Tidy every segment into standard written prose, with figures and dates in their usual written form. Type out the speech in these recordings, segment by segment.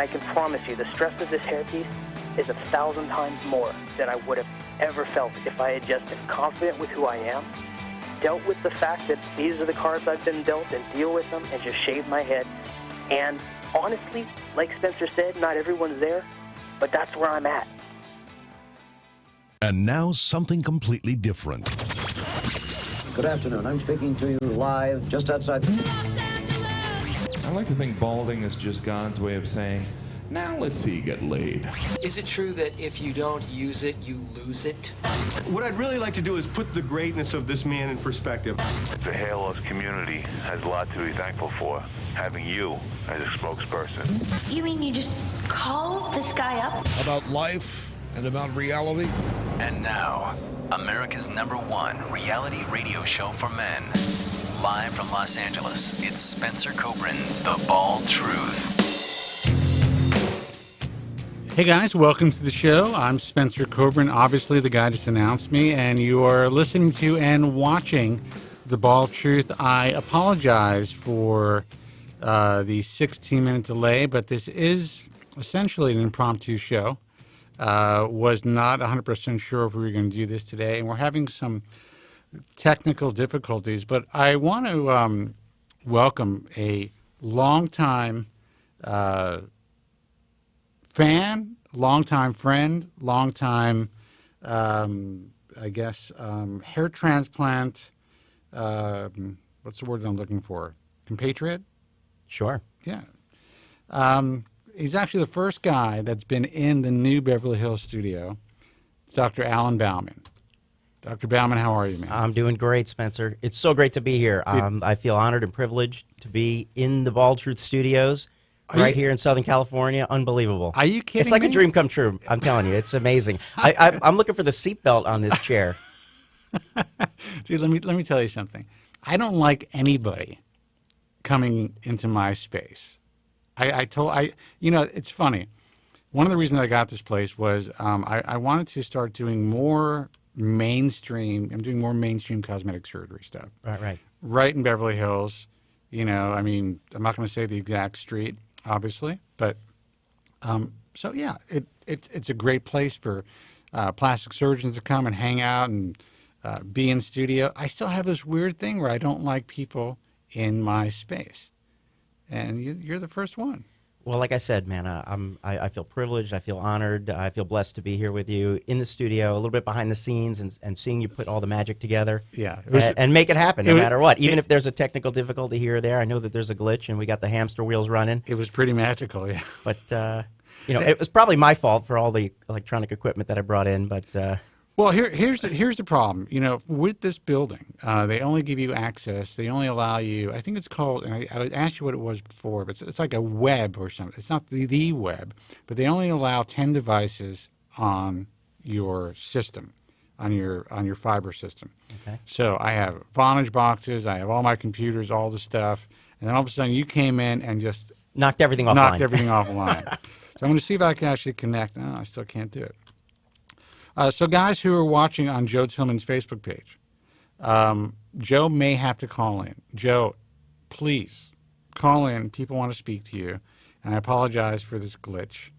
I can promise you the stress of this hairpiece is 1,000 times more than I would have ever felt if I had just been confident with who I am, dealt with the fact that these are the cards I've been dealt and deal with them and just shave my head. And honestly, like Spencer said, not everyone's there, but that's where I'm at. And now something completely different. Good afternoon. I'm speaking to you live just outside. I like to think balding is just God's way of saying, now let's see you get laid. Is it true that if you don't use it, you lose it? What I'd really like to do is put the greatness of this man in perspective. The Hairloss community has a lot to be thankful for, having you as a spokesperson. You mean you just call this guy up? About life and about reality. And now, America's #1 reality radio show for men. Live from Los Angeles, it's Spencer Kobren's The Bald Truth. Hey guys, welcome to the show. I'm Spencer Kobren, obviously the guy just announced me, and you are listening to and watching The Bald Truth. I apologize for the 16-minute delay, but this is essentially an impromptu show. Was not 100% sure if we were going to do this today, and we're having some technical difficulties, but I want to welcome a longtime fan, longtime friend, longtime, I guess, hair transplant, what's the word I'm looking for? Compatriot? Sure. Yeah. He's actually the first guy that's been in the new Beverly Hills studio. It's Dr. Alan Bauman. Dr. Bauman, how are you, man? I'm doing great, Spencer. It's so great to be here. I feel honored and privileged to be in the Bald Truth Studios right here in Southern California. Unbelievable. Are you kidding It's like me? a dream come true. I'm telling you, it's amazing. I'm looking for the seatbelt on this chair. Dude, let me tell you something. I don't like anybody coming into my space. It's funny. One of the reasons I got this place was I wanted to start doing more mainstream. I'm doing more mainstream cosmetic surgery stuff. Right. Right in Beverly Hills. I'm not going to say the exact street, obviously, but it's a great place for plastic surgeons to come and hang out and be in studio. I still have this weird thing where I don't like people in my space, and you're the first one. Well, like I said, man, I feel privileged. I feel honored. I feel blessed to be here with you in the studio, a little bit behind the scenes, and seeing you put all the magic together. Yeah, and make it happen no matter what. Even if there's a technical difficulty here or there, I know that there's a glitch, and we got the hamster wheels running. It was pretty magical, yeah. But it was probably my fault for all the electronic equipment that I brought in. But well, here's the problem. With this building, they only give you access. They only allow you. I think it's called. And I asked you what it was before, but it's like a web or something. It's not the web, but they only allow 10 devices on your system, on your fiber system. Okay. So I have Vonage boxes. I have all my computers, all the stuff, and then all of a sudden you came in and just knocked everything offline. So I'm going to see if I can actually connect. No, I still can't do it. So guys who are watching on Joe Tillman's Facebook page, Joe may have to call in. Joe, please call in. People want to speak to you. And I apologize for this glitch.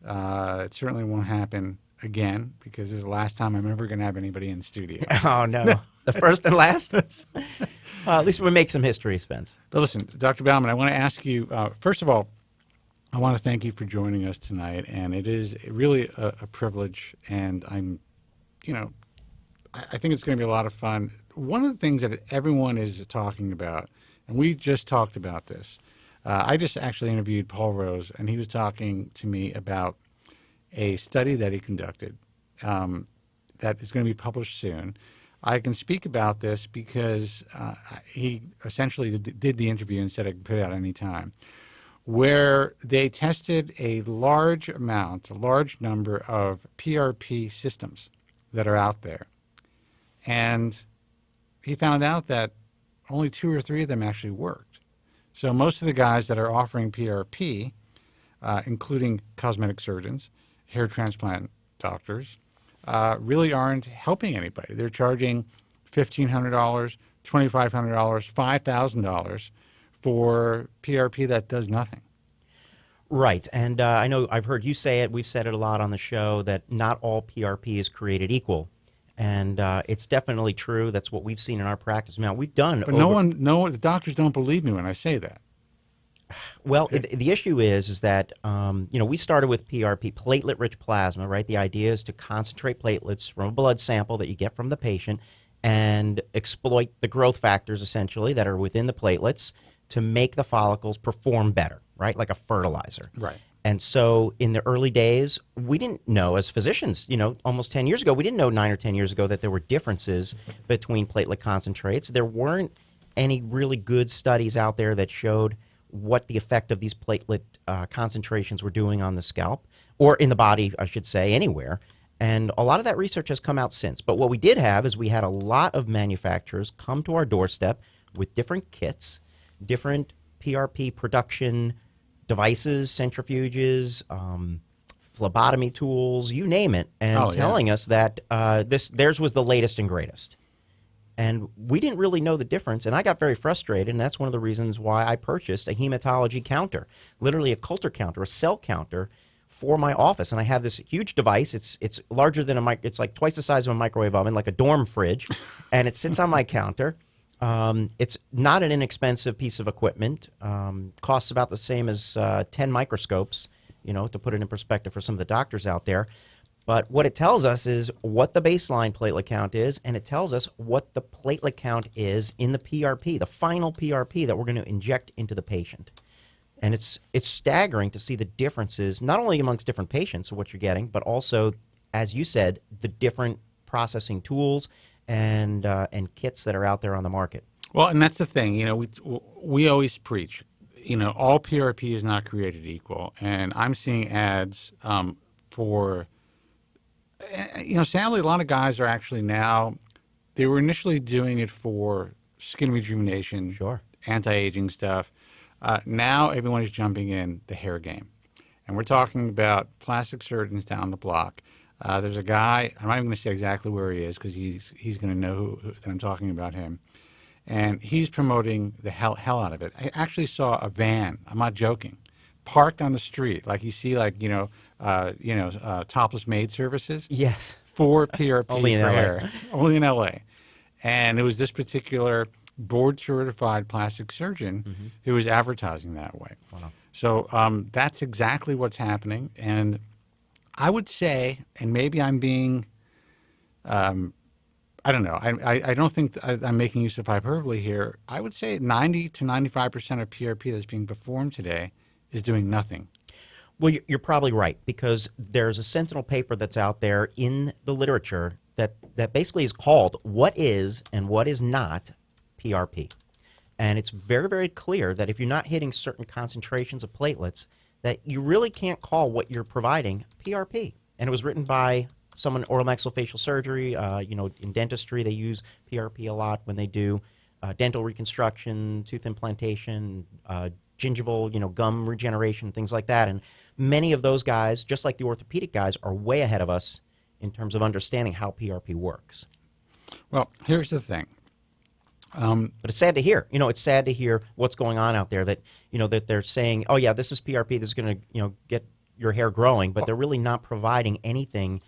It certainly won't happen again because this is the last time I'm ever going to have anybody in the studio. Oh, no. The first and last? At least we make some history, Spence. But listen, Dr. Bauman, I want to ask you, first of all, I want to thank you for joining us tonight, and it is really a privilege, and I think it's going to be a lot of fun. One of the things that everyone is talking about, and we just talked about this, I just actually interviewed Paul Rose, and he was talking to me about a study that he conducted that is going to be published soon. I can speak about this because he essentially did the interview and said I could put it out any time, where they tested a large number of PRP systems that are out there. And he found out that only 2 or 3 of them actually worked. So most of the guys that are offering PRP, including cosmetic surgeons, hair transplant doctors, really aren't helping anybody. They're charging $1,500, $2,500, $5,000 for PRP that does nothing. Right, and I know I've heard you say it, we've said it a lot on the show, that not all PRP is created equal. And it's definitely true. That's what we've seen in our practice. Now, we've done... But the doctors don't believe me when I say that. Well, the issue is that, we started with PRP, platelet-rich plasma, right? The idea is to concentrate platelets from a blood sample that you get from the patient and exploit the growth factors, essentially, that are within the platelets to make the follicles perform better, right? Like a fertilizer. Right. And so in the early days, we didn't know as physicians, almost 10 years ago, we didn't know 9 or 10 years ago that there were differences between platelet concentrates. There weren't any really good studies out there that showed what the effect of these platelet concentrations were doing on the scalp, or in the body, I should say, anywhere. And a lot of that research has come out since. But what we did have is we had a lot of manufacturers come to our doorstep with different kits, different PRP production devices, centrifuges, phlebotomy tools, you name it, and telling us that theirs was the latest and greatest. And we didn't really know the difference, and I got very frustrated, and that's one of the reasons why I purchased a hematology counter, literally a culture counter, a cell counter for my office. And I have this huge device. It's larger than it's like twice the size of a microwave oven, like a dorm fridge, and it sits on my counter. It's not an inexpensive piece of equipment. Costs about the same as 10 microscopes, to put it in perspective for some of the doctors out there. But what it tells us is what the baseline platelet count is, and it tells us what the platelet count is in the PRP, the final PRP that we're going to inject into the patient. And it's staggering to see the differences, not only amongst different patients of what you're getting, but also, as you said, the different processing tools and kits that are out there on the market. Well, and that's the thing. We always preach, all PRP is not created equal. And I'm seeing ads for... sadly, a lot of guys are actually now, they were initially doing it for skin rejuvenation, anti-aging stuff. Now everyone is jumping in the hair game. And we're talking about plastic surgeons down the block. There's a guy, I'm not even going to say exactly where he is because he's going to know that I'm talking about him. And he's promoting the hell out of it. I actually saw a van, I'm not joking, parked on the street, like you see, topless maid services. Yes. For PRP Only in for LA. hair. Only in LA. And it was this particular board-certified plastic surgeon who was advertising that way. Wow. So that's exactly what's happening. And I would say, and maybe I'm being, I don't know, I don't think I'm making use of hyperbole here. I would say 90 to 95% of PRP that's being performed today is doing nothing. Well, you're probably right, because there's a sentinel paper that's out there in the literature that basically is called What Is and What Is Not PRP. And it's very, very clear that if you're not hitting certain concentrations of platelets, that you really can't call what you're providing PRP. And it was written by someone, oral maxillofacial surgery. In dentistry, they use PRP a lot when they do dental reconstruction, tooth implantation, gingival, gum regeneration, things like that. And many of those guys, just like the orthopedic guys, are way ahead of us in terms of understanding how PRP works. Well, here's the thing. But it's sad to hear. It's sad to hear what's going on out there. That that they're saying, "Oh yeah, this is PRP. This is going to get your hair growing," but they're really not providing anything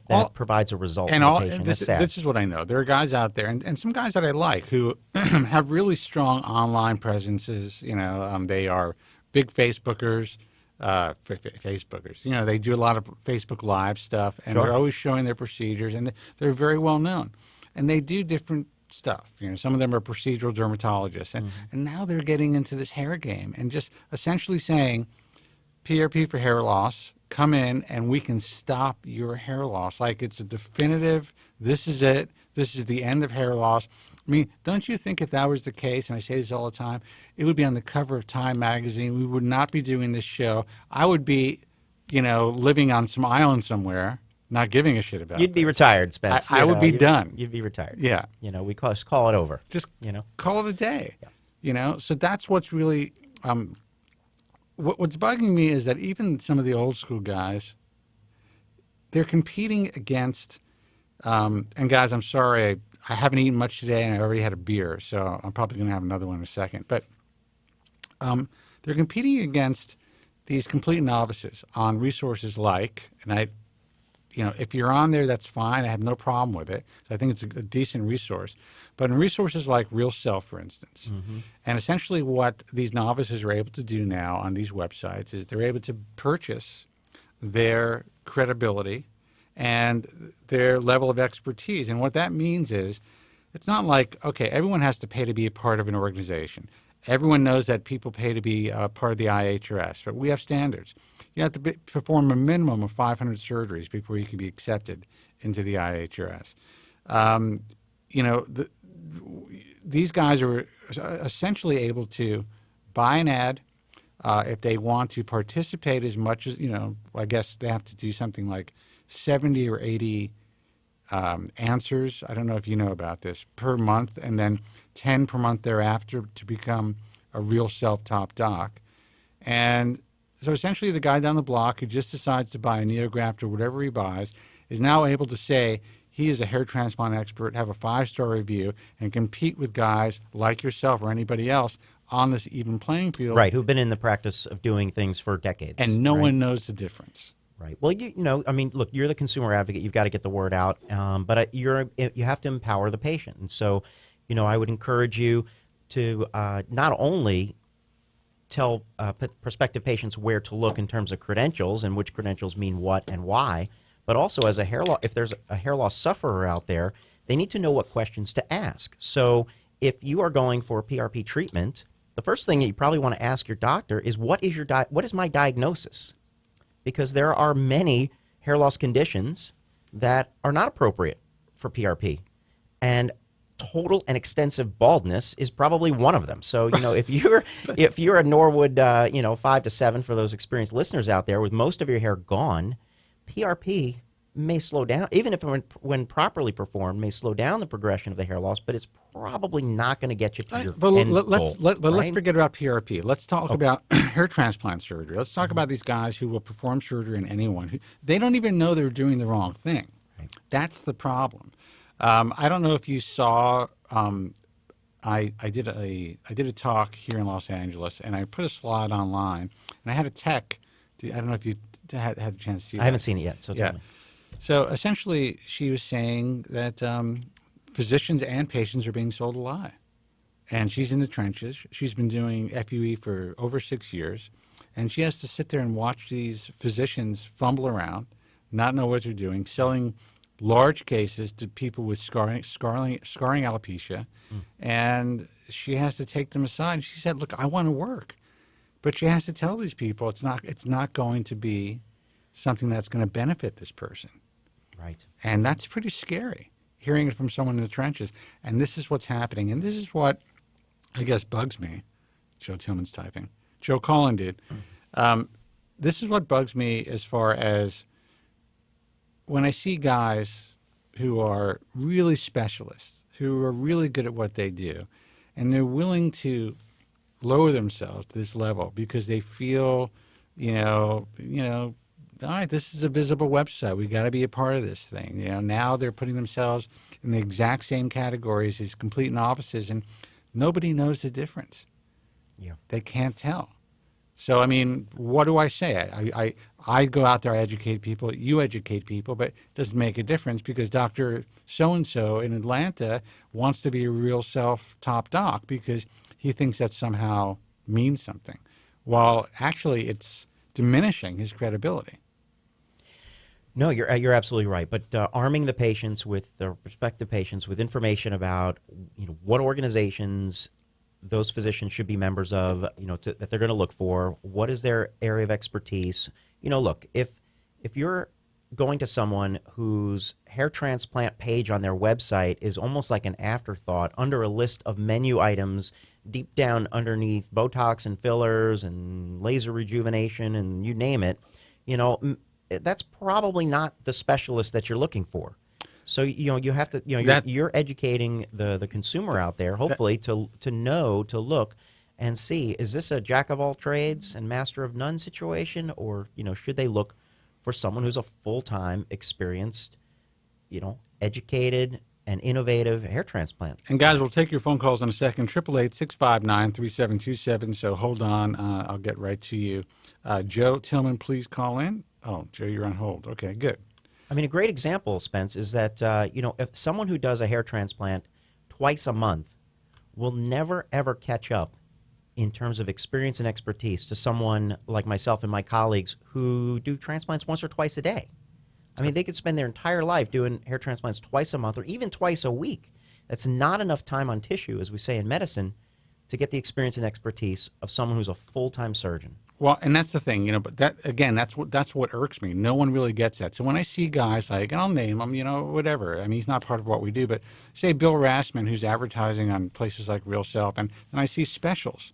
that provides a result to the patient. That's sad. This is what I know. There are guys out there, and some guys that I like who have really strong online presences. They are big Facebookers. Facebookers. They do a lot of Facebook Live stuff, and they're always showing their procedures, and they're very well known. And they do different stuff. Some of them are procedural dermatologists, and now they're getting into this hair game and just essentially saying, PRP for hair loss, come in and we can stop your hair loss. Like it's a definitive, this is it, this is the end of hair loss. I mean, don't you think if that was the case, and I say this all the time, it would be on the cover of Time magazine. We would not be doing this show. I would be, living on some island somewhere, not giving a shit about it. You'd be retired, Spence. I would be done. You'd be retired. Yeah. We call it over. Just call it a day. Yeah. So that's what's really what's bugging me is that even some of the old school guys, they're competing against and guys, I'm sorry, I haven't eaten much today and I already had a beer, so I'm probably going to have another one in a second. But they're competing against these complete novices on resources like, and if you're on there, that's fine. I have no problem with it. So I think it's a decent resource. But in resources like Realself, for instance, and essentially what these novices are able to do now on these websites is they're able to purchase their credibility and their level of expertise. And what that means is it's not like, okay, everyone has to pay to be a part of an organization. Everyone knows that people pay to be part of the IAHRS, but we have standards. You have to perform a minimum of 500 surgeries before you can be accepted into the IAHRS. These guys are essentially able to buy an ad. If they want to participate as much as, I guess they have to do something like 70 or 80 answers. I don't know if you know about this, per month, and then 10 per month thereafter to become a Realself top doc. And so essentially the guy down the block who just decides to buy a NeoGraft or whatever he buys is now able to say he is a hair transplant expert, have a 5-star review, and compete with guys like yourself or anybody else on this even playing field. Right, who've been in the practice of doing things for decades. And no one knows the difference. Right. Well, look, you're the consumer advocate. You've got to get the word out, but you have to empower the patient. And so, I would encourage you to not only tell prospective patients where to look in terms of credentials and which credentials mean what and why, but also as a hair loss, if there's a hair loss sufferer out there, they need to know what questions to ask. So if you are going for PRP treatment, the first thing that you probably want to ask your doctor is, what is my diagnosis? Because there are many hair loss conditions that are not appropriate for PRP. And total and extensive baldness is probably one of them. So, if you're a Norwood, 5 to 7 for those experienced listeners out there with most of your hair gone, PRP may slow down, even if when properly performed, may slow down the progression of the hair loss, but it's probably not going to get you to your end goal. Let's forget about PRP. Let's talk about hair transplant surgery. Let's talk about these guys who will perform surgery on anyone. They don't even know they're doing the wrong thing. Right. That's the problem. I don't know if you saw. I did a talk here in Los Angeles, and I put a slide online, and I had a tech. I don't know if you had a chance to see that. I haven't seen it yet, so tell me. So essentially, she was saying that physicians and patients are being sold a lie. And she's in the trenches. She's been doing FUE for over 6 years. And she has to sit there and watch these physicians fumble around, not know what they're doing, selling large cases to people with scarring alopecia. And she has to take them aside. And she said, look, I want to work. But she has to tell these people it's not going to be something that's going to benefit this person. Right. And that's pretty scary, hearing it from someone in the trenches. And this is what's happening. And this is what, I guess, bugs me. Joe Tillman's typing. Joe Collin did. This is what bugs me as far as when I see guys who are really specialists, who are really good at what they do, and they're willing to lower themselves to this level because they feel, all right, this is a visible website. We got to be a part of this thing. Now they're putting themselves in the exact same categories as complete novices, and nobody knows the difference. Yeah, they can't tell. So, I mean, what do I say? I go out there, I educate people, you educate people, but it doesn't make a difference because Dr. So-and-so in Atlanta wants to be a Realself top doc because he thinks that somehow means something, while actually it's diminishing his credibility. No, you're absolutely right. But arming the patients with the prospective patients with information about what organizations those physicians should be members of, that they're going to look for. What is their area of expertise? Look, if you're going to someone whose hair transplant page on their website is almost like an afterthought under a list of menu items deep down underneath Botox and fillers and laser rejuvenation and you name it, that's probably not the specialist that you're looking for. So, you have to, you're educating the consumer out there, hopefully, to know, to look and see, is this a jack of all trades and master of none situation? Or, should they look for someone who's a full-time, experienced, educated, and innovative hair transplant. And guys, we'll take your phone calls in a second. 888-659-3727. So hold on. I'll get right to you. Joe Tillman, please call in. Oh, Joe, you're on hold. Okay, good. I mean, a great example, Spence, is that, if someone who does a hair transplant twice a month will never, ever catch up in terms of experience and expertise to someone like myself and my colleagues who do transplants once or twice a day. I mean, they could spend their entire life doing hair transplants twice a month or even twice a week. That's not enough time on tissue, as we say in medicine, to get the experience and expertise of someone who's a full-time surgeon. Well, and that's the thing, but that's what irks me. No one really gets that. So when I see guys like, and I'll name them, whatever. I mean, he's not part of what we do, but say Bill Rassman, who's advertising on places like Realself, and I see specials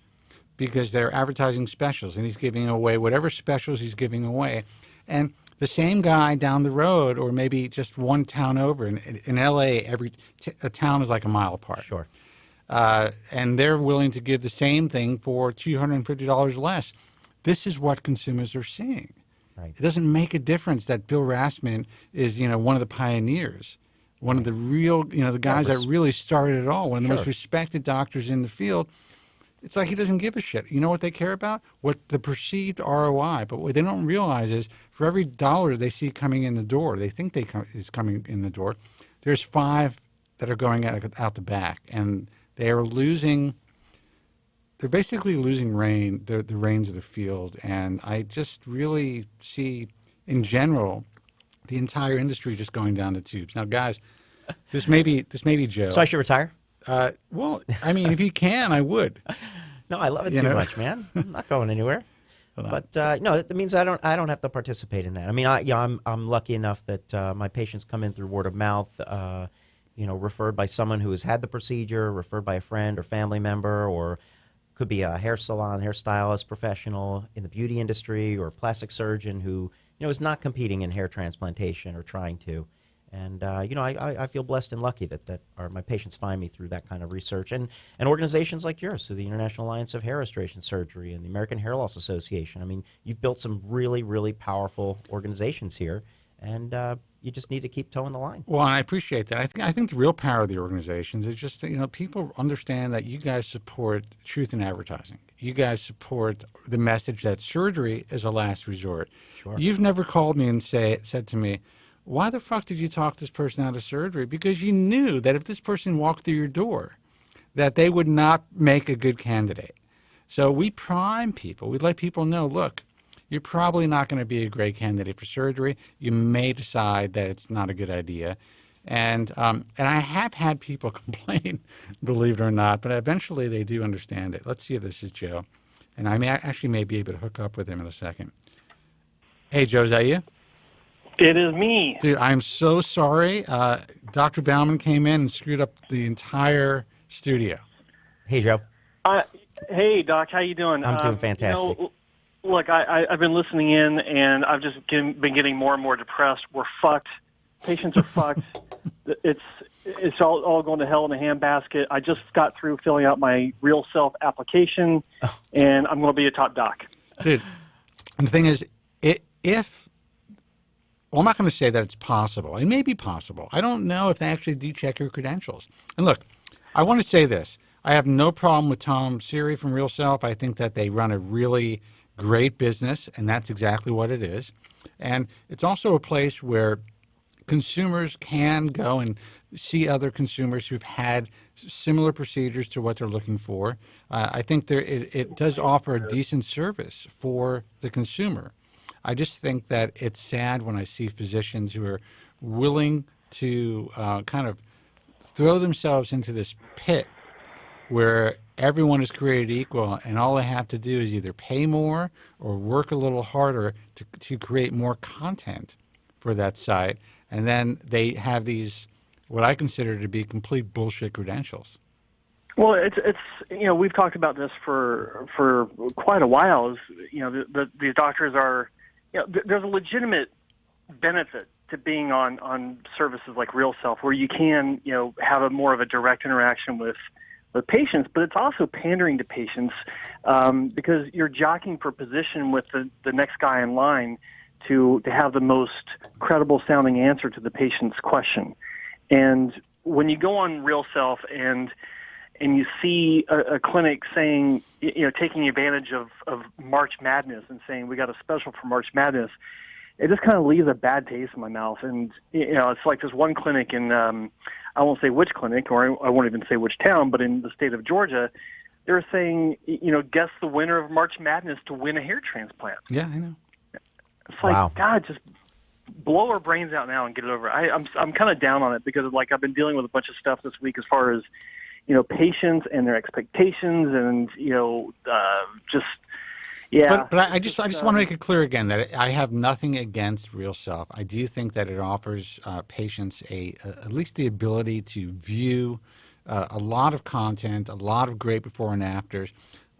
because they're advertising specials, and he's giving away whatever specials he's giving away. And the same guy down the road, or maybe just one town over, in L.A., a town is like a mile apart. Sure. And they're willing to give the same thing for $250 less. This is what consumers are seeing. Right. It doesn't make a difference that Bill Rassman is, one of the pioneers, one of the real, the guys that really started it all, one of the most respected doctors in the field. It's like he doesn't give a shit. You know what they care about? What the perceived ROI. But what they don't realize is for every dollar they see coming in the door, they think is coming in the door, there's 5 that are going out the back. And they are losing... They're basically losing the reins of the field, and I just really see, in general, the entire industry just going down the tubes. Now, guys, this may be Joe. So I should retire? Well, I mean, if you can, I would. No, I love it too much, man. I'm not going anywhere. But no, that means I don't have to participate in that. I mean, I'm lucky enough that my patients come in through word of mouth. Referred by someone who has had the procedure, referred by a friend or family member, or could be a hair salon, hairstylist, professional in the beauty industry, or a plastic surgeon who is not competing in hair transplantation or trying to. And I feel blessed and lucky that my patients find me through that kind of research, and organizations like yours, through the International Alliance of Hair Restoration Surgery and the American Hairloss Association. I mean, you've built some really, really powerful organizations here, and you just need to keep towing the line. Well, I appreciate that. I think the real power of the organizations is just people understand that you guys support truth in advertising. You guys support the message that surgery is a last resort. Sure. You've never called me and said to me, why the fuck did you talk this person out of surgery? Because you knew that if this person walked through your door, that they would not make a good candidate. So we prime people. We let people know, look, you're probably not going to be a great candidate for surgery. You may decide that it's not a good idea. And I have had people complain, believe it or not, but eventually they do understand it. Let's see if this is Joe. And I may be able to hook up with him in a second. Hey, Joe, is that you? It is me. Dude, I'm so sorry. Dr. Bauman came in and screwed up the entire studio. Hey, Joe. Hey, Doc. How you doing? I'm doing fantastic. Look, I've been listening in, and I've just been getting more and more depressed. We're fucked. Patients are fucked. It's all going to hell in a handbasket. I just got through filling out my Realself application, and I'm going to be a top doc. Dude, and the thing is, I'm not going to say that it's possible. It may be possible. I don't know if they actually do check your credentials. And look, I want to say this. I have no problem with Tom Siri from Realself. I think that they run a really great business, and that's exactly what it is. And it's also a place where consumers can go and see other consumers who've had similar procedures to what they're looking for. I think it does offer a decent service for the consumer. I just think that it's sad when I see physicians who are willing to kind of throw themselves into this pit where everyone is created equal, and all they have to do is either pay more or work a little harder to create more content for that site. And then they have these, what I consider to be complete bullshit credentials. Well, it's we've talked about this for quite a while. These doctors are, there's a legitimate benefit to being on services like Realself, where you can have a more of a direct interaction with patients, but it's also pandering to patients because you're jockeying for position with the next guy in line to have the most credible sounding answer to the patient's question. And when you go on Realself and you see a clinic saying, taking advantage of March Madness and saying we got a special for March Madness, it just kind of leaves a bad taste in my mouth. And it's like this one clinic in I won't say which clinic, or I won't even say which town, but in the state of Georgia, they're saying, guess the winner of March Madness to win a hair transplant. Yeah, I know. It's like, God, just blow our brains out now and get it over. I'm kind of down on it because I've been dealing with a bunch of stuff this week as far as patients and their expectations and But I just want to make it clear again that I have nothing against Realself. I do think that it offers patients at least the ability to view a lot of content, a lot of great before and afters.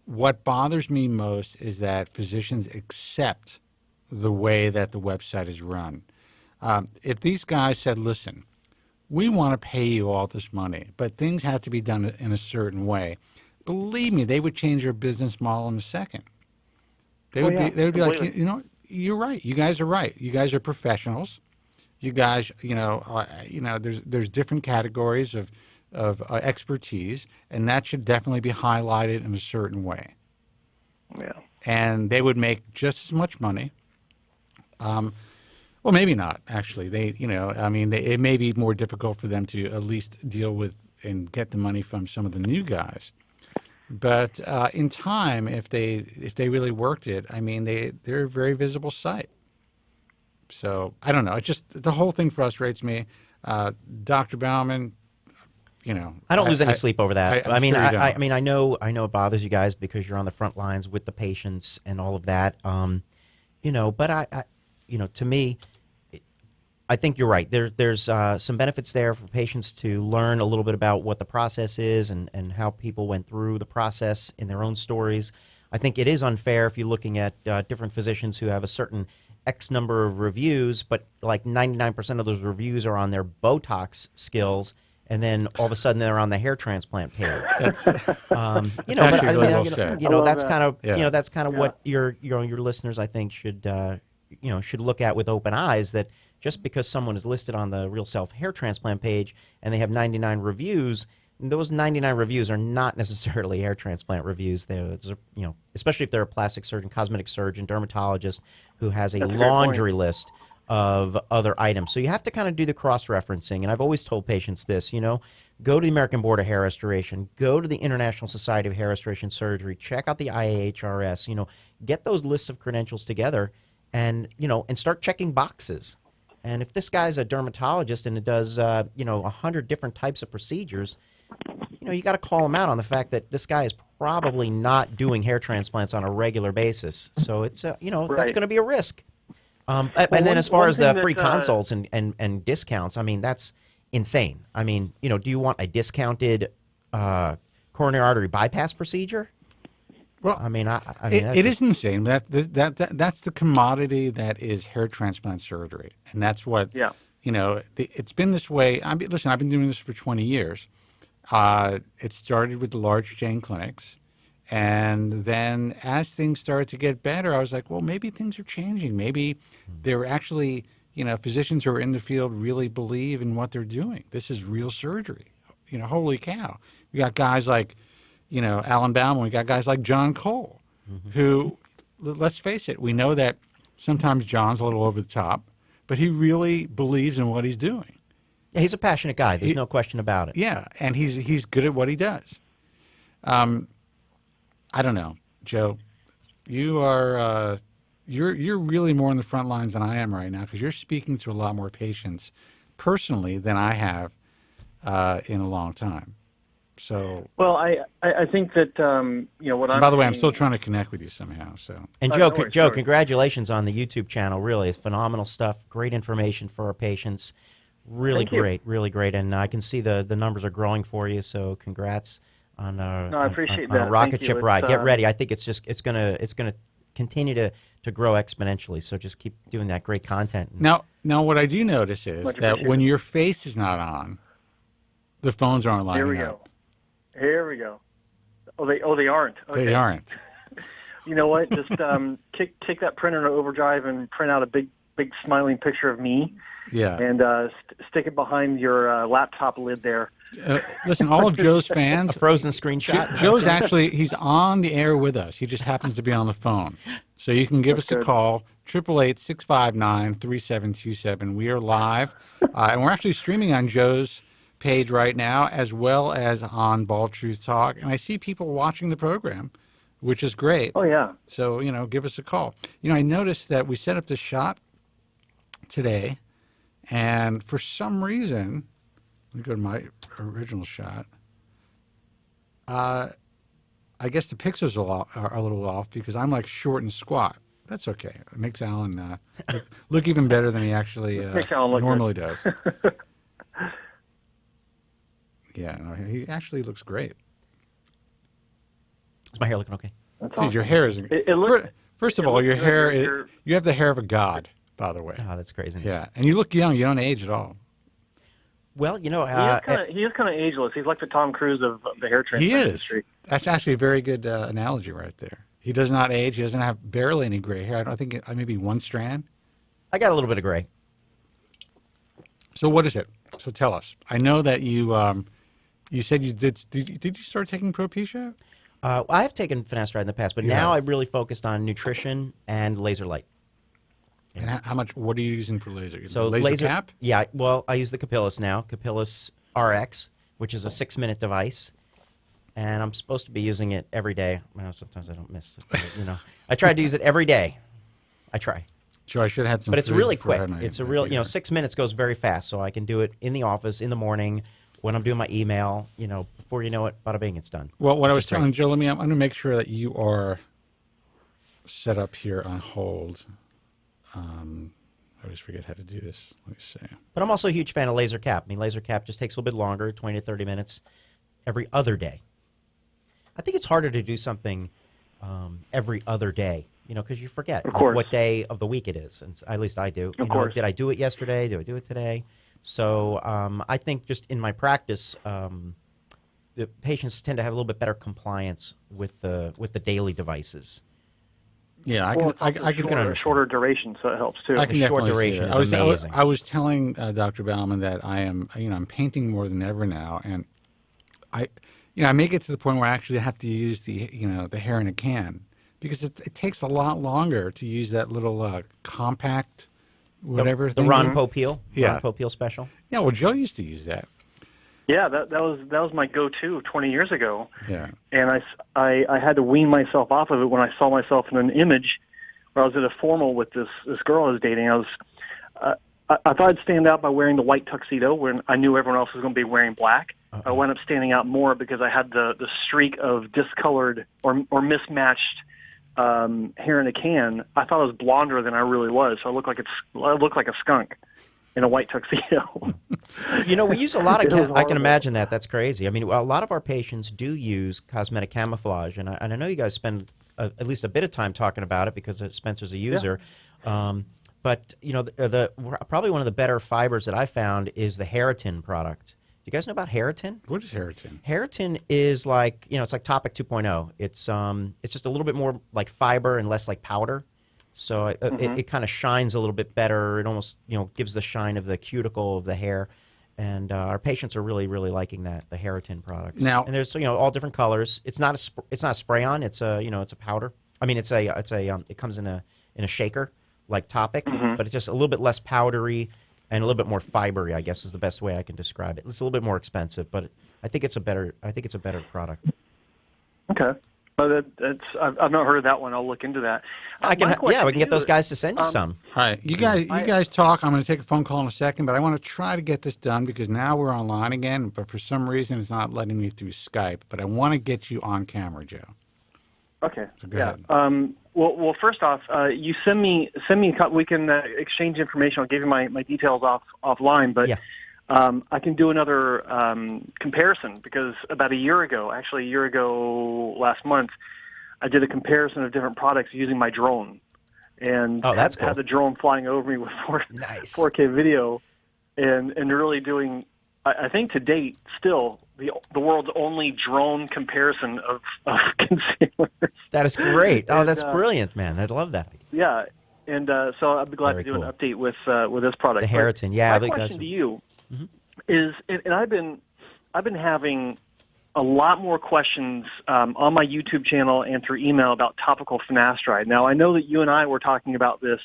What bothers me most is that physicians accept the way that the website is run. If these guys said, listen, we want to pay you all this money, but things have to be done in a certain way, believe me, they would change their business model in a second. They would be like, you're right. You guys are right. You guys are professionals. You guys, there's different categories of expertise, and that should definitely be highlighted in a certain way. Yeah. And they would make just as much money. Well, maybe not, actually. It may be more difficult for them to at least deal with and get the money from some of the new guys. But in time, if they really worked it, they're a very visible site. So I don't know. It just the whole thing frustrates me. Dr. Bauman, I don't lose any sleep over that. I know it bothers you guys because you're on the front lines with the patients and all of that. But to me, I think you're right. There's some benefits there for patients to learn a little bit about what the process is and how people went through the process in their own stories. I think it is unfair if you're looking at different physicians who have a certain X number of reviews, but like 99% of those reviews are on their Botox skills, and then all of a sudden they're on the hair transplant page. That's kind of what your listeners, I think, should look at with open eyes, that just because someone is listed on the Realself hair transplant page and they have 99 reviews, those 99 reviews are not necessarily hair transplant reviews. Especially if they're a plastic surgeon, cosmetic surgeon, dermatologist who has a laundry list of other items. So you have to kind of do the cross-referencing. And I've always told patients this, go to the American Board of Hair Restoration, go to the International Society of Hair Restoration Surgery, check out the IAHRS, get those lists of credentials together and start checking boxes. And if this guy's a dermatologist and it does, 100 different types of procedures, you got to call him out on the fact that this guy is probably not doing hair transplants on a regular basis. So it's, that's going to be a risk. And then as far as the free consults and discounts, that's insane. Do you want a discounted coronary artery bypass procedure? Well, it is insane. That's the commodity that is hair transplant surgery, and that's what it's been this way. Listen, I've been doing this for 20 years. It started with the large chain clinics, and then as things started to get better, I was like, well, maybe things are changing. Maybe they're actually, physicians who are in the field really believe in what they're doing. This is real surgery. Holy cow! We got guys like Alan Bauman, we got guys like John Cole, who, let's face it, we know that sometimes John's a little over the top, but he really believes in what he's doing. Yeah, he's a passionate guy. There's no question about it. Yeah, and he's good at what he does. I don't know, Joe. You are you're really more on the front lines than I am right now because you're speaking to a lot more patients personally than I have in a long time. So well, I think that what I'm. By the way, I'm still trying to connect with you somehow. So and Joe, congratulations on the YouTube channel. Really, it's phenomenal stuff. Great information for our patients. Really great, and I can see the numbers are growing for you. So congrats on I appreciate on that. a rocket ship ride. Get ready. I think it's gonna continue to grow exponentially. So just keep doing that great content. Now what I do notice is that when your face is not on, the phones aren't lining up. Here we go. Oh, they aren't. Okay. They aren't. You know what? Just kick that printer into overdrive and print out a big big smiling picture of me. Yeah. And stick it behind your laptop lid there. Listen, all of Joe's fans. A frozen screenshot. Joe's actually, he's on the air with us. He just happens to be on the phone. So you can give us a call, 888-659-3727. We are live. And we're actually streaming on Joe's page right now, as well as on Bald Truth Talk. And I see people watching the program, which is great. Oh, yeah. So, give us a call. I noticed that we set up this shot today, and for some reason, let me go to my original shot. I guess the pixels are a little off because I'm like short and squat. That's okay. It makes Alan look even better than he actually normally does. Yeah, no, he actually looks great. Is my hair looking okay? Dude, your hair is. First of all, your hair is. You have the hair of a god, by the way. Oh, that's crazy. Yeah, and you look young. You don't age at all. Well, he is kind of ageless. He's like the Tom Cruise of the hair transplant industry. That's actually a very good analogy right there. He does not age. He doesn't have barely any gray hair. I don't think maybe one strand. I got a little bit of gray. So what is it? So tell us. I know that you said you did. Did you start taking Propecia? I have taken finasteride in the past, but now I really focused on nutrition and laser light. And how much? What are you using for laser? So laser cap? Yeah. Well, I use the Capillus now, Capillus RX, which is a 6-minute device, and I'm supposed to be using it every day. Well, sometimes I don't miss it. But, I try to use it every day. I try. Sure, I should have had some. But it's really quick. It's a real, 6 minutes goes very fast, so I can do it in the office in the morning when I'm doing my email. Before you know it, bada bing, it's done. Well, what I was telling Joe, I'm going to make sure that you are set up here on hold. I always forget how to do this. Let me see. But I'm also a huge fan of laser cap. I mean, laser cap just takes a little bit longer, 20 to 30 minutes every other day. I think it's harder to do something every other day, because you forget what day of the week it is. And at least I do. Of course. Did I do it yesterday? Do I do it today? So I think just in my practice, the patients tend to have a little bit better compliance with the daily devices. Yeah, I can shorter duration, so it helps too. I can short duration is amazing. I was telling Dr. Bauman that I am, I'm painting more than ever now, and I make it to the point where I actually have to use the hair in a can because it takes a lot longer to use that little compact whatever the Ron Popeil, yeah, Ron Popeil special. Yeah, well, Joe used to use that. Yeah, that was my go-to 20 years ago. Yeah, and I had to wean myself off of it when I saw myself in an image where I was at a formal with this girl I was dating. I thought I'd stand out by wearing the white tuxedo when I knew everyone else was going to be wearing black. I wound up standing out more because I had the streak of discolored or mismatched hair in a can. I thought I was blonder than I really was, so I looked like a skunk in a white tuxedo. We use a lot of. I can imagine that. That's crazy. I mean, a lot of our patients do use cosmetic camouflage, and I know you guys spend at least a bit of time talking about it because Spencer's a user. Yeah. But probably one of the better fibers that I found is the Hairtin product. Do you guys know about Hairtin? What is Hairtin? Hairtin is like it's like Topic 2.0. It's just a little bit more like fiber and less like powder. So it kind of shines a little bit better. It almost gives the shine of the cuticle of the hair, and our patients are really liking the Hairtin products. Now, and there's all different colors. It's not a spray on. It's a powder. I mean it comes in a shaker like Topic, but it's just a little bit less powdery and a little bit more fibery. I guess is the best way I can describe it. It's a little bit more expensive, but I think it's a better product. Okay. Well, I've not heard of that one. I'll look into that. We can get those guys to send you some. All right, you guys talk. I'm going to take a phone call in a second, but I want to try to get this done because now we're online again. But for some reason, it's not letting me through Skype. But I want to get you on camera, Joe. Okay. So go ahead. Well, first off, you send me. We can exchange information. I'll give you my details offline, but. Yeah. I can do another comparison because about a year ago last month, I did a comparison of different products using my drone, and that's cool. had the drone flying over me with 4K video, and really doing, I think to date, still the world's only drone comparison of concealers. That is great. Oh, that's brilliant, man. I love that. Yeah. And so I'd be glad to do an update with this product. The Hairton, yeah. My question to you is, and I've been having a lot more questions on my YouTube channel and through email about topical finasteride. Now, I know that you and I were talking about this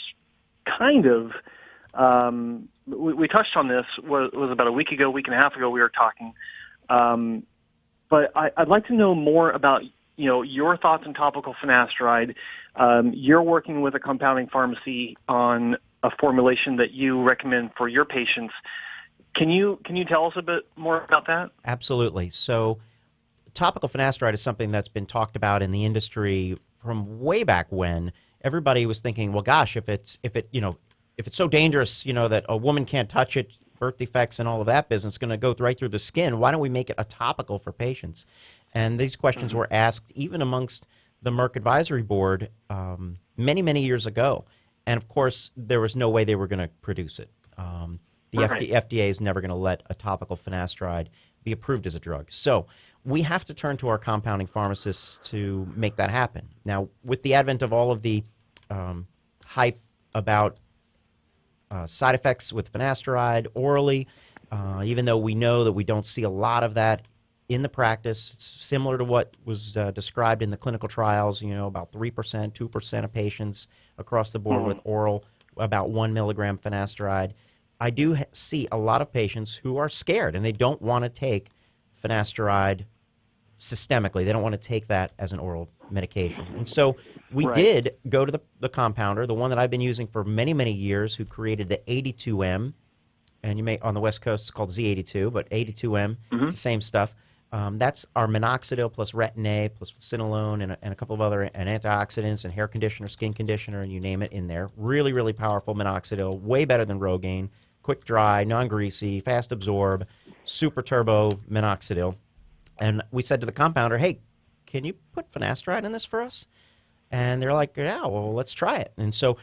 kind of. We touched on this was about a week and a half ago. We were talking, but I'd like to know more about your thoughts on topical finasteride. You're working with a compounding pharmacy on a formulation that you recommend for your patients. Can you tell us a bit more about that? Absolutely. So, topical finasteride is something that's been talked about in the industry from way back when. Everybody was thinking, well, gosh, if it's so dangerous, that a woman can't touch it, birth defects and all of that business, going to go right through the skin, why don't we make it a topical for patients? And these questions were asked even amongst the Merck Advisory Board many, many years ago. And, of course, there was no way they were going to produce it. The FDA is never going to let a topical finasteride be approved as a drug. So we have to turn to our compounding pharmacists to make that happen. Now, with the advent of all of the hype about side effects with finasteride orally, even though we know that we don't see a lot of that in the practice, it's similar to what was described in the clinical trials, about 3%, 2% of patients across the board with oral, about 1 milligram finasteride. I do see a lot of patients who are scared and they don't want to take finasteride systemically. They don't want to take that as an oral medication. And so we did go to the compounder, the one that I've been using for many, many years, who created the 82M. And you may, on the West Coast, it's called Z82, but 82M, it's the same stuff. That's our minoxidil plus retin A plus fluocinolone and a couple of other antioxidants and hair conditioner, skin conditioner, and you name it in there. Really, really powerful minoxidil, way better than Rogaine. Quick dry, non-greasy, fast absorb, super turbo minoxidil. And we said to the compounder, hey, can you put finasteride in this for us? And they're like, yeah, well, let's try it. And so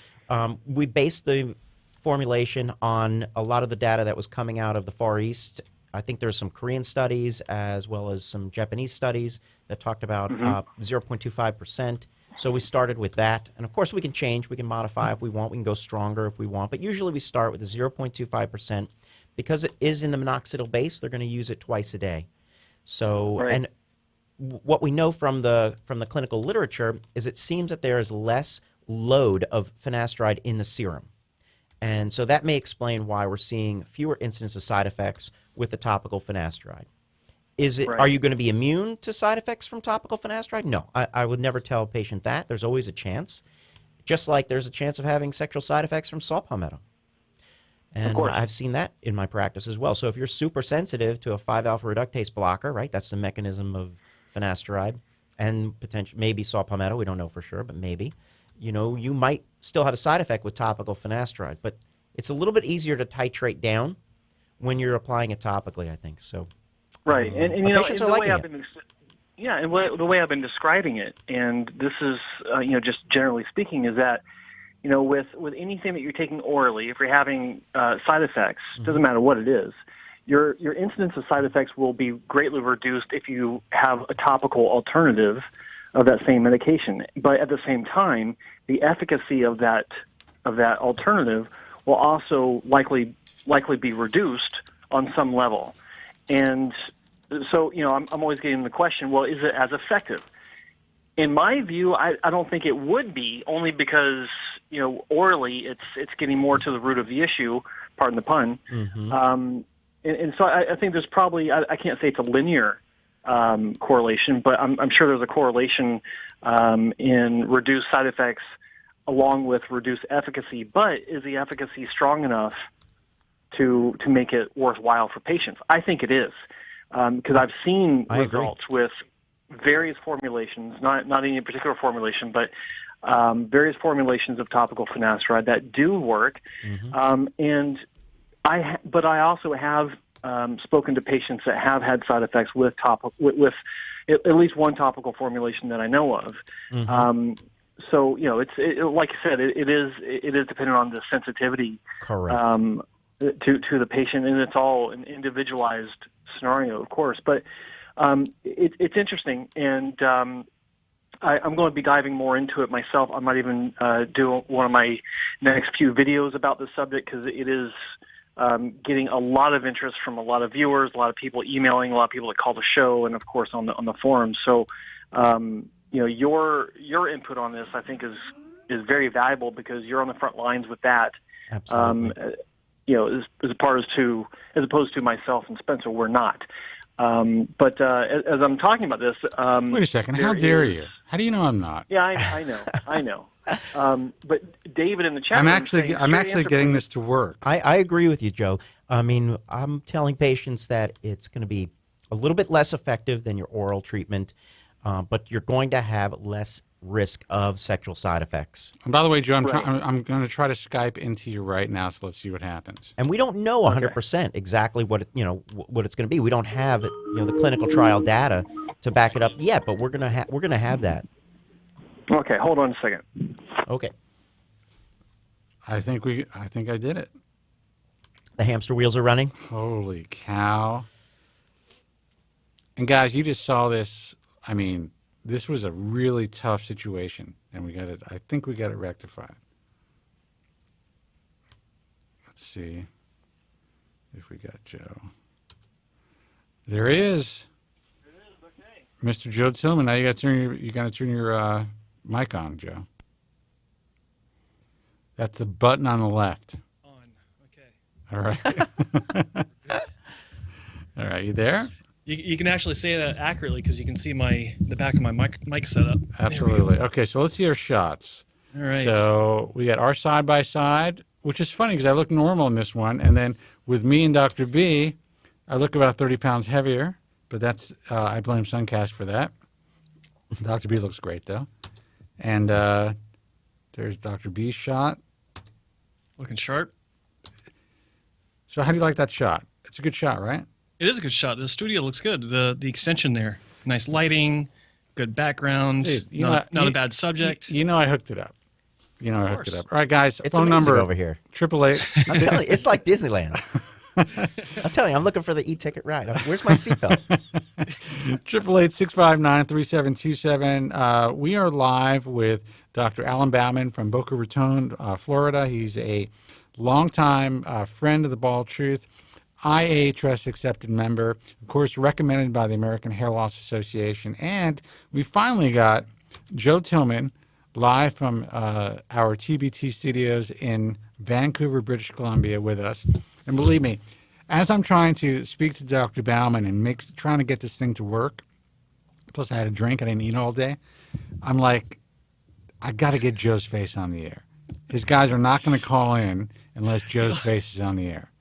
we based the formulation on a lot of the data that was coming out of the Far East. I think there's some Korean studies as well as some Japanese studies that talked about 0.25%. So we started with that. And, of course, we can change. We can modify if we want. We can go stronger if we want. But usually we start with the 0.25%. Because it is in the minoxidil base, they're going to use it twice a day. So, and what we know from the clinical literature is it seems that there is less load of finasteride in the serum. And so that may explain why we're seeing fewer incidents of side effects with the topical finasteride. Are you going to be immune to side effects from topical finasteride? No, I would never tell a patient that. There's always a chance, just like there's a chance of having sexual side effects from saw palmetto. And I've seen that in my practice as well. So if you're super sensitive to a 5-alpha reductase blocker, right, that's the mechanism of finasteride, and potentially maybe saw palmetto, we don't know for sure, but maybe, you might still have a side effect with topical finasteride. But it's a little bit easier to titrate down when you're applying it topically, I think. So. Right, and the way I've been, the way I've been describing it, and this is, just generally speaking, is that, with anything that you're taking orally, if you're having side effects, doesn't matter what it is, your incidence of side effects will be greatly reduced if you have a topical alternative of that same medication. But at the same time, the efficacy of that alternative will also likely be reduced on some level. And so, I'm always getting the question, well, is it as effective? In my view, I don't think it would be, only because, orally it's getting more to the root of the issue, pardon the pun. And so I think there's probably, I can't say it's a linear correlation, but I'm sure there's a correlation in reduced side effects along with reduced efficacy. But is the efficacy strong enough to make it worthwhile for patients? I think it is, because I've seen results with various formulations, not any particular formulation, but various formulations of topical finasteride that do work. But I also have spoken to patients that have had side effects with at least one topical formulation that I know of. So it's like I said, it is dependent on the sensitivity to the patient, and it's all an individualized scenario, of course. But it's interesting, and I'm going to be diving more into it myself. I might even do one of my next few videos about this subject because it is getting a lot of interest from a lot of viewers, a lot of people emailing, a lot of people that call the show, and of course on the forums. So, your input on this, I think, is very valuable because you're on the front lines with that. Absolutely. As opposed to myself and Spencer, we're not. But as I'm talking about this, wait a second. How dare you? How do you know I'm not? Yeah, I know. But David in the chat I'm room actually getting this to work. I agree with you, Joe. I mean, I'm telling patients that it's going to be a little bit less effective than your oral treatment, but you're going to have less risk of sexual side effects. And by the way, Joe, I'm going to try to Skype into you right now, so let's see what happens. And we don't know 100% exactly what what it's going to be. We don't have the clinical trial data to back it up yet, but we're going to have that. Okay, hold on a second. Okay. I think I did it. The hamster wheels are running. Holy cow! And guys, you just saw this. I mean, this was a really tough situation, and we got it. I think we got it rectified. Let's see if we got Joe. There he is. Okay. Mr. Joe Tillman. Now you got to turn your mic on, Joe. That's the button on the left. On. Okay. All right. All right. You there? You can actually say that accurately because you can see the back of my mic setup. Absolutely. Okay, so let's see our shots. All right. So we got our side by side, which is funny because I look normal in this one, and then with me and Dr. B, I look about 30 pounds heavier, but that's I blame Suncast for that. Dr. B looks great though, and there's Dr. B's shot. Looking sharp. So how do you like that shot? It's a good shot, right? It is a good shot. The studio looks good. The extension there, nice lighting, good background. Dude, not a bad subject. I hooked it up. I hooked it up. All right, guys. It's phone amazing number over here. 888. I'm telling you, it's like Disneyland. I'm telling you, I'm looking for the e-ticket ride. Where's my seatbelt? 888-659-3727. We are live with Dr. Alan Bauman from Boca Raton, Florida. He's a longtime friend of the Bald Truth. IAHRS accepted member, of course, recommended by the American Hairloss Association. And we finally got Joe Tillman live from our TBT studios in Vancouver, British Columbia with us. And believe me, as I'm trying to speak to Dr. Bauman and trying to get this thing to work, plus I had a drink, I didn't eat all day, I'm like, I got to get Joe's face on the air. His guys are not going to call in unless Joe's face is on the air.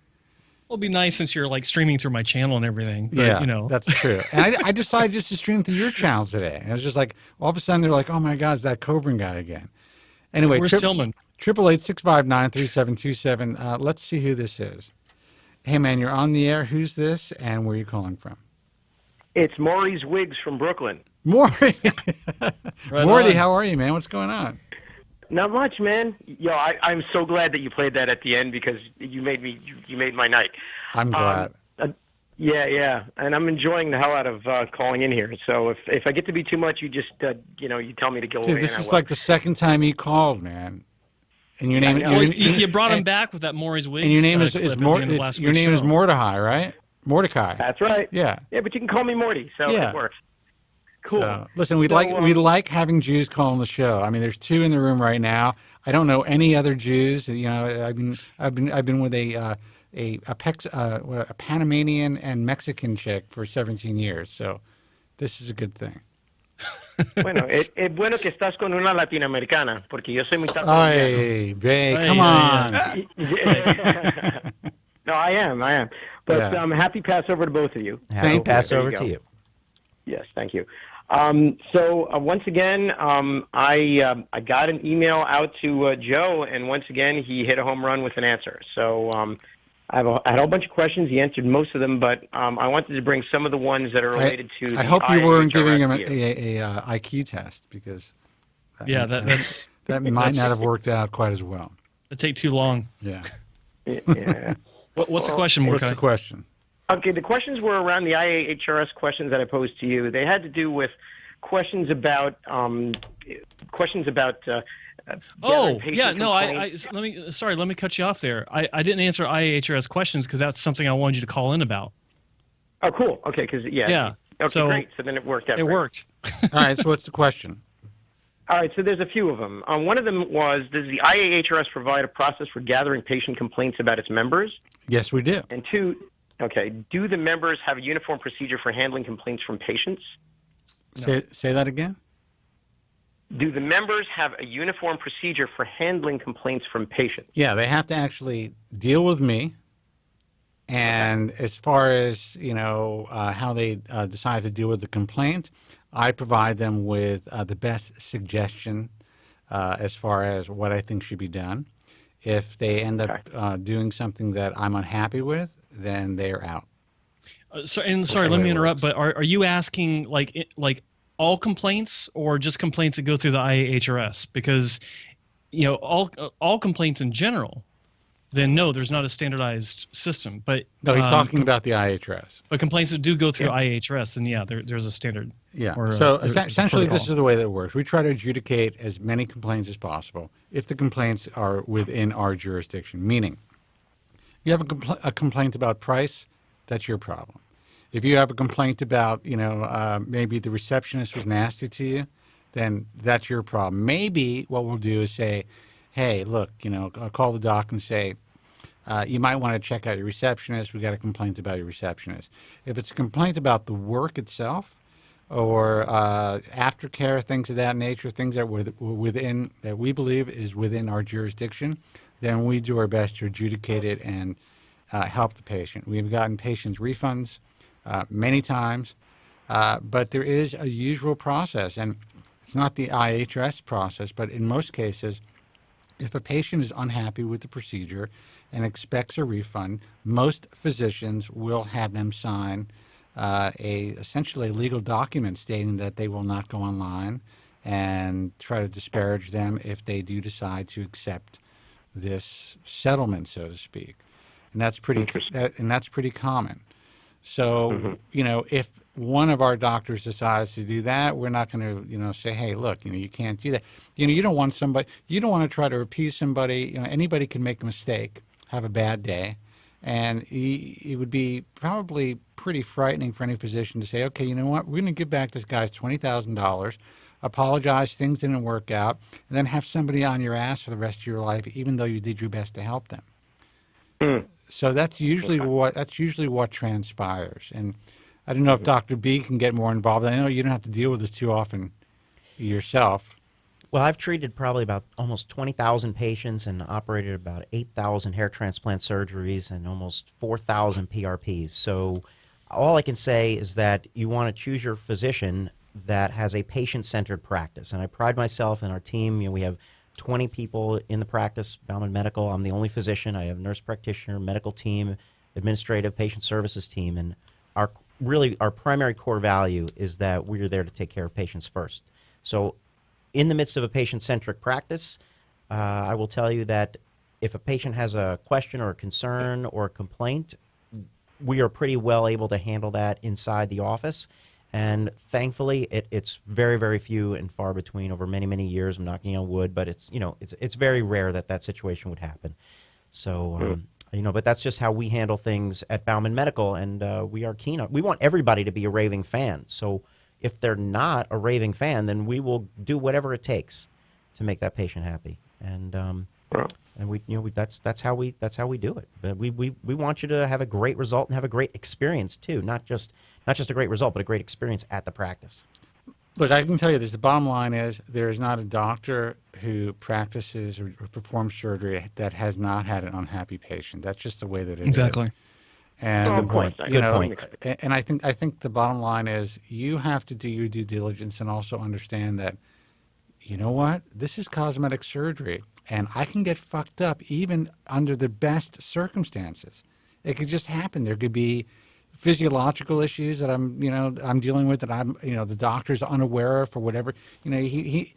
Well, it'd be nice since you're like streaming through my channel and everything. But, yeah, that's true. And I decided just to stream through your channel today. And it was just like, all of a sudden they're like, oh my God, it's that Kobren guy again. Anyway, where's Tillman? 888-659-3727. Let's see who this is. Hey man, you're on the air. Who's this and where are you calling from? It's Maury's Wigs from Brooklyn. Maury. Right Morty, on. how are you, man? What's going on? Not much, man. Yo, I'm so glad that you played that at the end because you made my night. I'm glad. Yeah, and I'm enjoying the hell out of calling in here. So if I get to be too much, you just you tell me to go away. Dude, this is like the second time you called, man. And your name, you brought him back with that Maury's Wigs. And your name is Mordecai, Mordecai, right? Mordecai. That's right. Yeah. Yeah, but you can call me Morty, so it works. Cool. So, listen, we like having Jews calling the show. I mean, there's two in the room right now. I don't know any other Jews. I've been with a Panamanian and Mexican chick for 17 years. So, this is a good thing. Bueno, es bueno que estás con una latinoamericana, porque yo soy mitad colombiano. Hey, come on. No, I am. But happy Passover to both of you. Happy Passover to you. Yes, thank you. So once again, I got an email out to Joe, and once again, he hit a home run with an answer. So I had a whole bunch of questions. He answered most of them, but I wanted to bring some of the ones that are related to the I hope you weren't giving him IAHRS. a IQ test because that might not have worked out quite as well. It'd take too long. Yeah. Yeah. What's the question, Mordecai? What's the question? Okay, the questions were around the IAHRS questions that I posed to you. They had to do with questions about Oh, patient yeah, no, complaints. let me cut you off there. I didn't answer IAHRS questions because that's something I wanted you to call in about. Oh, cool. Okay, because Yeah. Okay, So great. So then it worked out. It great. worked. All right, so what's the question? All right, so there's a few of them. One of them was, does the IAHRS provide a process for gathering patient complaints about its members? Yes, we do. And two, okay, do the members have a uniform procedure for handling complaints from patients? Say that again? Do the members have a uniform procedure for handling complaints from patients? Yeah, they have to actually deal with me. And as far as, how they decide to deal with the complaint, I provide them with the best suggestion as far as what I think should be done. If they end up doing something that I'm unhappy with, then they're out. Sorry, let me interrupt, but are you asking like all complaints or just complaints that go through the IAHRS? Because, all complaints in general, then no, there's not a standardized system. But no, he's talking about the IAHRS. But complaints that do go through IAHRS, then yeah, there's a standard. Yeah. Or so there's a essentially, protocol. this is the way that it works. We try to adjudicate as many complaints as possible if the complaints are within our jurisdiction. Meaning, you have a complaint about price, that's your problem. If you have a complaint about, maybe the receptionist was nasty to you, then that's your problem. Maybe what we'll do is say, hey, look, I'll call the doc and say, you might want to check out your receptionist. We got a complaint about your receptionist. If it's a complaint about the work itself or aftercare, things of that nature, things that that we believe is within our jurisdiction, then we do our best to adjudicate it and help the patient. We've gotten patients refunds many times, but there is a usual process, and it's not the IAHRS process, but in most cases, if a patient is unhappy with the procedure and expects a refund, most physicians will have them sign essentially a legal document stating that they will not go online and try to disparage them if they do decide to accept this settlement, so to speak. And that's pretty common. So, if one of our doctors decides to do that, we're not going to, say, hey, look, you can't do that. You don't want to try to appease somebody. Anybody can make a mistake, have a bad day. And it would be probably pretty frightening for any physician to say, okay, you know what, we're going to give back this guy's $20,000, apologize, things didn't work out, and then have somebody on your ass for the rest of your life, even though you did your best to help them. So that's usually what transpires. And I don't know if Dr. B can get more involved. I know you don't have to deal with this too often yourself. Well, I've treated probably about almost 20,000 patients and operated about 8,000 hair transplant surgeries and almost 4,000 PRPs. So all I can say is that you want to choose your physician that has a patient-centered practice. And I pride myself in our team. We have 20 people in the practice, Bauman Medical. I'm the only physician. I have nurse practitioner, medical team, administrative, patient services team. And our primary core value is that we're there to take care of patients first. So in the midst of a patient-centric practice, I will tell you that if a patient has a question or a concern or a complaint, we are pretty well able to handle that inside the office. And thankfully, it's very, very few and far between over many, many years. I'm knocking on wood, but it's very rare that situation would happen. So, but that's just how we handle things at Bauman Medical, and we are keen on. We want everybody to be a raving fan. So if they're not a raving fan, then we will do whatever it takes to make that patient happy. And that's how we do it. But we want you to have a great result and have a great experience too, not just a great result, but a great experience at the practice. Look, I can tell you this. The bottom line is there is not a doctor who practices or performs surgery that has not had an unhappy patient. That's just the way that it is. Exactly. And good point. Good point. And I think the bottom line is you have to do your due diligence and also understand that, you know what, this is cosmetic surgery, and I can get fucked up even under the best circumstances. It could just happen. There could be physiological issues that I'm dealing with that the doctor's unaware of or whatever. He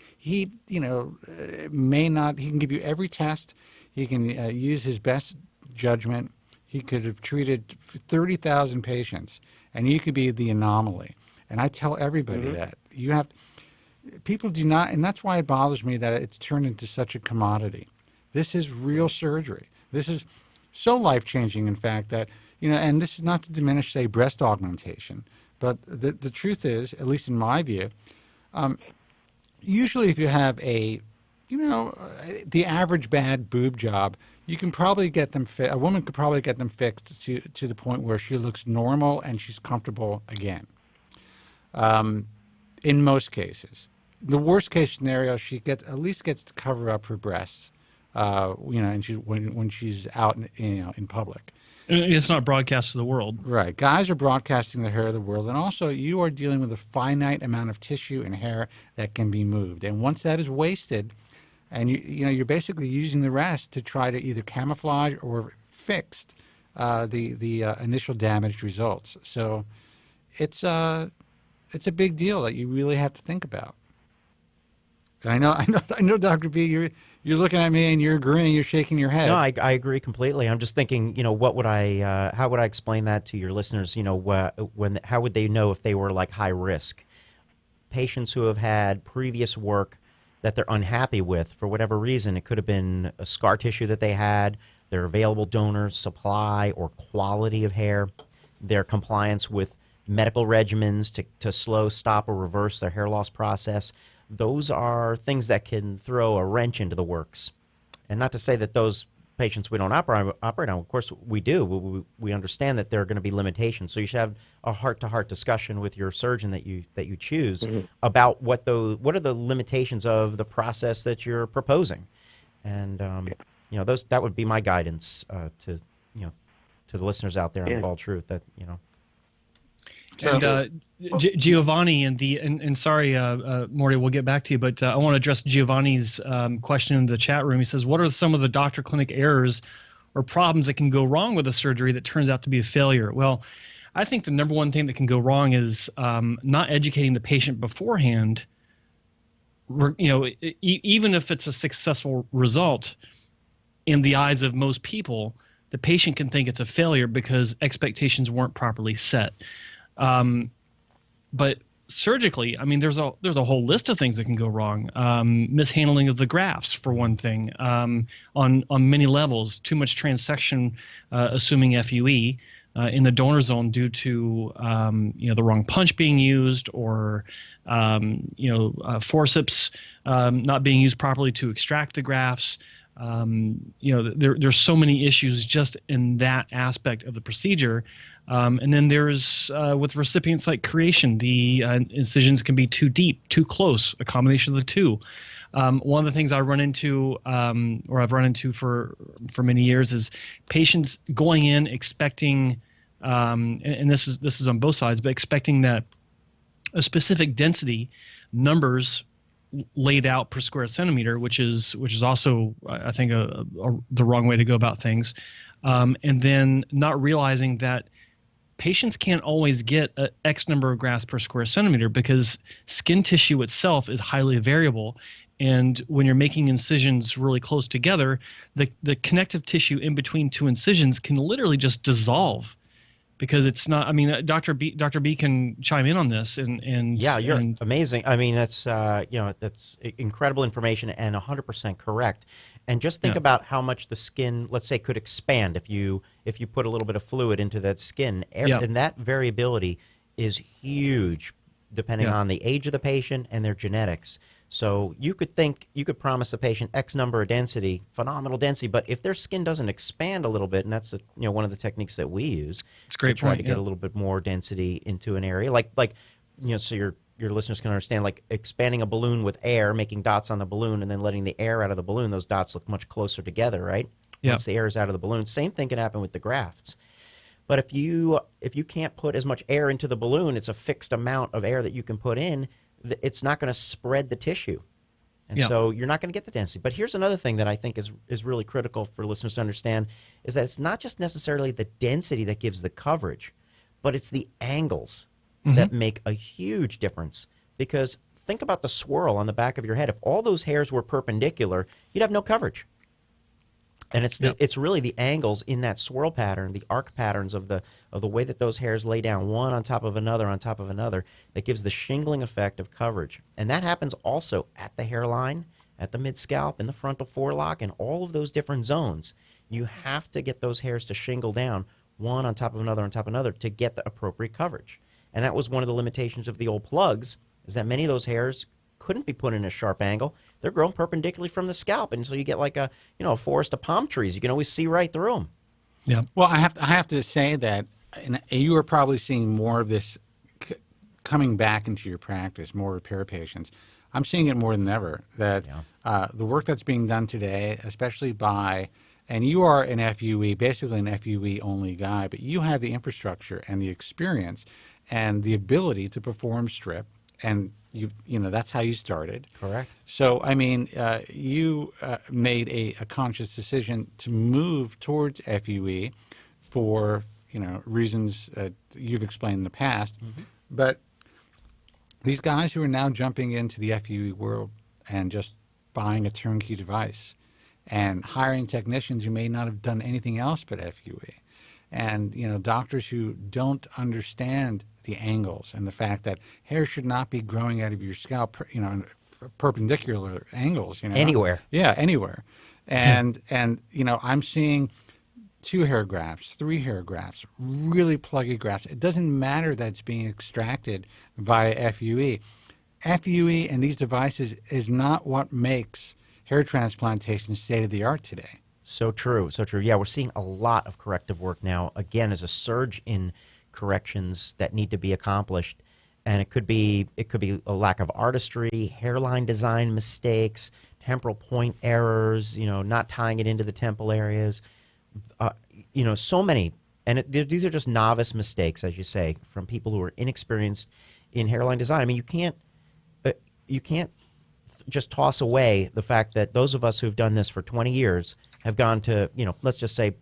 may not. He can give you every test. He can use his best judgment. He could have treated 30,000 patients, and you could be the anomaly. And I tell everybody that. people do not, and that's why it bothers me that it's turned into such a commodity. This is real surgery. This is so life-changing, in fact, that, and this is not to diminish, say, breast augmentation, but the truth is, at least in my view, usually if you have the average bad boob job, you can probably get them a woman could probably get them fixed to the point where she looks normal and she's comfortable again. In most cases. The worst case scenario, she at least gets to cover up her breasts, and when she's out, in public. It's not broadcast to the world. Right. Guys are broadcasting the hair of the world, and also you are dealing with a finite amount of tissue and hair that can be moved. And once that is wasted, and you're basically using the rest to try to either camouflage or fix the initial damaged results. So it's a big deal that you really have to think about. I know, Dr. B, you're looking at me and you're agreeing, you're shaking your head. No, I agree completely. I'm just thinking, what would how would I explain that to your listeners? How would they know if they were like high risk? Patients who have had previous work that they're unhappy with for whatever reason. It could have been a scar tissue that they had, their available donor supply or quality of hair, their compliance with medical regimens to slow, stop, or reverse their hair loss process. Those are things that can throw a wrench into the works. And not to say that those patients we don't operate on, of course we do. We understand that there are going to be limitations. So you should have a heart-to-heart discussion with your surgeon that you choose about what are the limitations of the process that you're proposing. And that would be my guidance to the listeners out there on Bald Truth that. And Giovanni and sorry, Morty, we'll get back to you, but I want to address Giovanni's question in the chat room. He says, what are some of the doctor clinic errors or problems that can go wrong with a surgery that turns out to be a failure? Well, I think the number one thing that can go wrong is not educating the patient beforehand. Even if it's a successful result in the eyes of most people, the patient can think it's a failure because expectations weren't properly set. But surgically, I mean, there's a whole list of things that can go wrong. Mishandling of the grafts, for one thing, on many levels. Too much transection, assuming FUE, in the donor zone due to the wrong punch being used, or forceps not being used properly to extract the grafts. There's so many issues just in that aspect of the procedure. And then there's with recipient site creation, the incisions can be too deep, too close, a combination of the two. One of the things I run into, or I've run into for many years, is patients going in expecting, and this is on both sides, but expecting that a specific density numbers laid out per square centimeter, which is also, I think, the wrong way to go about things, and then not realizing that patients can't always get an X number of grafts per square centimeter because skin tissue itself is highly variable. And when you're making incisions really close together, the connective tissue in between two incisions can literally just dissolve because it's not. I mean, Dr. B can chime in on this. And yeah, you're amazing. I mean, that's that's incredible information and 100% correct. And just think about how much the skin, let's say, could expand if you put a little bit of fluid into that skin. And that variability is huge depending on the age of the patient and their genetics. So you could promise the patient X number of density, phenomenal density, but if their skin doesn't expand a little bit, and that's one of the techniques that we use to try to get a little bit more density into an area, so your listeners can understand, like expanding a balloon with air, making dots on the balloon, and then letting the air out of the balloon, those dots look much closer together, right? Once the air is out of the balloon. Same thing can happen with the grafts. But if you can't put as much air into the balloon, it's a fixed amount of air that you can put in, it's not going to spread the tissue. And so you're not going to get the density. But here's another thing that I think is really critical for listeners to understand, is that it's not just necessarily the density that gives the coverage, but it's the angles that make a huge difference. Because think about the swirl on the back of your head. If all those hairs were perpendicular, you'd have no coverage. And it's really the angles in that swirl pattern, the arc patterns of the way that those hairs lay down one on top of another that gives the shingling effect of coverage. And that happens also at the hairline, at the mid-scalp, in the frontal forelock, and all of those different zones. You have to get those hairs to shingle down one on top of another to get the appropriate coverage. And that was one of the limitations of the old plugs, is that many of those hairs couldn't be put in a sharp angle. They're grown perpendicularly from the scalp, and so you get like a forest of palm trees. You can always see right through them. Yeah. Well, I have to say that you are probably seeing more of this coming back into your practice, more repair patients. I'm seeing it more than ever. That the work that's being done today, especially by, and you are an FUE, basically an FUE only guy, but you have the infrastructure and the experience and the ability to perform strip, and that's how you started. Correct. So, I mean, you made a conscious decision to move towards FUE for, reasons you've explained in the past. Mm-hmm. But these guys who are now jumping into the FUE world and just buying a turnkey device and hiring technicians who may not have done anything else but FUE, and, doctors who don't understand the angles and the fact that hair should not be growing out of your scalp, perpendicular angles, Anywhere. Yeah, anywhere. And I'm seeing 2 hair grafts, 3 hair grafts, really pluggy grafts. It doesn't matter that it's being extracted via FUE. FUE and these devices is not what makes hair transplantation state of the art today. So true, so true. Yeah, we're seeing a lot of corrective work now. Again, there's a surge in corrections that need to be accomplished, and it could be a lack of artistry, hairline design mistakes, temporal point errors, not tying it into the temple areas, so many. And these are just novice mistakes, as you say, from people who are inexperienced in hairline design. I mean, you can't just toss away the fact that those of us who've done this for 20 years have gone to, let's just say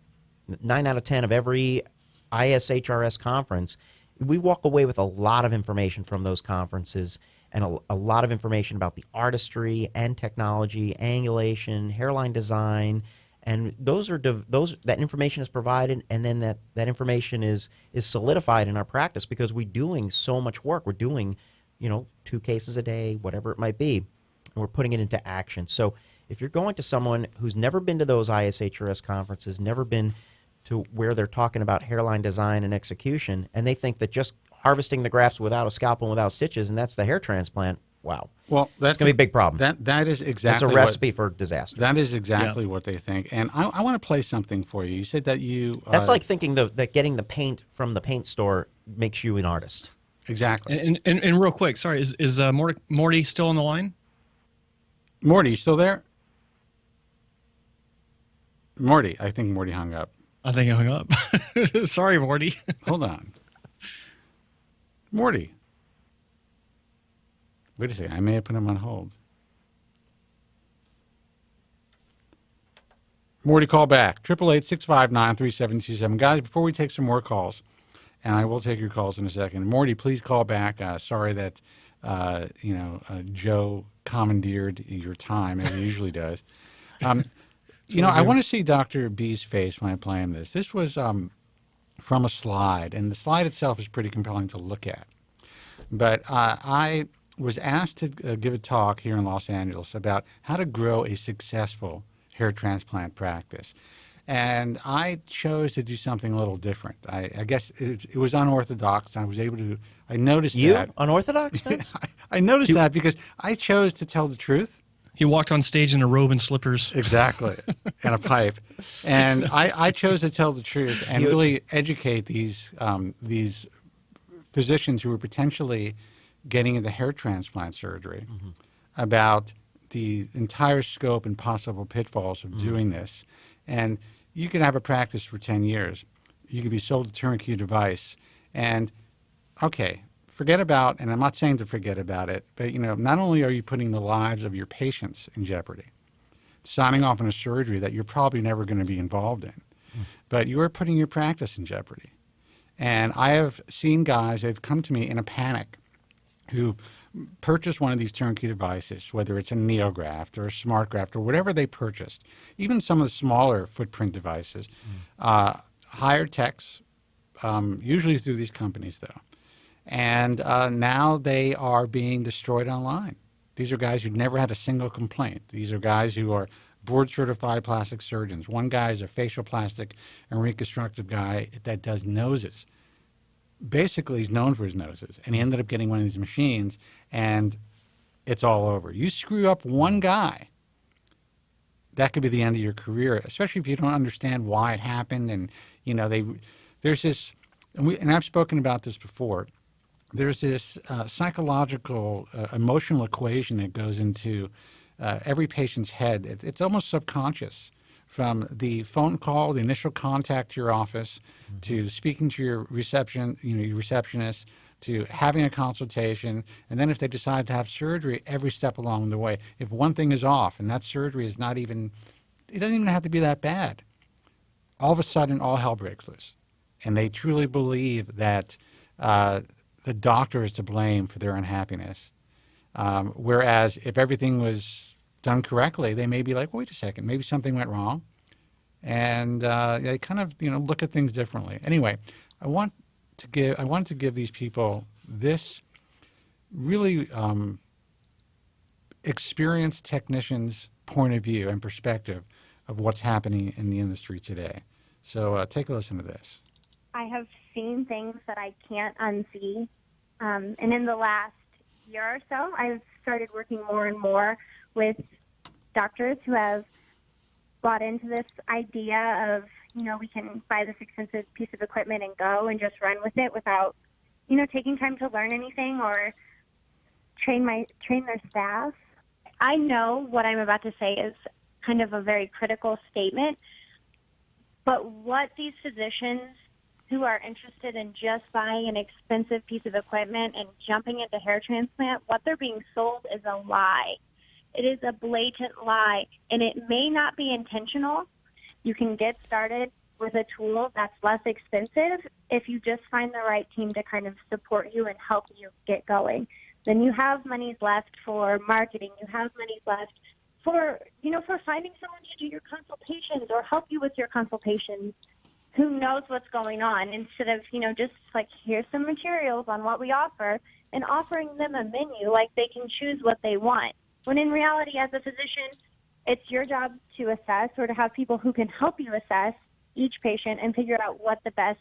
9 out of 10 of every IAHRS conference. We walk away with a lot of information from those conferences, and a lot of information about the artistry and technology, angulation, hairline design, and that information is provided, and then that information is solidified in our practice because we're doing so much work. We're doing 2 cases a day, whatever it might be, and we're putting it into action. So if you're going to someone who's never been to those IAHRS conferences, never been to where they're talking about hairline design and execution, and they think that just harvesting the grafts without a scalpel and without stitches, and that's the hair transplant, wow. Well, that's going to be a big problem. That is exactly That's a recipe for disaster. That is exactly what they think. And I want to play something for you. You said that you... That's like thinking that getting the paint from the paint store makes you an artist. Exactly. And real quick, sorry, is Morty still on the line? Morty, you still there? Morty, I think Morty hung up. I think I hung up. Sorry, Morty. Hold on. Morty. Wait a second. I may have put him on hold. Morty, call back. 888-659-3727. Guys, before we take some more calls, and I will take your calls in a second. Morty, please call back. Sorry that, Joe commandeered your time, as he usually does. I want to see Dr. B's face when I play him this. This was from a slide, and the slide itself is pretty compelling to look at. But I was asked to give a talk here in Los Angeles about how to grow a successful hair transplant practice. And I chose to do something a little different. I guess it was unorthodox. I was able to, I noticed that. You? Unorthodox, Vince? I noticed that because I chose to tell the truth. He walked on stage in a robe and slippers. Exactly, and a pipe. And I chose to tell the truth and really educate these physicians who were potentially getting into hair transplant surgery about the entire scope and possible pitfalls of doing this. And you could have a practice for 10 years. You could be sold a turnkey device. And, okay, forget about, and I'm not saying to forget about it, but, not only are you putting the lives of your patients in jeopardy, signing off on a surgery that you're probably never going to be involved in, but you are putting your practice in jeopardy. And I have seen guys that have come to me in a panic who purchase one of these turnkey devices, whether it's a NeoGraft or a SmartGraft or whatever they purchased, even some of the smaller footprint devices, hire techs, usually through these companies though, and now they are being destroyed online. These are guys who've never had a single complaint. These are guys who are board-certified plastic surgeons. One guy is a facial plastic and reconstructive guy that does noses. Basically, he's known for his noses, and he ended up getting one of these machines, and it's all over. You screw up one guy, that could be the end of your career, especially if you don't understand why it happened. And you know, there's this, and I've spoken about this before. There's this psychological, emotional equation that goes into every patient's head. It's almost subconscious. From the phone call, the initial contact to your office, to speaking to your your receptionist, to having a consultation, and then if they decide to have surgery, every step along the way. If one thing is off, and that surgery is not even, it doesn't even have to be that bad. All of a sudden, all hell breaks loose, and they truly believe that the doctor is to blame for their unhappiness. Whereas if everything was done correctly, they may be like, wait a second, maybe something went wrong. And they kind of, look at things differently. Anyway, I want to give these people this really experienced technician's point of view and perspective of what's happening in the industry today. So take a listen to this. I have seen things that I can't unsee. And in the last year or so, I've started working more and more with doctors who have bought into this idea of, we can buy this expensive piece of equipment and go and just run with it without, taking time to learn anything or train their staff. I know what I'm about to say is kind of a very critical statement, but what these physicians who are interested in just buying an expensive piece of equipment and jumping into hair transplant, what they're being sold is a lie. It is a blatant lie, and it may not be intentional. You can get started with a tool that's less expensive if you just find the right team to kind of support you and help you get going. Then you have monies left for marketing. You have monies left for, for finding someone to do your consultations or help you with your consultations who knows what's going on, instead of, just like, here's some materials on what we offer and offering them a menu like they can choose what they want. When in reality, as a physician, it's your job to assess or to have people who can help you assess each patient and figure out what the best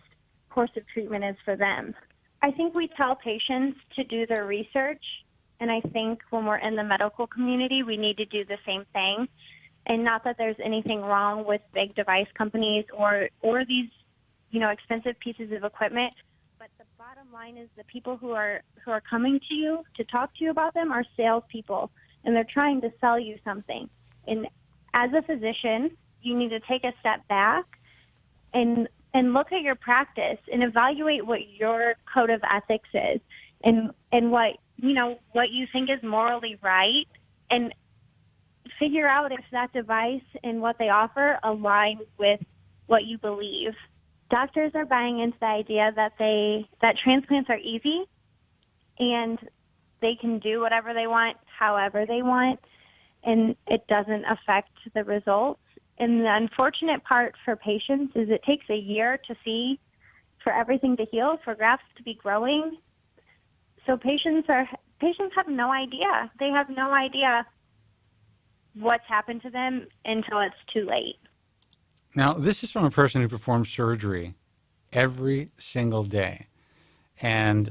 course of treatment is for them. I think we tell patients to do their research, and I think when we're in the medical community, we need to do the same thing. And not that there's anything wrong with big device companies or these, expensive pieces of equipment, but the bottom line is the people who are coming to you to talk to you about them are salespeople, and they're trying to sell you something. And as a physician, you need to take a step back and look at your practice and evaluate what your code of ethics is and what you think is morally right, and figure out if that device and what they offer align with what you believe. Doctors are buying into the idea that transplants are easy and they can do whatever they want, however they want, and it doesn't affect the results. And the unfortunate part for patients is it takes a year for everything to heal, for grafts to be growing. So patients have no idea. They have no idea what's happened to them until it's too late. Now, this is from a person who performs surgery every single day. And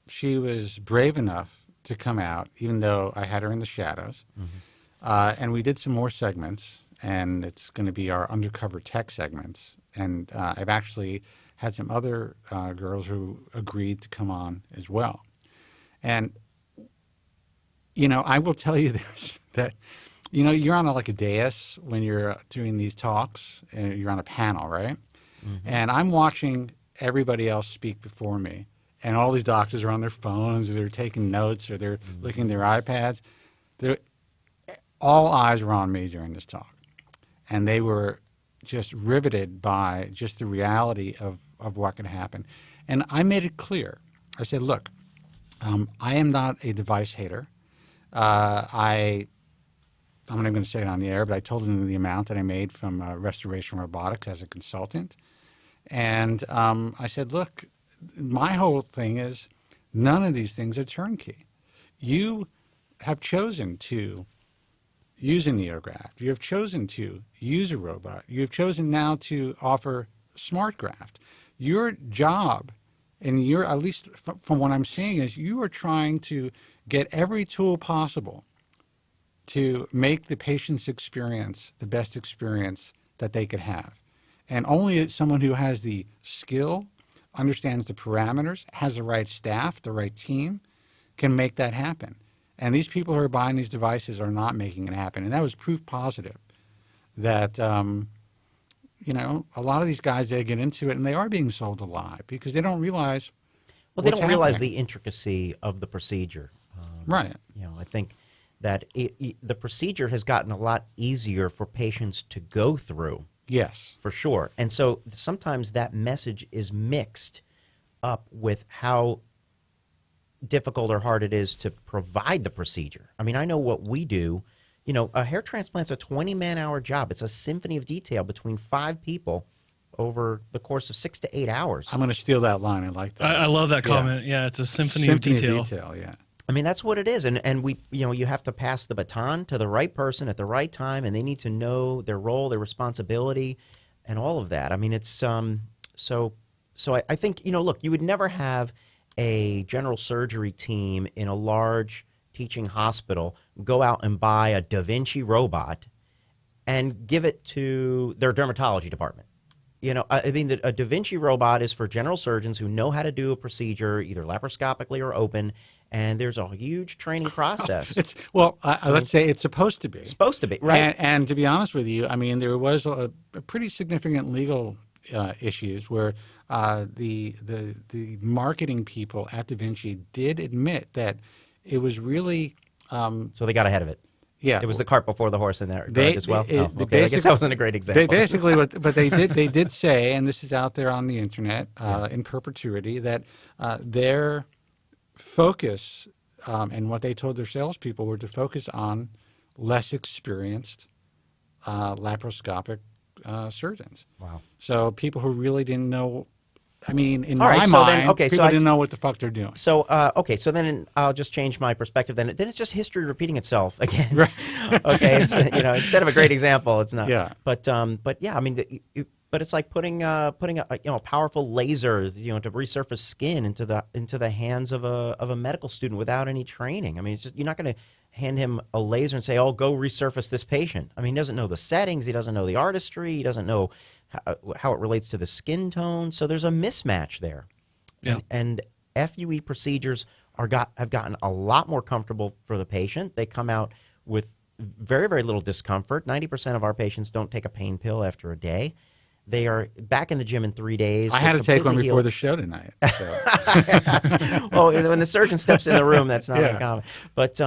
she was brave enough to come out, even though I had her in the shadows. Mm-hmm. And we did some more segments, and it's going to be our undercover tech segments. And I've actually had some other girls who agreed to come on as well. And, I will tell you this, that you're on like a dais when you're doing these talks, and you're on a panel, right? Mm-hmm. And I'm watching everybody else speak before me, and all these doctors are on their phones, or they're taking notes, or they're looking at their iPads. All eyes were on me during this talk, and they were just riveted by just the reality of what could happen. And I made it clear. I said, look, I am not a device hater. I'm not even going to say it on the air, but I told him the amount that I made from Restoration Robotics as a consultant. And I said, look, my whole thing is none of these things are turnkey. You have chosen to use an eargraft. You have chosen to use a robot. You have chosen now to offer smart graft. Your job, and you're, at least from what I'm seeing, is you are trying to get every tool possible to make the patient's experience the best experience that they could have. And only someone who has the skill, understands the parameters, has the right staff, the right team, can make that happen. And these people who are buying these devices are not making it happen. And that was proof positive that, you know, a lot of these guys, they get into it and they are being sold a lie because they don't realize they don't realize happening. the intricacy of the procedure. Right. You know, I think that the procedure has gotten a lot easier for patients to go through. Yes. For sure. And so sometimes that message is mixed up with how difficult or hard it is to provide the procedure. I mean, I know what we do. You know, a hair transplant's a 20-man-hour job. It's a symphony of detail between 5 people over the course of 6 to 8 hours. I'm going to steal that line. I like that. I love that comment. Yeah, it's a symphony of detail. Yeah. I mean, that's what it is. And we, you know, you have to pass the baton to the right person at the right time, and they need to know their role, their responsibility, and all of that. I mean, it's so I think, you know, look, you would never have a general surgery team in a large teaching hospital go out and buy a Da Vinci robot and give it to their dermatology department. You know, I mean, a Da Vinci robot is for general surgeons who know how to do a procedure, either laparoscopically or open, and there's a huge training process. Let's say it's supposed to be. Supposed to be, right. And to be honest with you, I mean, there was a pretty significant legal issues where the marketing people at Da Vinci did admit that it was really... so they got ahead of it. Yeah, it was the cart before the horse in that regard as well. Okay. I guess that wasn't a great example. They basically, but they did say, and this is out there on the internet in perpetuity, that their focus and what they told their salespeople were to focus on less experienced laparoscopic surgeons. Wow! So people who really didn't know. I mean, in All my right, mind, people didn't know what the fuck they're doing. So, so then I'll just change my perspective. Then it's just history repeating itself again. Right. Okay, it's, you know, instead of a great example, it's not. Yeah. But yeah, I mean, but it's like putting a powerful laser, you know, to resurface skin into the hands of a medical student without any training. I mean, it's just, you're not going to hand him a laser and say, "Oh, go resurface this patient." I mean, he doesn't know the settings, he doesn't know the artistry, he doesn't know how it relates to the skin tone. So there's a mismatch there. Yeah. And FUE procedures have gotten a lot more comfortable for the patient. They come out with very, very little discomfort. 90% of our patients don't take a pain pill after a day. They are back in the gym in 3 days. I had to take one before the show tonight. So. Well, when the surgeon steps in the room, that's not uncommon. But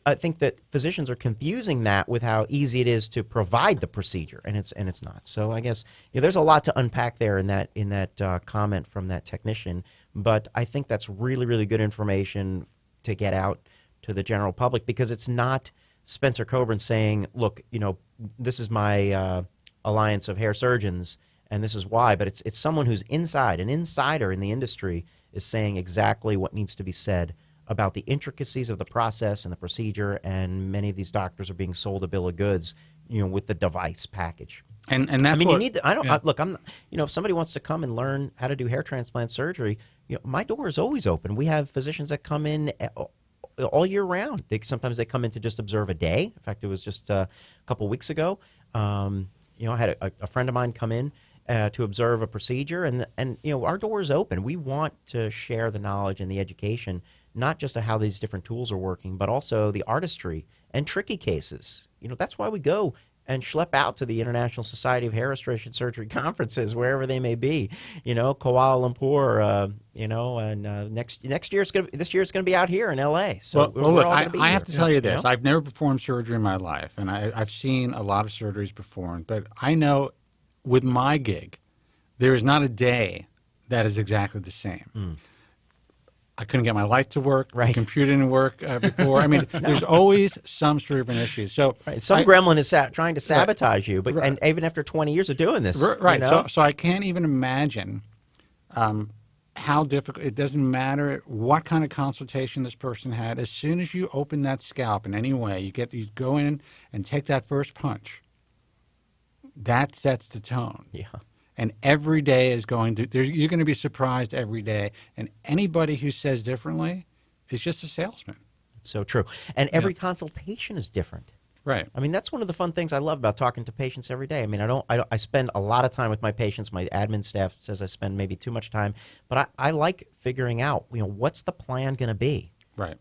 I think that physicians are confusing that with how easy it is to provide the procedure, and it's not. So I guess there's a lot to unpack there in that comment from that technician. But I think that's really, really good information to get out to the general public, because it's not Spencer Kobren saying, "Look, this is my Alliance of Hair Surgeons, and this is why," but it's someone who's inside, an insider in the industry, is saying exactly what needs to be said about the intricacies of the process and the procedure, and many of these doctors are being sold a bill of goods, with the device package. And that's, I mean, you need to, look, I'm, if somebody wants to come and learn how to do hair transplant surgery, my door is always open. We have physicians that come in all year round. Sometimes they come in to just observe a day. In fact, it was just a couple weeks ago. I had a friend of mine come in to observe a procedure, and our door is open. We want to share the knowledge and the education, not just of how these different tools are working, but also the artistry and tricky cases. That's why we go and schlep out to the International Society of Hair Restoration Surgery conferences, wherever they may be. Kuala Lumpur. And next year this year it's going to be out here in L.A. So look, I have to tell you this: I've never performed surgery in my life, and I've seen a lot of surgeries performed. But I know, with my gig, there is not a day that is exactly the same. I couldn't get my light to work. Right. The computer didn't work before. I mean, there's always some sort of an issue. So some gremlin is trying to sabotage you, but and even after 20 years of doing this, right? You know? So I can't even imagine how difficult. It doesn't matter what kind of consultation this person had. As soon as you open that scalp in any way, you go in and take that first punch. That sets the tone. Yeah. And every day is you're going to be surprised every day. And anybody who says differently is just a salesman. It's so true. And every consultation is different. Right. I mean, that's one of the fun things I love about talking to patients every day. I mean, I spend a lot of time with my patients. My admin staff says I spend maybe too much time, but I like figuring out, what's the plan going to be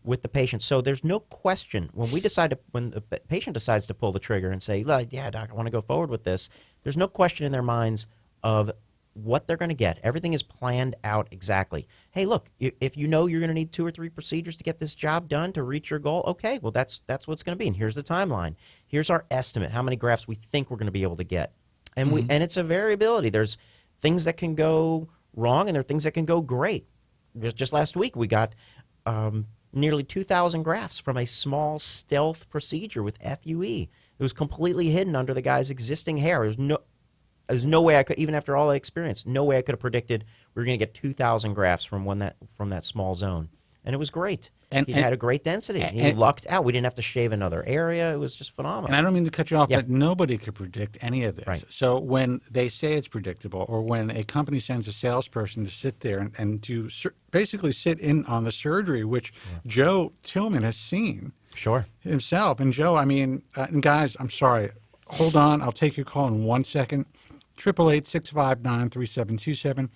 with the patient. So there's no question when the patient decides to pull the trigger and say, yeah, doc, I want to go forward with this. There's no question in their minds of what they're going to get. Everything is planned out exactly. Hey, look, if you know you're going to need 2 or 3 procedures to get this job done to reach your goal, okay, well, that's what it's going to be. And here's the timeline. Here's our estimate, how many grafts we think we're going to be able to get. And and it's a variability. There's things that can go wrong and there are things that can go great. Just last week, we got nearly 2,000 grafts from a small stealth procedure with FUE. It was completely hidden under the guy's existing hair. There's no way I could, even after all I experienced, no way I could have predicted we were going to get 2,000 grafts from that small zone. And it was great. He had a great density. He lucked out. We didn't have to shave another area. It was just phenomenal. And I don't mean to cut you off, but nobody could predict any of this. Right. So when they say it's predictable, or when a company sends a salesperson to sit there and to basically sit in on the surgery, which Joe Tillman has seen himself. And Joe, I mean, and guys, I'm sorry. Hold on. I'll take your call in 1 second. 888-659-3727.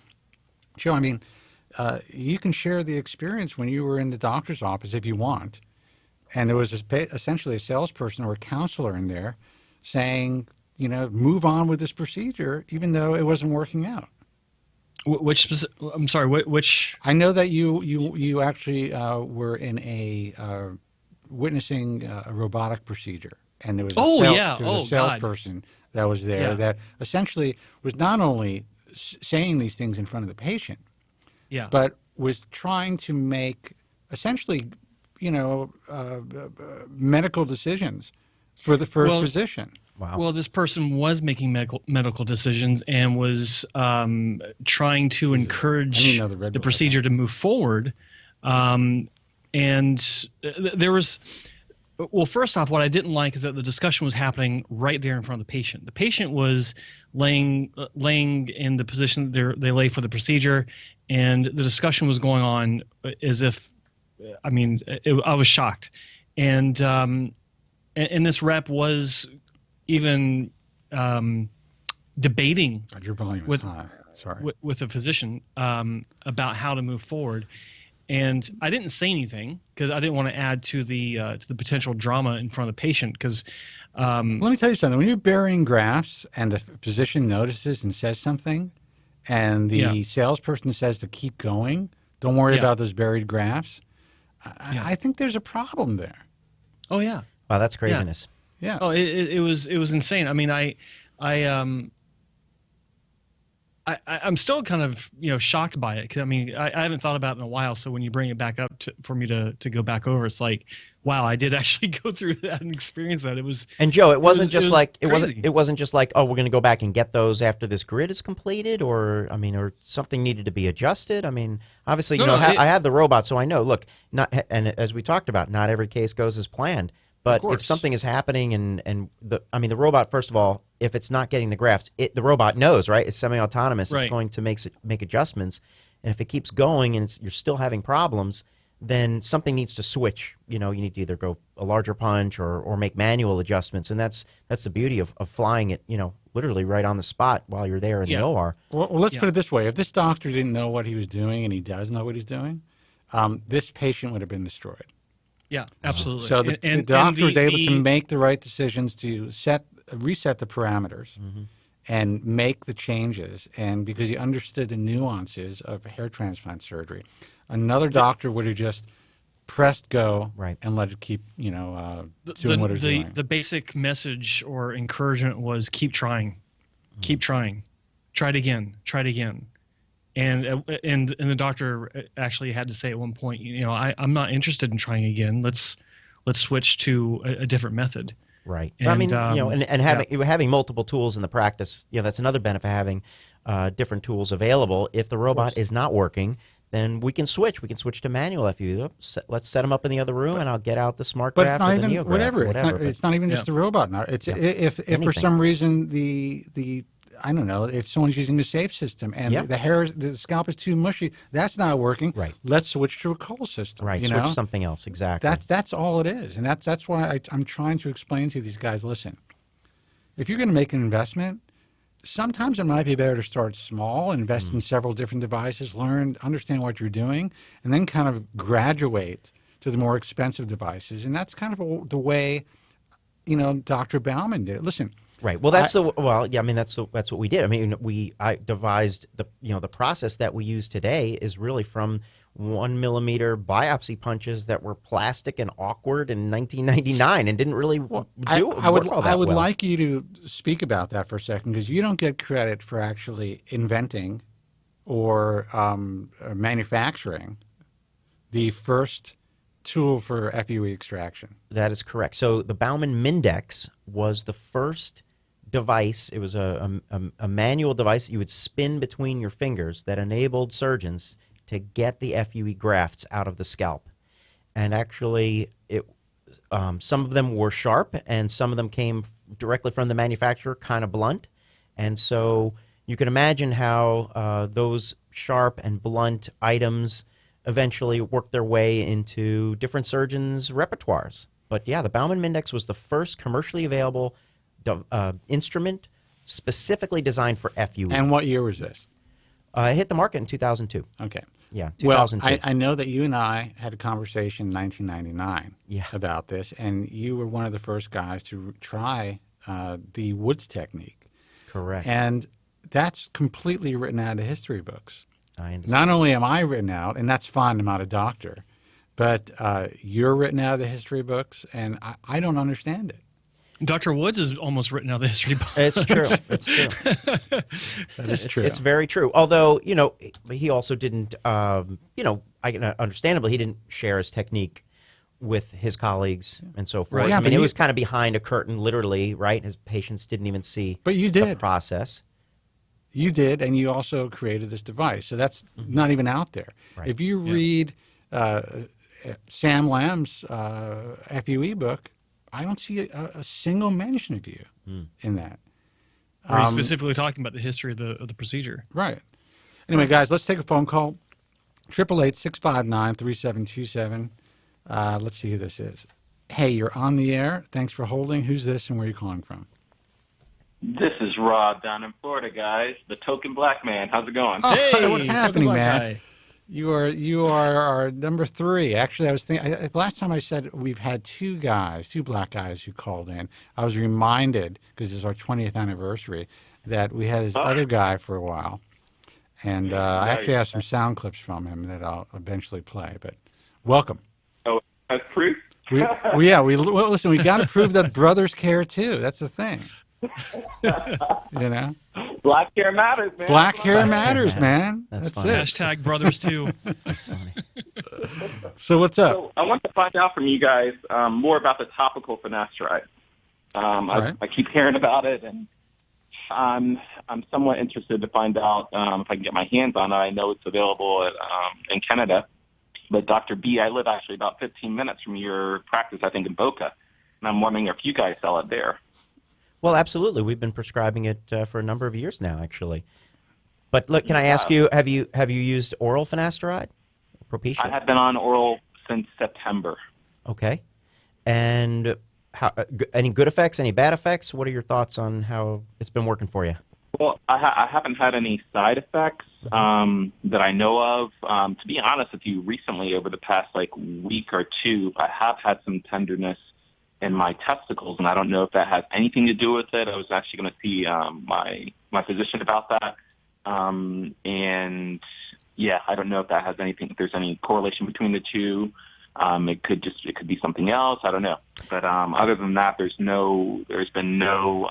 Joe, I mean, you can share the experience when you were in the doctor's office if you want. And there was essentially a salesperson or a counselor in there saying, move on with this procedure, even though it wasn't working out. I'm sorry, which? I know that you actually were in witnessing a robotic procedure. And there was a salesperson that was there that essentially was not only saying these things in front of the patient, but was trying to make essentially, medical decisions for the physician. Wow. Well, this person was making medical decisions and was trying to encourage the procedure to move forward. And there was... Well, first off, what I didn't like is that the discussion was happening right there in front of the patient. The patient was laying in the position they lay for the procedure, and the discussion was going on as if, I was shocked. And this rep was even debating your volume is high. Sorry. With a physician about how to move forward. And I didn't say anything because I didn't want to add to the potential drama in front of the patient. Because let me tell you something: when you're burying grafts and the physician notices and says something, and the salesperson says to keep going, don't worry about those buried grafts. I think there's a problem there. Oh yeah! Wow, that's craziness. Yeah. Oh, it was insane. I mean, I'm still kind of shocked by it because I haven't thought about it in a while. So when you bring it back up for me to go back over, it's like, wow, I did actually go through that and experience that. It was. And Joe, it wasn't just like oh, we're going to go back and get those after this grid is completed, or something needed to be adjusted. I mean, obviously, I have the robot, so I know. Look, and as we talked about, not every case goes as planned. But if something is happening and the robot, first of all, if it's not getting the grafts, the robot knows, right? It's semi-autonomous. Right. It's going to make adjustments. And if it keeps going and you're still having problems, then something needs to switch. You need to either go a larger punch or make manual adjustments. And that's the beauty of flying it, literally right on the spot while you're there in the OR. Well, let's put it this way. If this doctor didn't know what he was doing and he does know what he's doing, this patient would have been destroyed. Yeah, absolutely. So the doctor was able to make the right decisions to reset the parameters and make the changes, and because he understood the nuances of hair transplant surgery. Another doctor would have just pressed go and let it keep, doing what it's doing. The basic message or encouragement was keep trying, keep trying, try it again, And the doctor actually had to say at one point, I'm not interested in trying again. Let's switch to a different method. Right. And, I mean, and having multiple tools in the practice, that's another benefit of having different tools available. If the robot is not working, then we can switch. We can switch to manual FUE. Let's set them up in the other room, and I'll get out the smart But graft it's not or the even NeoGraft. It's not even just the robot now. It's if for some reason the I don't know, if someone's using the safe system and the scalp is too mushy, that's not working. Right. Let's switch to a cold system. Right. Switch to something else. Exactly. That's all it is, and that's why I'm trying to explain to these guys. Listen, if you're going to make an investment, sometimes it might be better to start small, invest in several different devices, understand what you're doing, and then kind of graduate to the more expensive devices. And that's kind of the way, Dr. Bauman did it. Listen. Right. Well, that's what we did. I mean, I devised the process that we use today is really from 1 millimeter biopsy punches that were plastic and awkward in 1999 and didn't really I would like you to speak about that for a second, because you don't get credit for actually inventing or manufacturing the first tool for FUE extraction. That is correct. So the Bauman Mindex was the first device. It was a manual device that you would spin between your fingers that enabled surgeons to get the FUE grafts out of the scalp. And actually, some of them were sharp, and some of them came directly from the manufacturer, kind of blunt. And so you can imagine how those sharp and blunt items eventually worked their way into different surgeons' repertoires. But yeah, the Bauman Mindex was the first commercially available instrument specifically designed for FUE. And what year was this? It hit the market in 2002. Okay. Yeah, 2002. Well, I know that you and I had a conversation in 1999 about this, and you were one of the first guys to try the Woods technique. Correct. And that's completely written out of history books. I understand. Not only am I written out, and that's fine, I'm not a doctor, but you're written out of the history books, and I don't understand it. Dr. Woods is almost written out of the history book. It's true. It's true. That is true. It's very true. Although, he also didn't, understandably, he didn't share his technique with his colleagues and so forth. Right. Yeah, I mean, it was kind of behind a curtain, literally, right? His patients didn't even see the process. You did, and you also created this device. So that's not even out there. Right. If you read Sam Lamb's FUE book, I don't see a single mention of you in that. Were you specifically talking about the history of the procedure? Right. Anyway, guys, let's take a phone call. 888-659-3727. Let's see who this is. Hey, you're on the air. Thanks for holding. Who's this, and where are you calling from? This is Rob down in Florida, guys. The token black man. How's it going? Oh, hey, what's happening, man? You are our number 3. Actually, I was thinking last time I said we've had 2 black guys who called in. I was reminded, because it's our 20th anniversary, that we had this other guy for a while, and I actually have some sound clips from him that I'll eventually play. But welcome. Oh, that's proof. Listen. We got to prove that brothers care too. That's the thing. Black hair matters, man. Black hair matters, man. That's it. Hashtag brothers too. That's funny. So what's up? So I want to find out from you guys more about the topical finasteride. I keep hearing about it, and I'm somewhat interested to find out if I can get my hands on it. I know it's available in Canada, but Dr. B, I live actually about 15 minutes from your practice, I think, in Boca, and I'm wondering if you guys sell it there. Well, absolutely. We've been prescribing it for a number of years now, actually. But look, can I ask you, have you used oral finasteride? Propecia? I have been on oral since September. Okay. And any good effects, any bad effects? What are your thoughts on how it's been working for you? Well, I haven't had any side effects that I know of. To be honest with you, recently, over the past week or 2, I have had some tenderness in my testicles, and I don't know if that has anything to do with it. I was actually going to see my physician about that, and yeah, I don't know if that has anything. If there's any correlation between the two, it could be something else. I don't know, but other than that, there's been no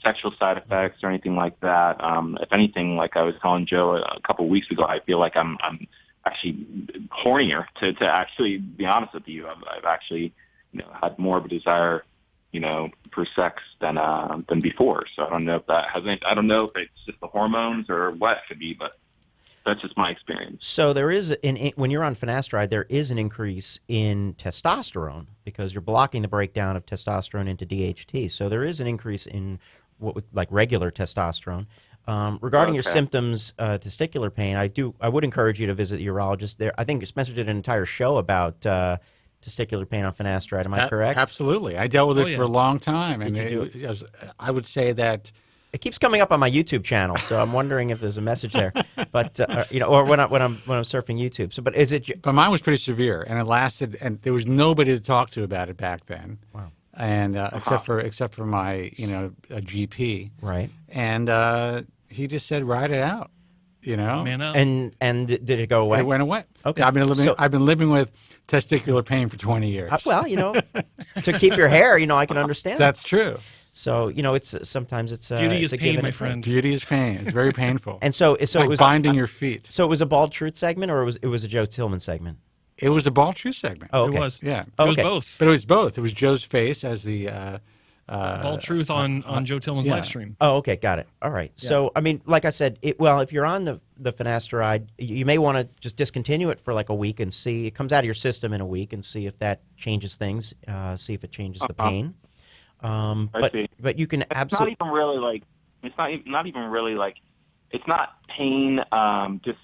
sexual side effects or anything like that. If anything, like I was telling Joe a couple of weeks ago, I feel like I'm actually hornier to actually be honest with you. I've actually, had more of a desire, for sex than before. So I don't know if that has any, I don't know if it's just the hormones or what it could be, but that's just my experience. So there is, when you're on finasteride, there is an increase in testosterone because you're blocking the breakdown of testosterone into DHT. So there is an increase in like regular testosterone. Regarding your symptoms, testicular pain, I would encourage you to visit the urologist. There, I think Spencer did an entire show about testicular pain on finasteride. Am I correct? Absolutely. I dealt with it for a long time, and I would say that. It keeps coming up on my YouTube channel, so I'm wondering if there's a message there. But or when I'm surfing YouTube. So, but is it? But mine was pretty severe, and it lasted, and there was nobody to talk to about it back then. Wow. And except for my a GP. Right. And he just said, "Ride it out." Man up. And did it go away? It went away. Okay. I've been living with testicular pain for 20 years. Well, to keep your hair, I can understand. That's true. So it's sometimes it's beauty it's is a pain, give and my a take. friend. Beauty is pain. It's very painful. And so it's it like was binding your feet. So it was a Bald Truth segment, or it was a Joe Tillman segment? It was a Bald Truth segment. Oh, okay. It was. Yeah. It was both. But it was both. It was Joe's face as the Bald Truth on Joe Tillman's live stream. Oh, okay, got it. All right. Yeah. So, I mean, like I said, if you're on the finasteride, you may want to just discontinue it for like a week and see. It comes out of your system in a week and see if that changes things, see if it changes the pain. But you can absolutely. It's not even really like. It's not even really like. It's not pain. Just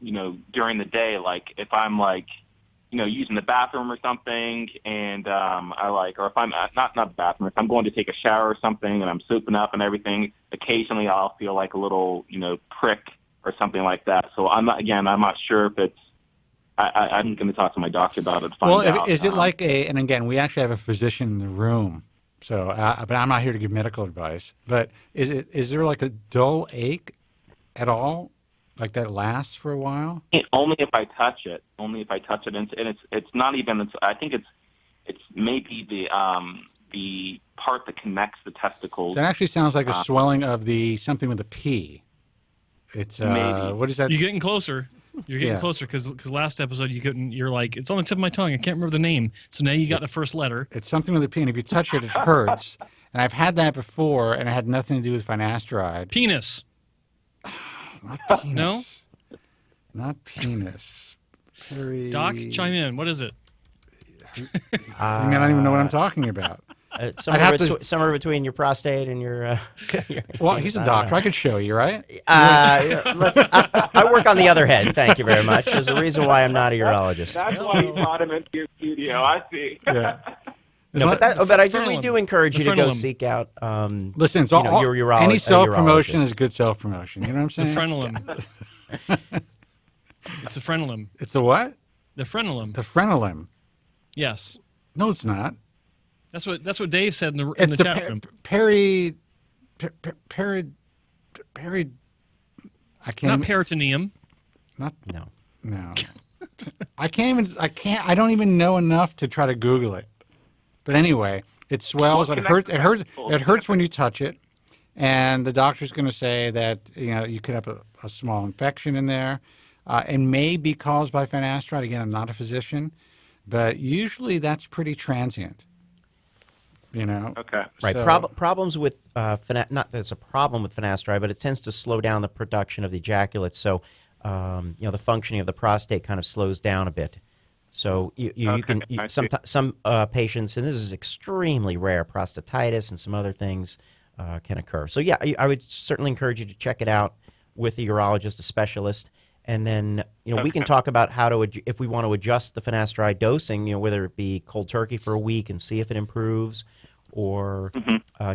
during the day. Like if I'm like, using the bathroom or something, and or if I'm not the bathroom. If I'm going to take a shower or something, and I'm soaping up and everything. Occasionally, I'll feel like a little prick or something like that. So I'm not sure if it's. I'm going to talk to my doctor about it. To find out. Is it like and again, we actually have a physician in the room. So, but I'm not here to give medical advice. But is there like a dull ache at all, like that lasts for a while? Only if I touch it. Only if I touch it, and it's not even. I think it's maybe the part that connects the testicles. That actually sounds like a swelling of the something with a P. It's maybe. What is that? You're getting closer. You're getting closer because last episode you couldn't. You're like, it's on the tip of my tongue. I can't remember the name. So now you got the first letter. It's something with a P, and if you touch it, it hurts. And I've had that before, and it had nothing to do with finasteride. Penis. Not penis. No. Not penis. Doc, chime in. What is it? I don't even know what I'm talking about. Somewhere between your prostate and your. Well, he's a doctor. I could show you, right? I work on the other head. Thank you very much. There's a reason why I'm not a urologist. That's why you brought him into your studio. I see. Yeah. No, but we do encourage you to go seek out. Listen, it's all, your urologist. Any self-promotion is good self-promotion. You know what I'm saying? The frenulum. It's the frenulum. It's the what? The frenulum. The frenulum. Yes. No, it's not. That's what Dave said in the chat room. Peri. I can't. Not peritoneum. No. I don't even know enough to try to Google it. But anyway, it swells. It hurts when you touch it, and the doctor's going to say that you could have a small infection in there, and may be caused by finasteride. Again, I'm not a physician, but usually that's pretty transient. Okay. Right. So, problems with not that it's a problem with finasteride, but it tends to slow down the production of the ejaculate. So, the functioning of the prostate kind of slows down a bit. So some patients, and this is extremely rare, prostatitis and some other things can occur. So yeah, I would certainly encourage you to check it out with a urologist, a specialist, and then we can talk about how to if we want to adjust the finasteride dosing, whether it be cold turkey for a week and see if it improves, or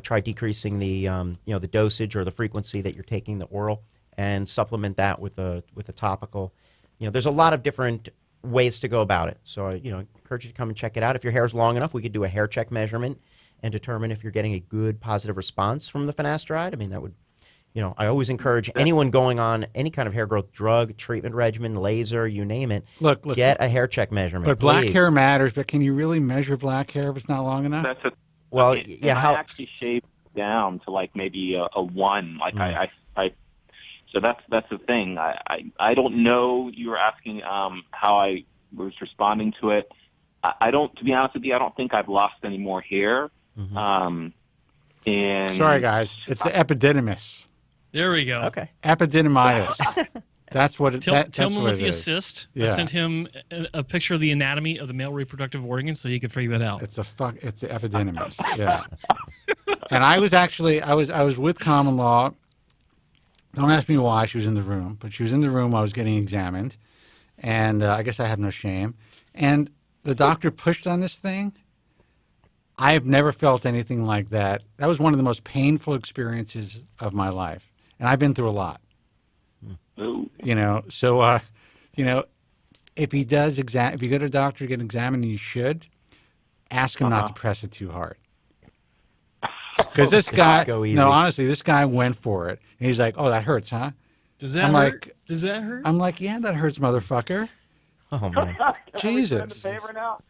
try decreasing the the dosage or the frequency that you're taking the oral, and supplement that with a topical. There's a lot of different ways to go about it. So I encourage you to come and check it out. If your hair is long enough, we could do a hair check measurement and determine if you're getting a good positive response from the finasteride. I mean, that would, I always encourage anyone going on any kind of hair growth drug, treatment regimen, laser, you name it, get a hair check measurement. But black hair matters, but can you really measure black hair if it's not long enough? That's Well, I actually shaved down to like maybe a 1. Like so that's the thing. I don't know. You were asking how I was responding to it. I don't, to be honest with you, I don't think I've lost any more hair. And sorry, guys, it's the epididymis. There we go. Okay. Epididymitis. That's what it is. Tillman with the assist. Yeah. I sent him a picture of the anatomy of the male reproductive organ so he could figure that out. It's the epididymis. Yeah. And I was with common law. Don't ask me why she was in the room, but she was in the room while I was getting examined, and I guess I have no shame. And the doctor pushed on this thing. I have never felt anything like that. That was one of the most painful experiences of my life, and I've been through a lot. You know, so you know, if he does if you go to a doctor to get examined, you should ask him not to press it too hard. Because this guy, no, honestly, this guy went for it, and he's like, "Oh, that hurts, huh?" Does that hurt? Does that hurt? I'm like, "Yeah, that hurts, motherfucker." Oh man, Jesus!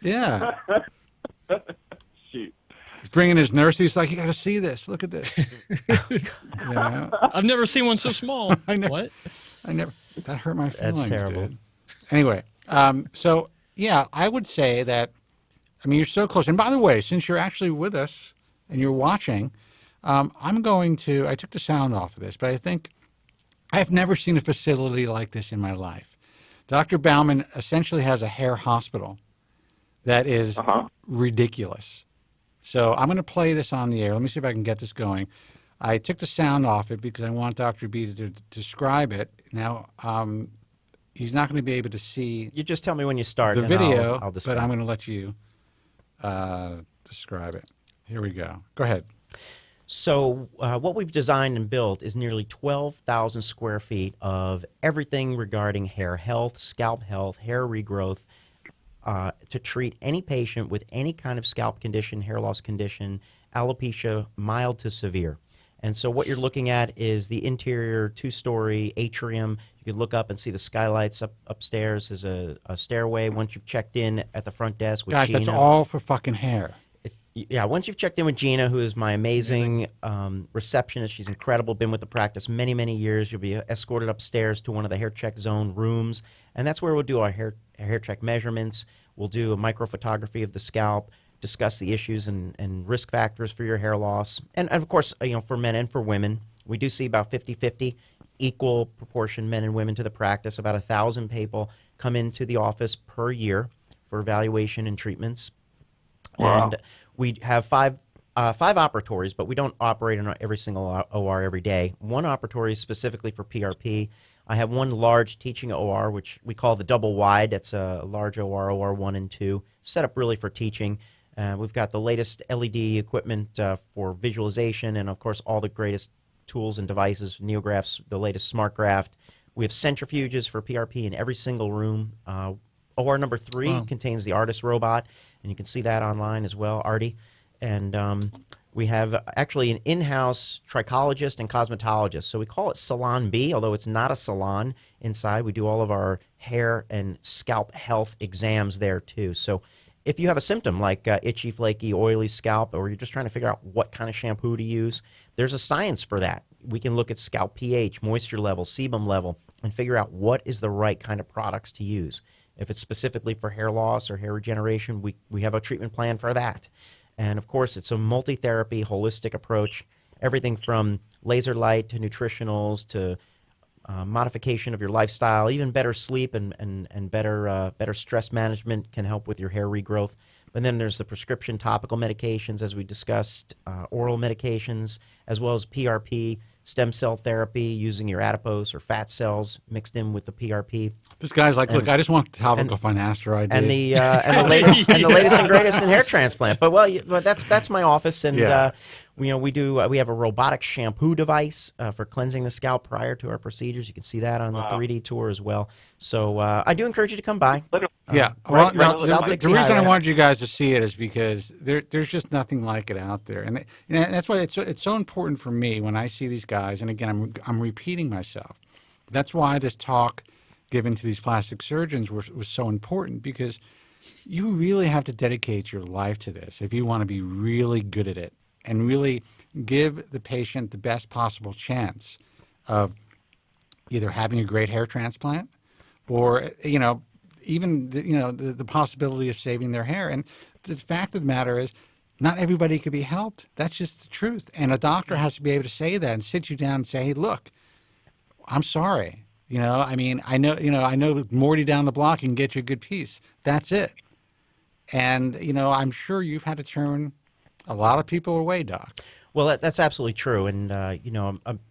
Yeah. Shoot. He's bringing his nurse. He's like, "You got to see this. Look at this." Yeah. I've never seen one so small. What? That hurt my feelings. That's terrible. Dude. Anyway, so yeah, I would say that. I mean, you're so close. And by the way, since you're actually with us and you're watching, I'm going to. I took the sound off of this, but I think I've never seen a facility like this in my life. Dr. Bauman essentially has a hair hospital that is ridiculous. So I'm going to play this on the air. Let me see if I can get this going. I took the sound off it because I want Dr. B to describe it. Now, he's not going to be able to see. You just tell me when you start the video, I'll describe. but I'm going to let you describe it. Here we go. Go ahead. So what we've designed and built is nearly 12,000 square feet of everything regarding hair health, scalp health, hair regrowth, to treat any patient with any kind of scalp condition, hair loss condition, alopecia, mild to severe. And so what you're looking at is the interior 2-story atrium. You can look up and see the skylights upstairs. There's a stairway once you've checked in at the front desk with Gina. Guys, that's all for fucking hair. Yeah, once you've checked in with Gina, who is my amazing receptionist, she's incredible, been with the practice many, many years. You'll be escorted upstairs to one of the hair check zone rooms, and that's where we'll do our hair check measurements. We'll do a microphotography of the scalp, discuss the issues and risk factors for your hair loss. And of course, you know, for men and for women, we do see about 50-50, equal proportion men and women to the practice. About 1,000 people come into the office per year for evaluation and treatments. Wow. And we have five operatories, but we don't operate in every single OR every day. One operatory is specifically for PRP. I have one large teaching OR, which we call the double wide. That's a large OR, OR 1 and 2, set up really for teaching. We've got the latest LED equipment for visualization and, of course, all the greatest tools and devices, Neographs, the latest Smart Graft. We have centrifuges for PRP in every single room. OR number 3 contains the Artist robot, and you can see that online as well, Artie. And we have actually an in-house trichologist and cosmetologist. So we call it Salon B, although it's not a salon inside. We do all of our hair and scalp health exams there too. So if you have a symptom like itchy, flaky, oily scalp, or you're just trying to figure out what kind of shampoo to use, there's a science for that. We can look at scalp pH, moisture level, sebum level, and figure out what is the right kind of products to use. If it's specifically for hair loss or hair regeneration, we have a treatment plan for that. And of course, it's a multi-therapy, holistic approach, everything from laser light to nutritionals to modification of your lifestyle. Even better sleep and better stress management can help with your hair regrowth. But then there's the prescription topical medications, as we discussed, oral medications, as well as PRP, stem cell therapy using your adipose or fat cells mixed in with the PRP. This guy's like, look, I just want topical finasteride. And the latest and the latest and greatest in hair transplant. But that's my office, and we have a robotic shampoo device for cleansing the scalp prior to our procedures. You can see that on the 3D tour as well. So I do encourage you to come by. The reason I wanted you guys to see it is because there's just nothing like it out there, and that's why it's so important for me when I see these guys. And again, I'm repeating myself. That's why this talk given to these plastic surgeons was so important, because you really have to dedicate your life to this if you want to be really good at it. and really give the patient the best possible chance of either having a great hair transplant or, even the possibility of saving their hair. And the fact of the matter is, not everybody could be helped. That's just the truth. And a doctor has to be able to say that and sit you down and say, hey, look, I'm sorry. I know Morty down the block can get you a good piece. That's it. And, I'm sure you've had to turn a lot of people away, Doc. Well, that's absolutely true. And, I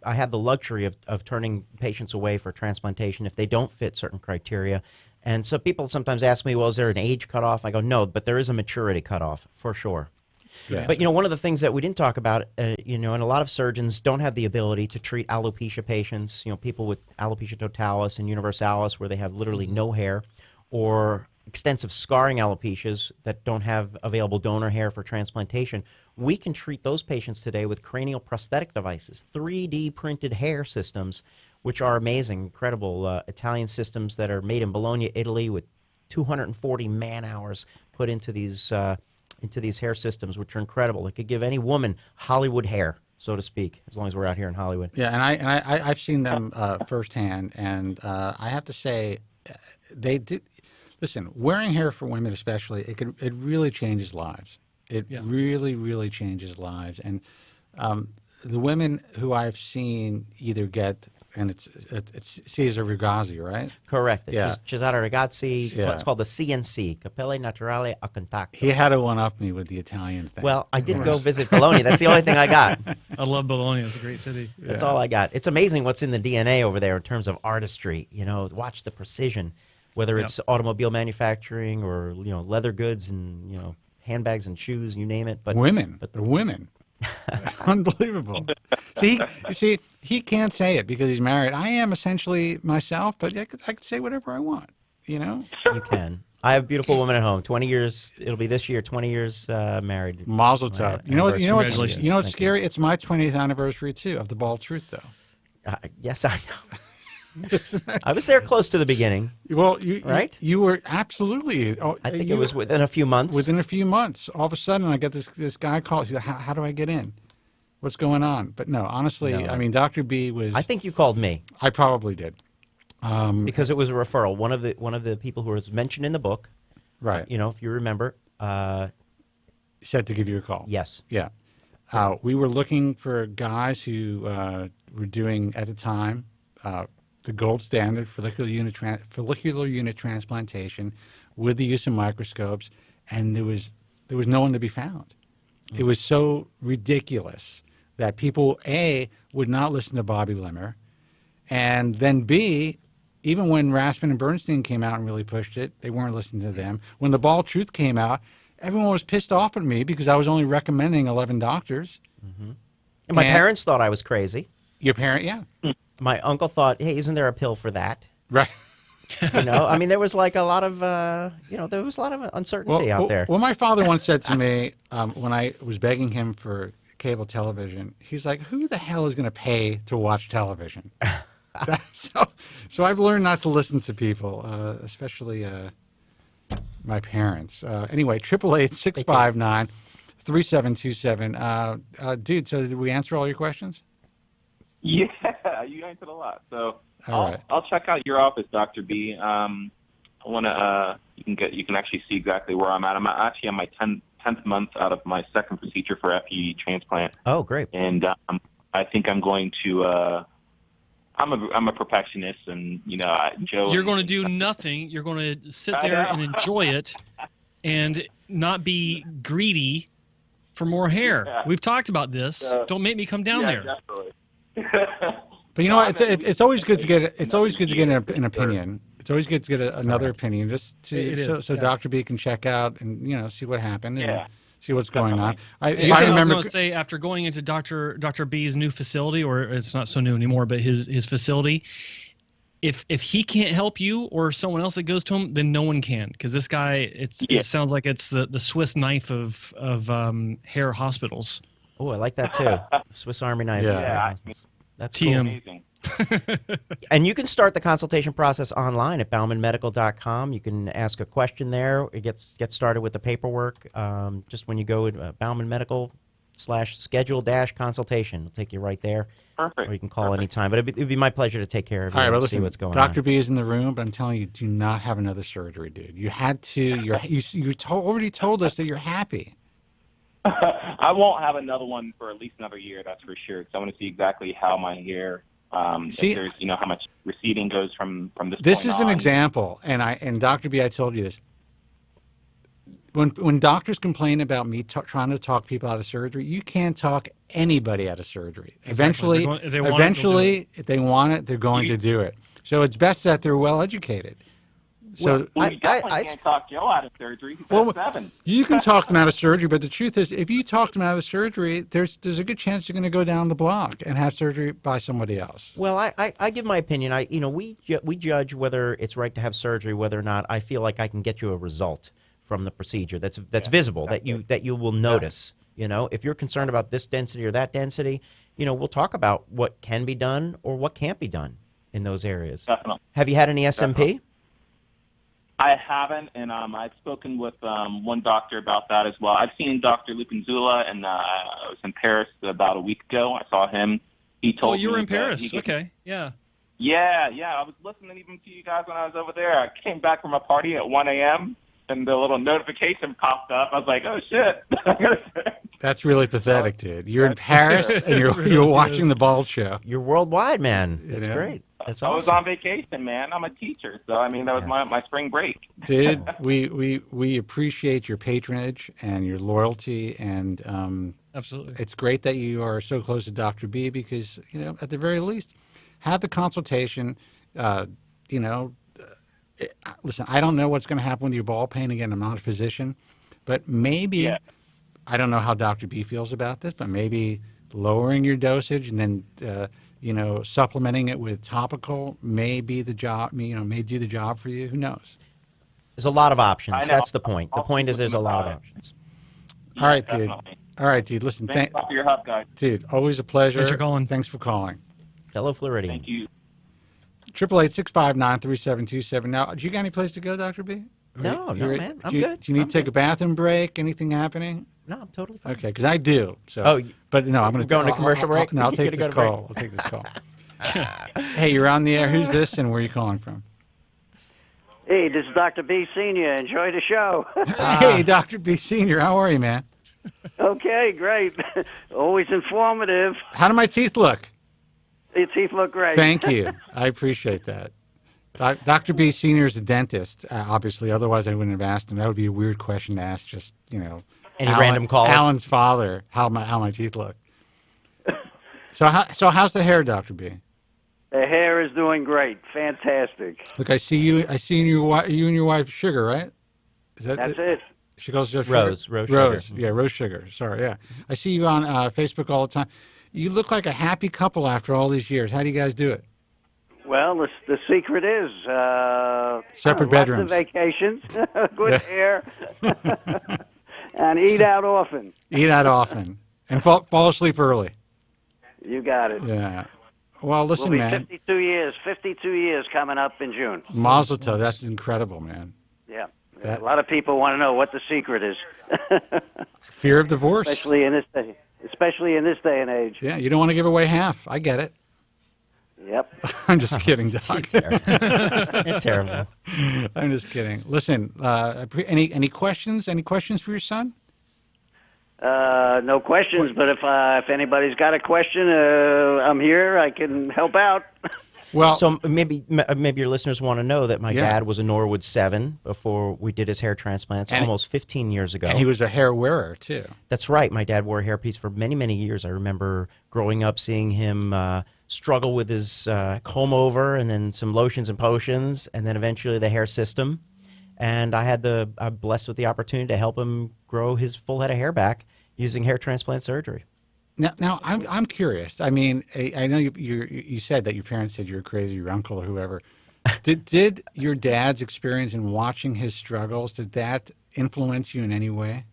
have the luxury of turning patients away for transplantation if they don't fit certain criteria. And so people sometimes ask me, well, is there an age cutoff? I go, no, but there is a maturity cutoff for sure. Yeah. But, one of the things that we didn't talk about, and a lot of surgeons don't have the ability to treat alopecia patients, people with alopecia totalis and universalis where they have literally no hair, or extensive scarring alopecias that don't have available donor hair for transplantation. We can treat those patients today with cranial prosthetic devices, 3D printed hair systems, which are amazing, incredible Italian systems that are made in Bologna, Italy, with 240 man-hours put into these hair systems, which are incredible. It could give any woman Hollywood hair, so to speak, as long as we're out here in Hollywood. Yeah, and I've seen them firsthand, and I have to say, they do. Listen, wearing hair for women especially, it really changes lives. It really, really changes lives. And the women who I've seen either get, and it's Cesar Ragazzi, right? Correct. Yeah. Cesare Ragazzi. Yeah. It's called the CNC, Capillus Naturale a Contatto. He had to one-up me with the Italian thing. Well, I did go visit Bologna. That's the only thing I got. I love Bologna. It's a great city. That's all I got. It's amazing what's in the DNA over there in terms of artistry. Watch the precision, whether it's automobile manufacturing or leather goods and handbags and shoes, you name it. But the women. Unbelievable. See, he can't say it because he's married. I am essentially myself, but I could say whatever I want, You can. I have a beautiful woman at home. 20 years, it'll be this year, 20 years married. Mazel tov. You know what's scary? It's my 20th anniversary, too, of The Bald Truth, though. Yes, I know. I was there close to the beginning. Well, right? You were absolutely. I think it was within a few months. Within a few months, all of a sudden, I get this guy calls. How do I get in? What's going on? But no, honestly, I mean, Dr. B was. I think you called me. I probably did. Because it was a referral. One of the people who was mentioned in the book. Right. If you remember. Said to give you a call. Yes. Yeah. We were looking for guys who were doing at the time. The gold standard follicular unit transplantation with the use of microscopes, and there was no one to be found. It was so ridiculous that people, A, would not listen to Bobby Limmer, and then B, even when Raspin and Bernstein came out and really pushed it, they weren't listening to them. When The Bald Truth came out, everyone was pissed off at me because I was only recommending 11 doctors. Mm-hmm. And my parents thought I was crazy. Your parent, yeah. My uncle thought, hey, isn't there a pill for that? Right. I mean, there was like a lot of, there was a lot of uncertainty out there. Well, my father once said to me when I was begging him for cable television, he's like, who the hell is going to pay to watch television? So I've learned not to listen to people, especially my parents. Anyway, 888-659-3727. Dude, so did we answer all your questions? Yeah, you answered a lot. So right. I'll check out your office, Dr. B. I want to. You can actually see exactly where I'm at. I'm actually on my 10th month out of my second procedure for FUE transplant. Oh, great! And I think I'm going to. I'm a perfectionist, and Joe. You're going to do nothing. You're going to sit there and enjoy it, and not be greedy for more hair. Yeah. We've talked about this. Don't make me come down there. Definitely. But it's always good to get an opinion. It's always good to get another opinion, just so Dr. B can check out and see what happened and see what's going on. I was going to say, after going into Dr. B's new facility, or it's not so new anymore, but his facility, if he can't help you or someone else that goes to him, then no one can, because this guy, it sounds like it's the Swiss knife of hair hospitals. Oh, I like that too. Swiss Army knife. Yeah. That's cool. Amazing. And you can start the consultation process online at BaumanMedical.com. You can ask a question there. It gets started with the paperwork. Just when you go to Bauman Medical, facebook.com/schedule-consultation. It'll take you right there. Perfect. Or you can call anytime. But it'd be my pleasure to take care of you All right, and but see listen, what's going Dr. on. B is in the room, but I'm telling you, do not have another surgery, dude. You had to. Already told us that you're happy. I won't have another one for at least another year, that's for sure. So I want to see exactly how my hair, if there's, how much receding goes from this This point is an on. example, and Dr. B, I told you this. When doctors complain about me trying to talk people out of surgery, you can't talk anybody out of surgery. Exactly. Eventually, if they want it, they're going to do it. So it's best that they're well educated. So well, you definitely can't talk Joe out of surgery. He's well, 7. You can talk them out of surgery, but the truth is, if you talk them out of surgery, there's a good chance you're going to go down the block and have surgery by somebody else. Well, I give my opinion. We judge whether it's right to have surgery, whether or not I feel like I can get you a result from the procedure that's visible, that you will notice. If you're concerned about this density or that density, we'll talk about what can be done or what can't be done in those areas. Definitely. Have you had any SMP? Definitely. I haven't, and I've spoken with one doctor about that as well. I've seen Dr. Lupinzula, and I was in Paris about a week ago. I saw him. He told me. Oh, you were in Paris. Okay, yeah. Yeah. I was listening even to you guys when I was over there. I came back from a party at 1 a.m., and the little notification popped up. I was like, oh, shit. That's really pathetic, dude. You're in Paris, and you're watching the Bald Show. You're worldwide, man. That's great. That's awesome. I was on vacation, man. I'm a teacher, so that was my spring break. Dude, we appreciate your patronage and your loyalty, and absolutely, it's great that you are so close to Dr. B because at the very least, have the consultation. Listen, I don't know what's going to happen with your ball pain. Again, I'm not a physician, but maybe I don't know how Dr. B feels about this, but maybe lowering your dosage and then supplementing it with topical may be the job. May do the job for you. Who knows? There's a lot of options. That's the point. The point is there's a lot of options. All right, dude. All right, dude. Listen, thanks for your help, guys. Dude, always a pleasure. Thanks for calling. Thanks for calling. Fellow Floridian. Thank you. 888-659-3727. Now, do you got any place to go, Dr. B? No, man. I'm good. Do you need to take a bathroom break? Anything happening? No, I'm totally fine. Okay, because I do. So, but no, I'm going to go on a commercial break. No, I'll take this call. I'll take this call. Hey, you're on the air. Who's this, and where are you calling from? Hey, this is Dr. B. Senior. Enjoy the show. Hey, Dr. B. Senior. How are you, man? Okay, great. Always informative. How do my teeth look? Your teeth look great. Thank you. I appreciate that. Dr. B. Senior is a dentist, obviously. Otherwise, I wouldn't have asked him. That would be a weird question to ask. Just any random caller. Alan's father. How my teeth look. So how's the hair, Dr. B? The hair is doing great. Fantastic. Look, I see you and your wife Sugar, right? That's it. She calls just Rose. Sugar? Rose. Sugar. Yeah, Rose Sugar. Sorry, yeah. I see you on Facebook all the time. You look like a happy couple after all these years. How do you guys do it? Well, the secret is separate bedrooms, lots of vacations, good hair, and eat out often. Eat out often, and fall asleep early. You got it. Yeah. Well, listen, we'll be man. 52 years coming up in June. Mazel tov. That's incredible, man. Yeah. A lot of people want to know what the secret is. Fear of divorce. Especially in this day and age. Yeah, you don't want to give away half. I get it. Yep. I'm just kidding, Doc. It's terrible. I'm just kidding. Listen, any questions? Any questions for your son? No questions, but if anybody's got a question, I'm here. I can help out. Well, so maybe your listeners want to know that my dad was a Norwood 7 before we did his hair transplants almost 15 years ago. And he was a hair wearer, too. That's right. My dad wore a hairpiece for many, many years. I remember growing up seeing him struggle with his comb over and then some lotions and potions and then eventually the hair system. And I'm blessed with the opportunity to help him grow his full head of hair back using hair transplant surgery. Now I'm curious. I mean, I know you said that your parents said you were crazy, your uncle or whoever. Did your dad's experience in watching his struggles, did that influence you in any way?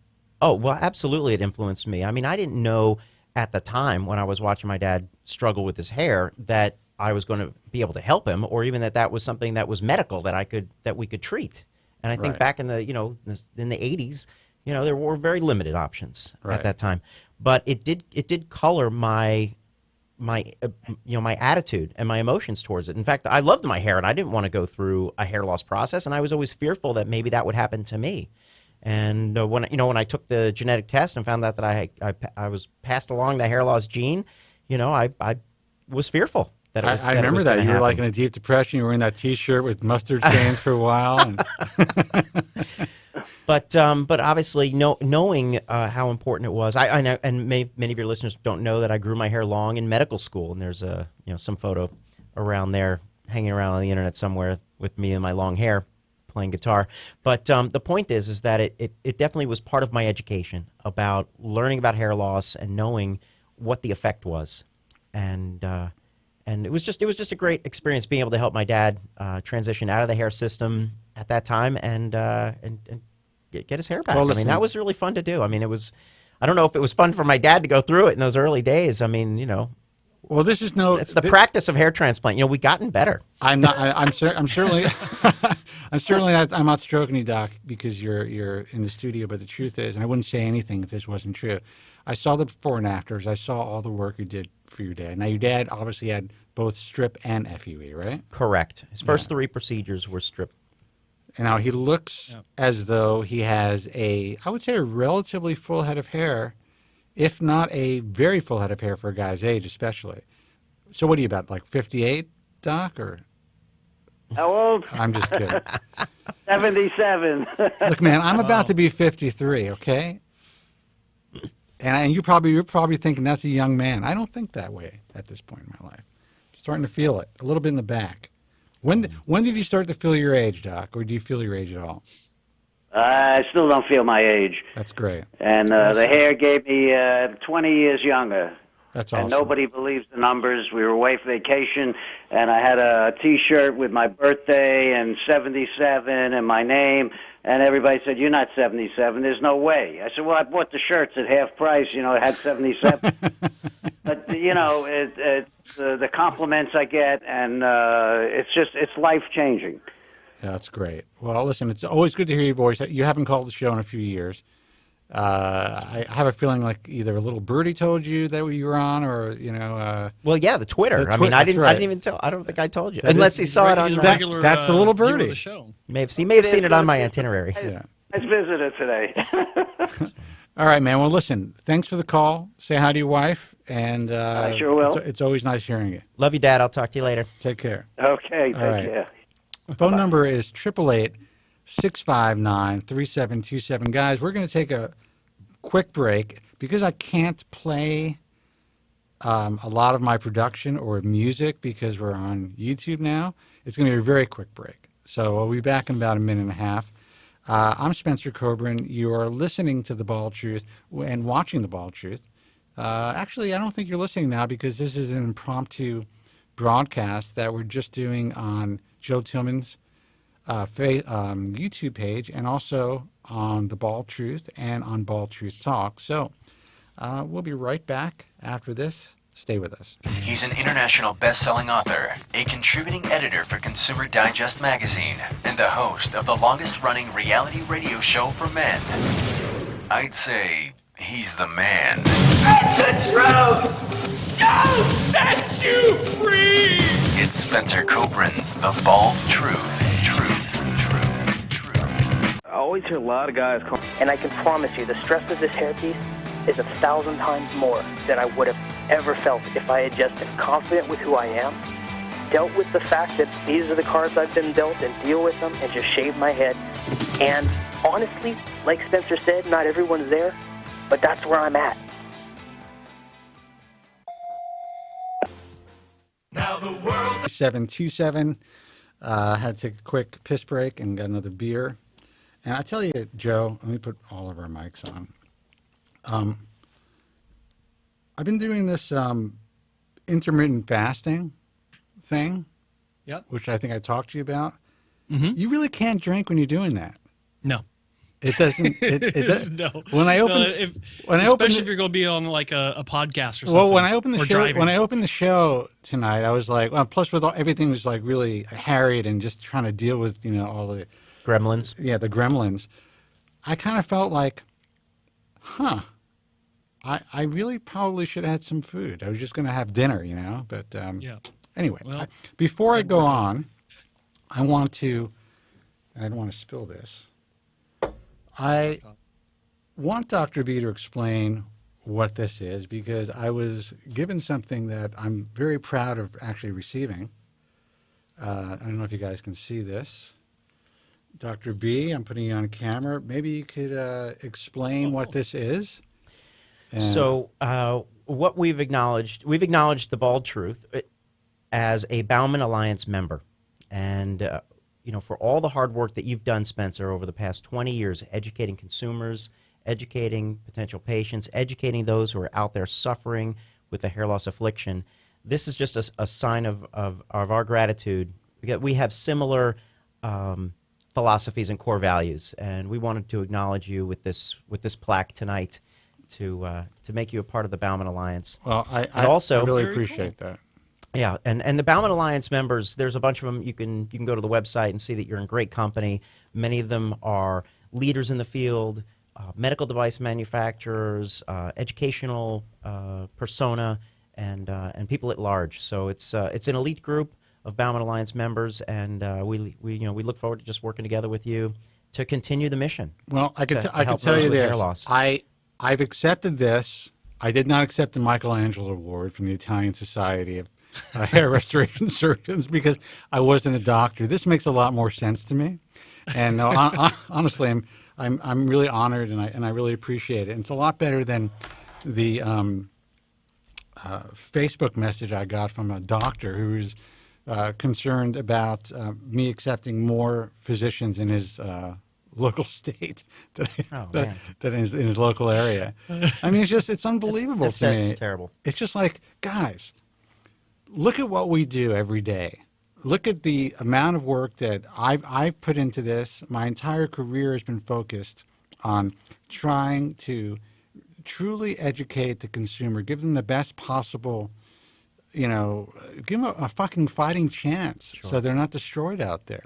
Oh, well, absolutely it influenced me. I mean, I didn't know at the time when I was watching my dad struggle with his hair that I was going to be able to help him, or even that was something that was medical that we could treat. And I think back in the in the 80s, there were very limited options at that time. but it did color my attitude and my emotions towards it. In fact, I loved my hair, and I didn't want to go through a hair loss process, and I was always fearful that maybe that would happen to me. And when I took the genetic test and found out that I was passed along the hair loss gene, I was fearful. I remember that. You were like in a deep depression. You were wearing that T-shirt with mustard stains for a while. And But obviously, knowing how important it was, I know, and many of your listeners don't know that I grew my hair long in medical school, and there's some photo around there hanging around on the internet somewhere with me and my long hair playing guitar. But the point is that it definitely was part of my education about learning about hair loss and knowing what the effect was, and it was just a great experience being able to help my dad transition out of the hair system at that time and get his hair back. Well, I mean, that was really fun to do. I mean, it was. I don't know if it was fun for my dad to go through it in those early days. I mean, Well, this is It's the practice of hair transplant. We gotten better. I'm not. I'm certainly. I'm certainly not. I'm not stroking you, Doc, because you're in the studio. But the truth is, and I wouldn't say anything if this wasn't true. I saw the before and afters. I saw all the work you did for your dad. Now, your dad obviously had both strip and FUE, right? Correct. His first 3 procedures were strip. And now he looks as though he has I would say, a relatively full head of hair, if not a very full head of hair for a guy's age, especially. So what are you about, like 58, Doc, or? How old? I'm just kidding. 77. Look, man, I'm about to be 53, okay? And you're probably thinking that's a young man. I don't think that way at this point in my life. I'm starting to feel it a little bit in the back. When did you start to feel your age, Doc, or do you feel your age at all? I still don't feel my age. That's great. And the hair gave me 20 years younger. That's awesome. And nobody believes the numbers. We were away for vacation, and I had a T-shirt with my birthday and 77 and my name, and everybody said, "You're not 77. There's no way." I said, "Well, I bought the shirts at half price. It had 77." But it's the compliments I get, and it's life changing. Yeah, that's great. Well, listen, it's always good to hear your voice. You haven't called the show in a few years. I have a feeling like either a little birdie told you that you were on, or Well, yeah, the Twitter. I mean, I didn't even tell. I don't think I told you, unless he saw it on regular. That's the little birdie. The he may have seen it on my itinerary. Yeah. Nice visitor today. All right, man. Well, listen, thanks for the call. Say hi to your wife, and I sure will. It's always nice hearing you. Love you, Dad. I'll talk to you later. Take care. Okay, take care. Phone number is 888-659-3727. Guys, we're going to take a quick break because I can't play a lot of my production or music because we're on YouTube now. It's going to be a very quick break. So we'll be back in about a minute and a half. I'm Spencer Kobren. You are listening to The Bald Truth and watching The Bald Truth. Actually, I don't think you're listening now because this is an impromptu broadcast that we're just doing on Joe Tillman's YouTube page and also on The Bald Truth and on Bald Truth Talk. So we'll be right back after this. Stay with us. He's an international best-selling author, a contributing editor for Consumer Digest magazine, and the host of the longest-running reality radio show for men. I'd say he's the man. And the truth shall set you free! It's Spencer Kobren's The Bald Truth. I always hear a lot of guys call, and I can promise you the stress of this hairpiece is 1,000 times more than I would have ever felt if I had just been confident with who I am, dealt with the fact that these are the cards I've been dealt and deal with them and just shave my head. And honestly, like Spencer said, not everyone's there, but that's where I'm at. Now the world 727 had to take a quick piss break and got another beer. And I tell you, Joe, let me put all of our mics on. I've been doing this intermittent fasting thing, which I think I talked to you about. Mm-hmm. You really can't drink when you're doing that. No. It doesn't. It does, no. When I open, especially if you're going to be on like a podcast or something. Well, when I opened the show, driving. when I opened the show tonight, I was like, well, plus with everything was like really harried and just trying to deal with all the gremlins. Yeah, the gremlins. I kind of felt like, I really probably should have had some food. I was just going to have dinner, you know. But Yeah. anyway, Well, before I go on, I want to. I don't want to spill this. I want Dr. B to explain what this is because I was given something that I'm very proud of actually receiving. I don't know if you guys can see this. Dr. B, I'm putting you on camera. Maybe you could explain what this is. And So what we've acknowledged the bald truth as a Bauman Alliance member. And, you know, for all the hard work that you've done, Spencer, over the past 20 years, educating consumers, educating potential patients, educating those who are out there suffering with the hair loss affliction, this is just a sign of our gratitude. We have similar philosophies and core values, and we wanted to acknowledge you with this plaque tonight to make you a part of the Bauman Alliance. Well, I also really appreciate that. Yeah, and the Bauman Alliance members, there's a bunch of them. You can go to the website and see that you're in great company. Many of them are leaders in the field, medical device manufacturers, educational persona, and people at large. So it's an elite group of Bauman Alliance members, and we look forward to just working together with you to continue the mission. Well, I can help tell those you with this. hair loss. I've accepted this. I did not accept the Michelangelo Award from the Italian Society of Hair Restoration Surgeons because I wasn't a doctor. This makes a lot more sense to me, and honestly, I'm really honored and I really appreciate it. And it's a lot better than the Facebook message I got from a doctor who was concerned about me accepting more physicians in his local state than in his local area. I mean, it's unbelievable to me. It's terrible. It's just like, guys, look at what we do every day. Look at the amount of work that I've put into this. My entire career has been focused on trying to truly educate the consumer, give them the best possible, give them a fucking fighting chance so they're not destroyed out there.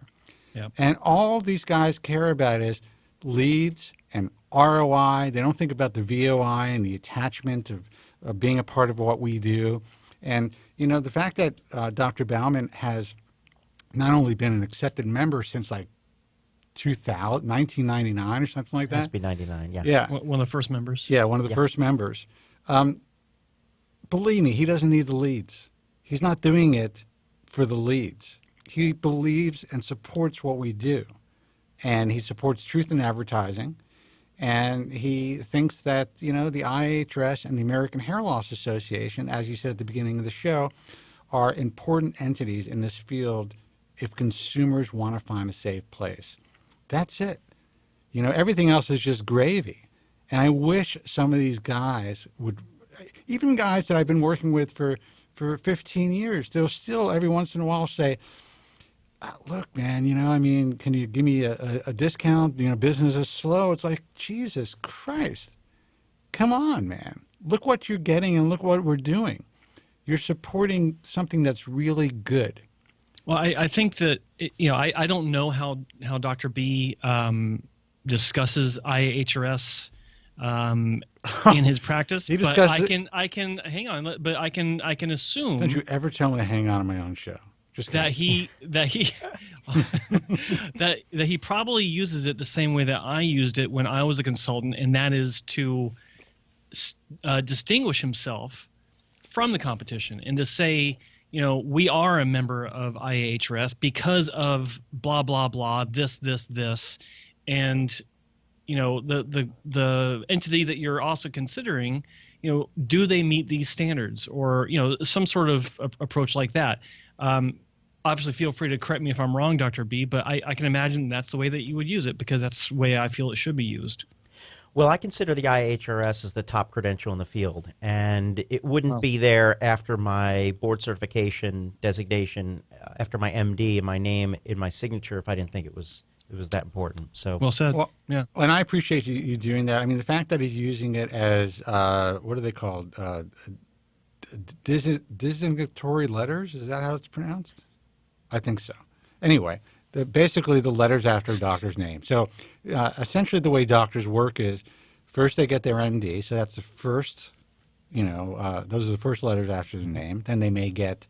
Yep. And all these guys care about is leads and ROI. They don't think about the VOI and the attachment of being a part of what we do. And, the fact that Dr. Bauman has not only been an accepted member since like 1999 or something like that. It has to be 99, yeah. Yeah. One of the first members. Yeah, one of the first members. Believe me, he doesn't need the leads. He's not doing it for the leads. He believes and supports what we do. And he supports truth in advertising. And he thinks that, the IAHRS and the American Hair Loss Association, as you said at the beginning of the show, are important entities in this field if consumers want to find a safe place. That's it. Everything else is just gravy. And I wish some of these guys would, even guys that I've been working with for 15 years, they'll still every once in a while say, look, man, can you give me a discount? Business is slow. It's like, Jesus Christ. Come on, man. Look what you're getting and look what we're doing. You're supporting something that's really good. Well, I think that, I don't know how Dr. B discusses IAHRS in his practice, but I can hang on, but I can assume. Don't you ever tell me to hang on my own show. Just that he that he probably uses it the same way that I used it when I was a consultant, and that is to distinguish himself from the competition and to say, we are a member of IAHRS because of blah blah blah, this, and the entity that you're also considering, do they meet these standards, or some sort of approach like that. Obviously, feel free to correct me if I'm wrong, Dr. B, but I can imagine that's the way that you would use it because that's the way I feel it should be used. Well, I consider the IAHRS as the top credential in the field, and it wouldn't be there after my board certification designation, after my MD and my name in my signature if I didn't think it was that important. So well said. Well, yeah. And I appreciate you doing that. I mean, the fact that he's using it as what are they called? Designatory letters? Is that how it's pronounced? I think so. Anyway, basically the letters after a doctor's name. So essentially the way doctors work is First, they get their MD, so that's the first, those are the first letters after the name. Then they may get,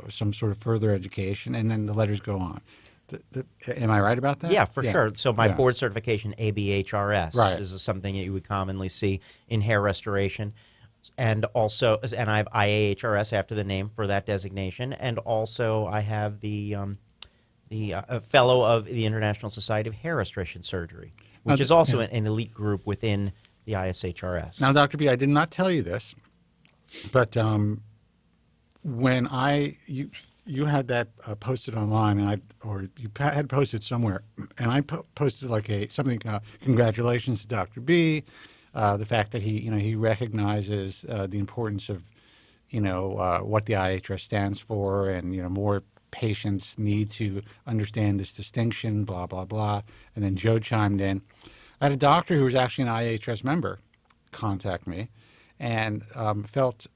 some sort of further education, and then the letters go on. Am I right about that? Yeah, for sure. So my Yeah. board certification, ABHRS, Right. is something that you would commonly see in hair restoration. And also, and I have IAHRS after the name for that designation. And also I have the fellow of the International Society of Hair Restoration Surgery, which is also an elite group within the ISHRS. Now, Dr. B, I did not tell you this, but when you had that posted online, or you had posted somewhere, and I posted like something. Congratulations to Dr. B, the fact that he recognizes the importance of what the IHRS stands for, and more patients need to understand this distinction, blah blah blah. And then Joe chimed in. I had a doctor who was actually an IHRS member contact me, and felt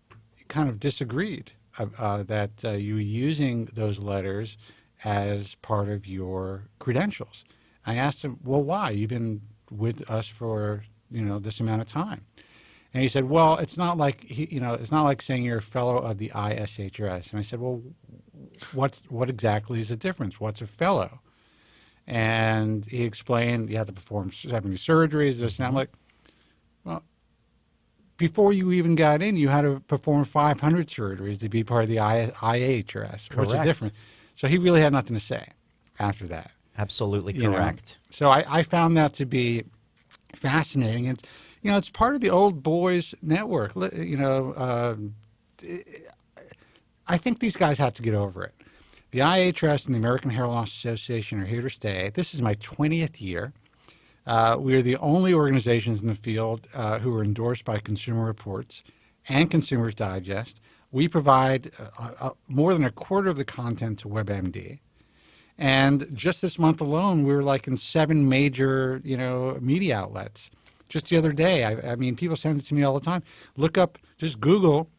kind of disagreed that you were using those letters as part of your credentials. I asked him, well, why? You've been with us for this amount of time. And he said, well, it's not like it's not like saying you're a fellow of the ISHRS. And I said, well, what exactly is the difference? What's a fellow? And he explained you had to perform 70 surgeries, this and that. I'm like, well, before you even got in, you had to perform 500 surgeries to be part of the IAHRS, which is different. So he really had nothing to say after that. Absolutely correct. So I found that to be fascinating. It's it's part of the old boys network. I think these guys have to get over it. The IAHRS and the American Hairloss Association are here to stay. This is my 20th year. We are the only organizations in the field who are endorsed by Consumer Reports and Consumers Digest. We provide more than a quarter of the content to WebMD. And just this month alone, we were like in 7 major, media outlets. Just the other day, I mean, people send it to me all the time. Look up, just Google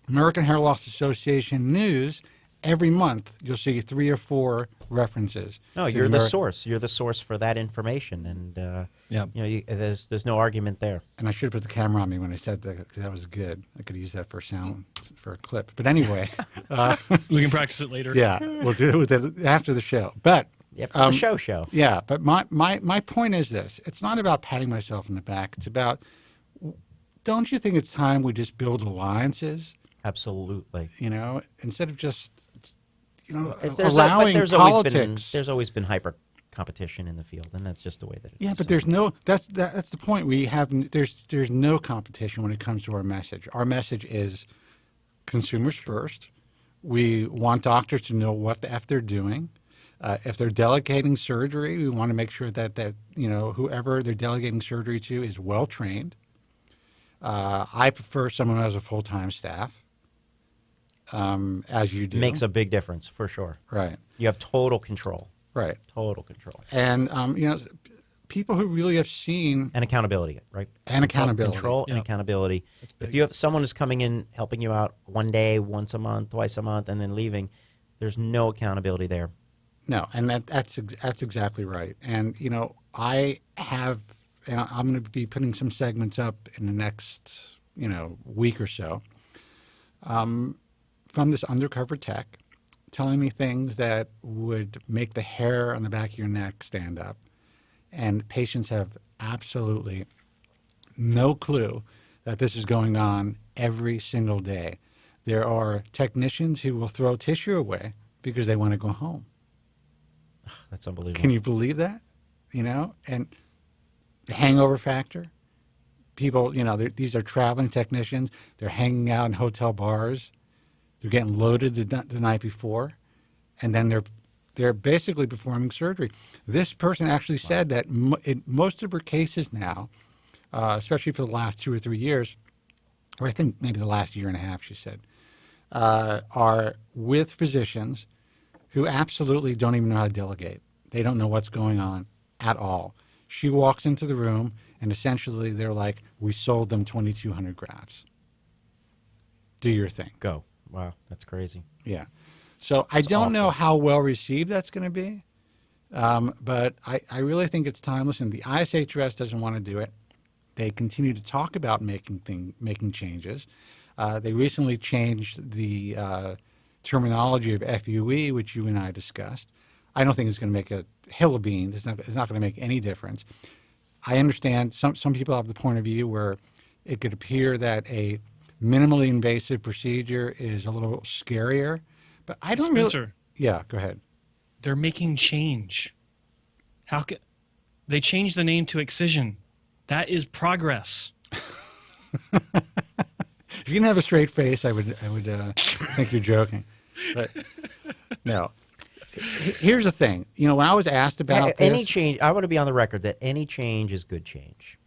American Hair Loss Association News. Every month, you'll see 3 or 4 references. No, you're the source. You're the source for that information, and there's no argument there. And I should have put the camera on me when I said that, because that was good. I could use that for sound, for a clip. But anyway, we can practice it later. Yeah, we'll do it after the show. But after the show. Yeah, but my point is this: it's not about patting myself in the back. It's about, don't you think it's time we just build alliances? Absolutely. Instead of just allowing politics. There's always been hyper competition in the field, and that's just the way that it is. Yeah, but there's no. That's the point. We have there's no competition when it comes to our message. Our message is consumers first. We want doctors to know what the F they're doing. If they're delegating surgery, we want to make sure that whoever they're delegating surgery to is well trained. I prefer someone who has a full-time staff. As you do. Makes a big difference, for sure. Right. You have total control. Right. Total control. And, people who really have seen... And accountability, right? And accountability. Control and accountability. If you have someone who's coming in, helping you out one day, once a month, twice a month, and then leaving, there's no accountability there. No, and that's exactly right. And, I have... And I'm going to be putting some segments up in the next, week or so. From this undercover tech, telling me things that would make the hair on the back of your neck stand up. And patients have absolutely no clue that this is going on every single day. There are technicians who will throw tissue away because they want to go home. That's unbelievable. Can you believe that? And the hangover factor. People, these are traveling technicians. They're hanging out in hotel bars. They're getting loaded the night before, and then they're basically performing surgery. This person actually said that in most of her cases now, especially for the last 2 or 3 years, or I think maybe the last year and a half, she said, are with physicians who absolutely don't even know how to delegate. They don't know what's going on at all. She walks into the room, and essentially they're like, we sold them 2,200 grafts. Do your thing. Go. Wow, that's crazy. Yeah. So I don't know how well received that's going to be, but I really think it's time. Listen, the ISHRS doesn't want to do it. They continue to talk about making changes. They recently changed the terminology of FUE, which you and I discussed. I don't think it's going to make a hill of beans. It's not going to make any difference. I understand some people have the point of view where it could appear that a minimally invasive procedure is a little scarier, but I don't really. Yeah, go ahead. They're making change. How can they change the name to excision? That is progress. If you didn't have a straight face, I would think you're joking. But no. Here's the thing. You know, when I was asked about any change, I want to be on the record that any change is good change.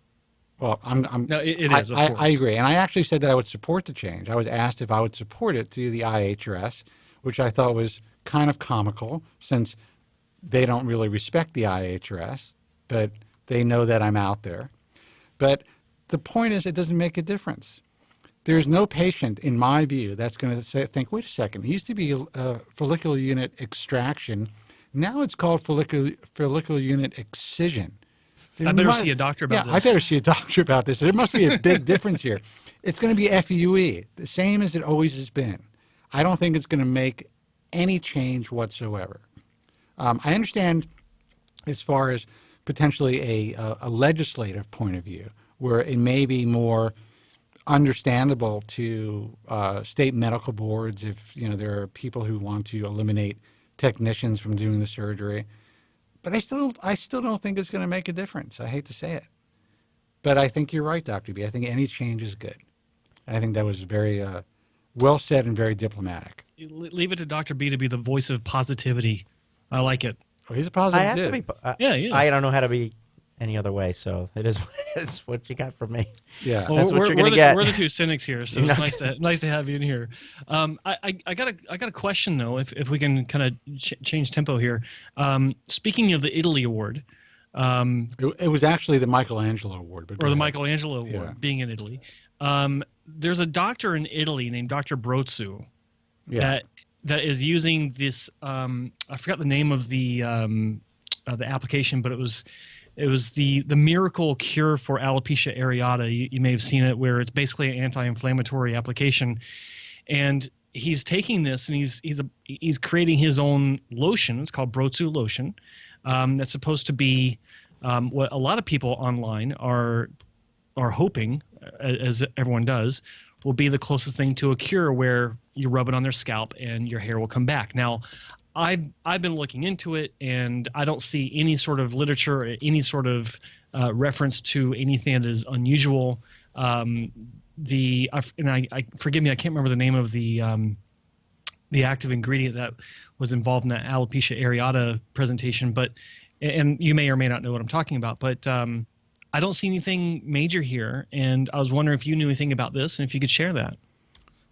Well, no, it is. Of course. I agree, and I actually said that I would support the change. I was asked if I would support it through the IAHRS, which I thought was kind of comical, since they don't really respect the IAHRS, but they know that I'm out there. But the point is, it doesn't make a difference. There's no patient, in my view, that's going to think, wait a second, it used to be follicular unit extraction. Now it's called follicular unit excision. I better see a doctor about this. I better see a doctor about this. There must be a big difference here. It's going to be FUE, the same as it always has been. I don't think it's going to make any change whatsoever. I understand as far as potentially a legislative point of view, where it may be more understandable to state medical boards if there are people who want to eliminate technicians from doing the surgery. But I still don't think it's going to make a difference. I hate to say it, but I think you're right, Dr. B. I think any change is good. And I think that was very well said and very diplomatic. Leave it to Dr. B to be the voice of positivity. I like it. Oh, he's a positive. I have to be. Yeah. I don't know how to be any other way, so it is what it is. What you got from me? Yeah, well, that's what you're going to get. We're the two cynics here, so it's nice to have you in here. I got a question though, if we can kind of change tempo here. Speaking of the Italy Award, it was actually the Michelangelo Award, or the Michelangelo Award, being in Italy. There's a doctor in Italy named Dr. Brotzu that is using this. I forgot the name of the application, but it was the miracle cure for alopecia areata. You may have seen it, where it's basically an anti-inflammatory application, and he's taking this and he's creating his own lotion. It's called Brotzu lotion. That's supposed to be what a lot of people online are hoping, as everyone does, will be the closest thing to a cure, where you rub it on their scalp and your hair will come back. Now, I've been looking into it, and I don't see any sort of literature, or any sort of reference to anything that is unusual. Forgive me, I can't remember the name of the active ingredient that was involved in that alopecia areata presentation, and you may or may not know what I'm talking about, but I don't see anything major here, and I was wondering if you knew anything about this and if you could share that.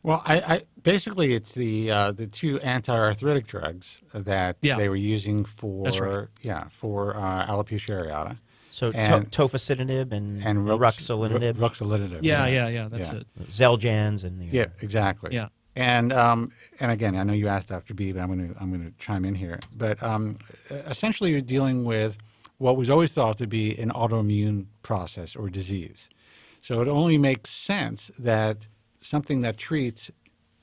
Well, I basically it's the two anti-arthritic drugs that they were using for alopecia areata. So tofacitinib and ruxolitinib. Ruxolitinib. Yeah, that's it. Xeljanz and exactly. Yeah. And again, I know you asked Dr. B, but I'm going to chime in here. But essentially, you're dealing with what was always thought to be an autoimmune process or disease. So it only makes sense that something that treats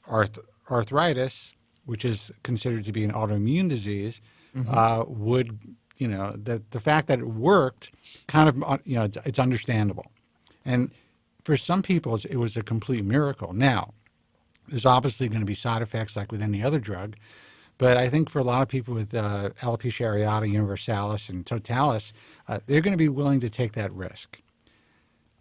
arthritis, which is considered to be an autoimmune disease, would, the fact that it worked kind of, it's understandable. And for some people, it was a complete miracle. Now, there's obviously going to be side effects like with any other drug, but I think for a lot of people with alopecia areata, universalis, and totalis, they're going to be willing to take that risk.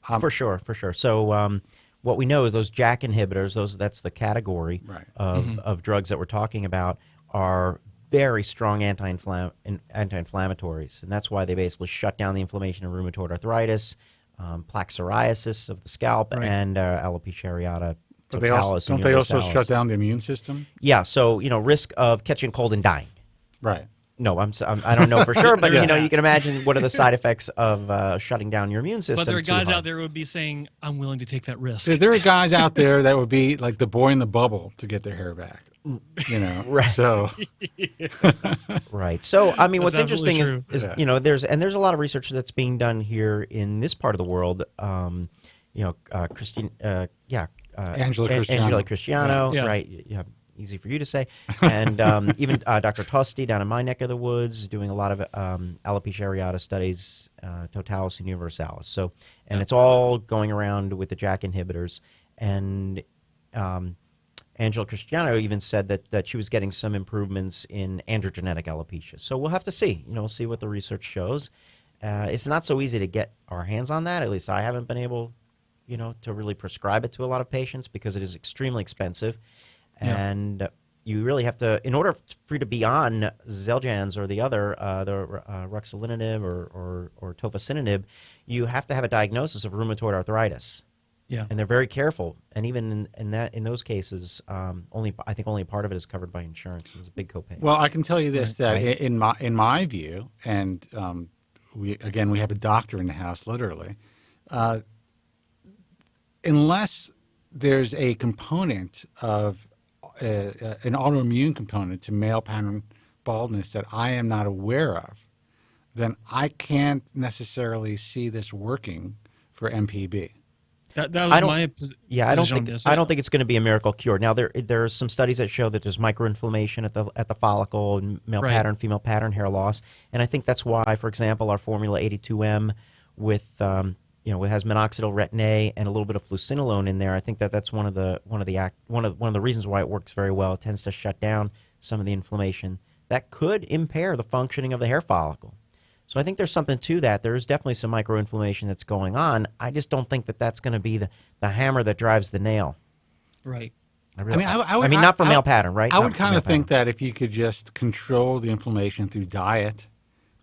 For sure. So what we know is those JAK inhibitors, that's the category of drugs that we're talking about, are very strong anti-inflammatories, and that's why they basically shut down the inflammation of rheumatoid arthritis, plaque psoriasis of the scalp, and alopecia areata. But don't they also shut down the immune system? Yeah, so risk of catching a cold and dying. Right. No, I don't know for sure, but you can imagine what are the side effects of shutting down your immune system. But there are guys out there who would be saying, "I'm willing to take that risk." There are guys out there that would be like the boy in the bubble to get their hair back. Right. So, right. So, I mean, That's what's interesting is Yeah. there's a lot of research that's being done here in this part of the world. Angela Cristiano, Yeah. right? Yeah, easy for you to say. And even Dr. Tosti down in my neck of the woods doing a lot of alopecia areata studies, totalis and universalis. So, and it's all going around with the JAK inhibitors. And Angela Cristiano even said that she was getting some improvements in androgenetic alopecia. So we'll have to see. We'll see what the research shows. It's not so easy to get our hands on that. At least I haven't been able, to really prescribe it to a lot of patients because it is extremely expensive. Yeah. And you really have to, in order for you to be on Xeljanz or the other, ruxolitinib or tofacitinib, you have to have a diagnosis of rheumatoid arthritis. Yeah. And they're very careful. And even in those cases, I think only part of it is covered by insurance. There's a big copay. well, I can tell you this, that in my view, and we have a doctor in the house, literally, unless there's a component of an autoimmune component to male pattern baldness that I am not aware of, then I can't necessarily see this working for MPB. That was my position. Yeah, I don't think it's going to be a miracle cure. Now there are some studies that show that there's microinflammation at the follicle and male pattern, female pattern hair loss, and I think that's why, for example, our Formula 82M with has minoxidil retin-A and a little bit of fluocinolone in there. I think that's one of the reasons why it works very well. It tends to shut down some of the inflammation that could impair the functioning of the hair follicle. So I think there's something to that. There is definitely some microinflammation that's going on. I just don't think that's going to be the hammer that drives the nail. Right. I mean, not for male pattern, right? I would kind of think that if you could just control the inflammation through diet,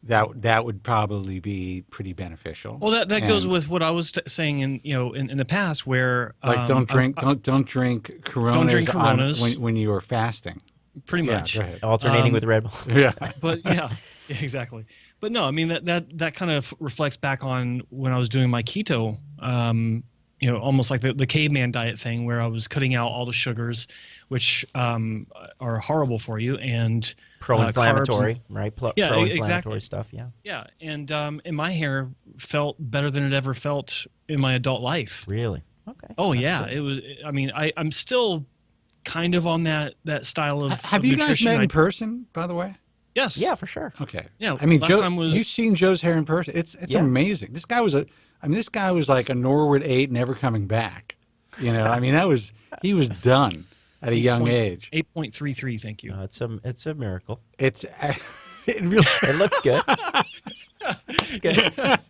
that would probably be pretty beneficial. Well, that goes with what I was saying in the past, where don't drink Coronas. Don't drink Coronas when you are fasting. Pretty much. Go ahead. Alternating with Red Bull. Yeah. But yeah, exactly. But no, I mean that kind of reflects back on when I was doing my keto, almost like the caveman diet thing, where I was cutting out all the sugars, which are horrible for you, and pro-inflammatory, right? Yeah, pro-inflammatory exactly. stuff. Yeah. Yeah, and my hair felt better than it ever felt in my adult life. Really? Okay. Oh That's yeah, good. it was. I mean, I'm still kind of on that style of. Have of you guys nutrition. met in person, by the way? Yes. Yeah, for sure. Okay. Yeah. I mean, last time was. you've seen Joe's hair in person. It's amazing. This guy was like a Norwood 8, never coming back. I mean, he was done at a young age. 8.33. Thank you. It's a miracle. It looked good. It's good.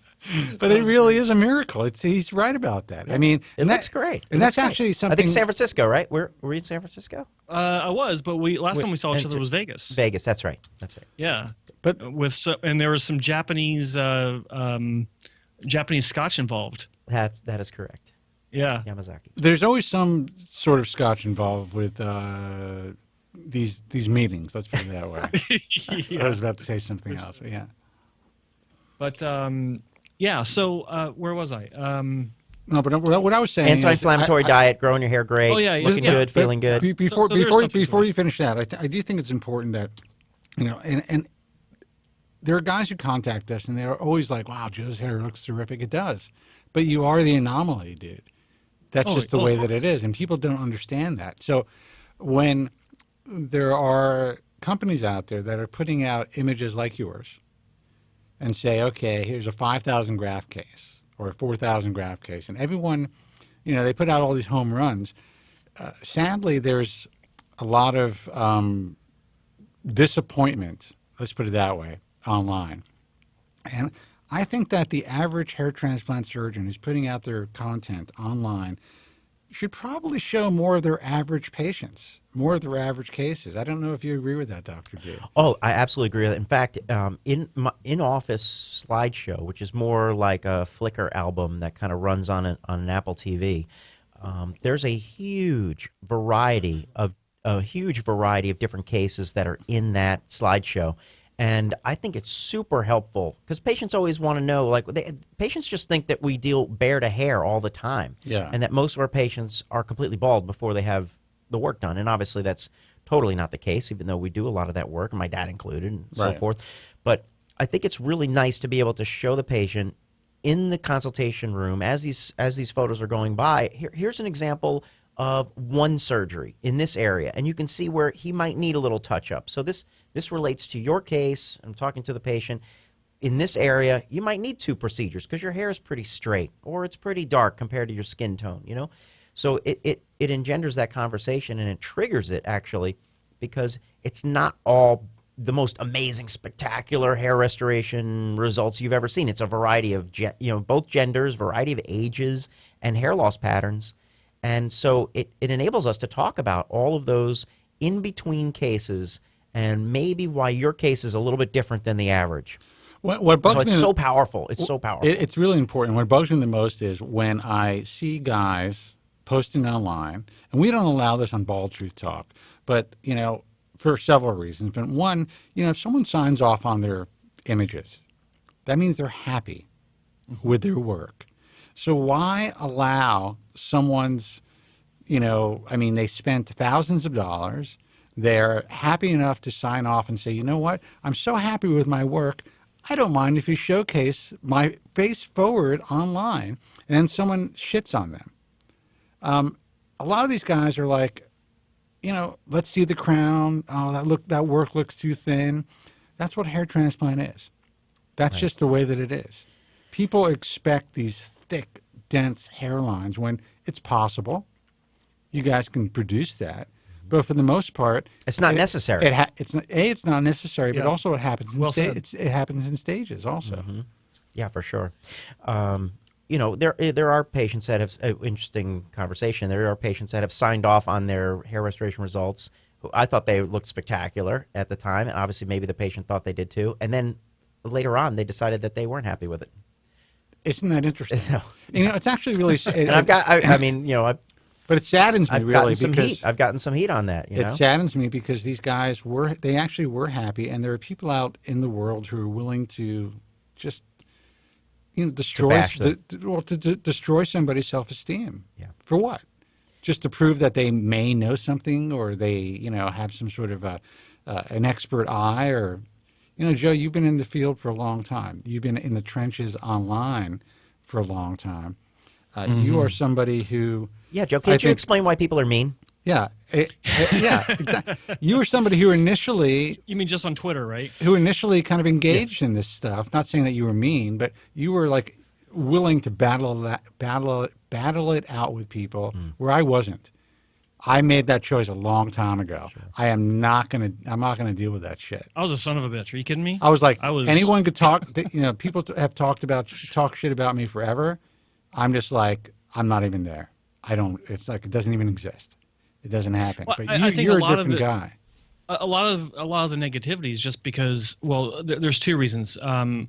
But it really is a miracle. He's right about that. I mean, it looks great. And that's actually something. I think San Francisco, right? Were you in San Francisco? I was, but last time we saw each other was Vegas. Vegas, that's right. That's right. Yeah, but and there was some Japanese scotch involved. That is correct. Yeah, Yamazaki. There's always some sort of scotch involved with these meetings. Let's put it that way. Yeah. I was about to say something else, but yeah. But yeah. So where was I? No, but what I was saying, anti-inflammatory diet, growing your hair great, looking good, feeling good. Before you finish that, I do think it's important that and there are guys who contact us and they're always like, "Wow, Joe's hair looks terrific." It does, but you are the anomaly, dude. That's just the way that it is, and people don't understand that. So when there are companies out there that are putting out images like yours and say, "Okay, here's a 5,000 graft case." Or a 4,000 graft case. And everyone, they put out all these home runs. Sadly, there's a lot of disappointment, let's put it that way, online. And I think that the average hair transplant surgeon who's putting out their content online should probably show more of their average patients, more of their average cases. I don't know if you agree with that, Dr. B. Oh, I absolutely agree with that. In fact, in-office slideshow, which is more like a Flickr album that kind of runs on an Apple TV, there's a huge variety of different cases that are in that slideshow. And I think it's super helpful because patients always want to know, like, patients just think that we deal bare to hair all the time. Yeah. And that most of our patients are completely bald before they have the work done. And obviously that's totally not the case, even though we do a lot of that work, my dad included, and so forth. But I think it's really nice to be able to show the patient in the consultation room as these photos are going by. Here's an example of one surgery in this area, and you can see where he might need a little touch-up. So this relates to your case. I'm talking to the patient. In this area, you might need 2 procedures because your hair is pretty straight or it's pretty dark compared to your skin tone, you know? So it engenders that conversation, and it triggers it, actually, because it's not all the most amazing, spectacular hair restoration results you've ever seen. It's a variety of, both genders, variety of ages, and hair loss patterns. And so it enables us to talk about all of those in-between cases and maybe why your case is a little bit different than the average. What bugs me, it's so powerful. It's so powerful. It's really important. What bugs me the most is when I see guys posting online, and we don't allow this on Bald Truth Talk, but, for several reasons. But one, if someone signs off on their images, that means they're happy with their work. So why allow someone's, they spent thousands of dollars. They're happy enough to sign off and say, you know what, I'm so happy with my work. I don't mind if you showcase my face forward online, and then someone shits on them. A lot of these guys are like, let's see the crown. Oh, that work looks too thin. That's what hair transplant is. That's just the way that it is. People expect these thick, dense hairlines when it's possible. You guys can produce that. But for the most part, it's not necessary. It's not necessary, but also it happens. It happens in stages, also. Mm-hmm. Yeah, for sure. There are patients that have interesting conversation. There are patients that have signed off on their hair restoration results. I thought they looked spectacular at the time, and obviously maybe the patient thought they did too. And then later on, they decided that they weren't happy with it. Isn't that interesting? So, it's actually really. And but it saddens me because I've gotten some heat on that. It saddens me because these guys actually were happy, and there are people out in the world who are willing to just destroy somebody's self-esteem. Yeah. For what? Just to prove that they may know something, or they have some sort of an expert eye, or Joe, you've been in the field for a long time. You've been in the trenches online for a long time. You are somebody who. Yeah, Joe, can't you explain why people are mean? Yeah, exactly. You were somebody who initially... You mean just on Twitter, right? Who initially kind of engaged in this stuff. Not saying that you were mean, but you were like willing to battle it out with people where I wasn't. I made that choice a long time ago. Sure. I'm not gonna deal with that shit. I was a son of a bitch. Are you kidding me? I was like, anyone could talk. People have talk shit about me forever. I'm just like, I'm not even there. It's like it doesn't even exist. It doesn't happen. Well, but I think you're a different guy. A lot of the negativity is just because, well, there's 2 reasons: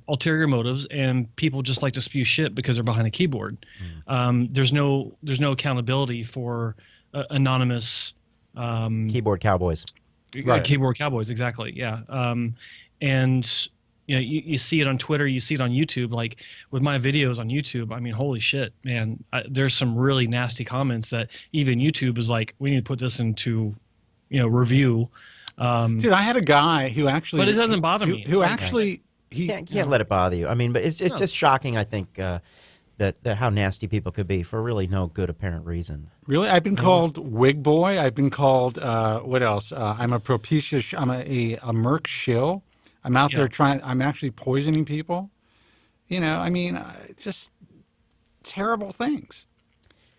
ulterior motives, and people just like to spew shit because they're behind a keyboard. There's no accountability for anonymous keyboard cowboys. Right. Keyboard cowboys, exactly. Yeah. And you see it on Twitter, you see it on YouTube. Like with my videos on YouTube, I mean, holy shit, man! There's some really nasty comments that even YouTube is like, we need to put this into, review. Dude, I had a guy who actually, but it doesn't bother me. Who actually, he can't let it bother you. I mean, but it's just shocking. I think that how nasty people could be for really no good apparent reason. Really, I've been called wig boy. I've been called what else? I'm a propitious. I'm a merc shill. I'm out there I'm actually poisoning people. Just terrible things.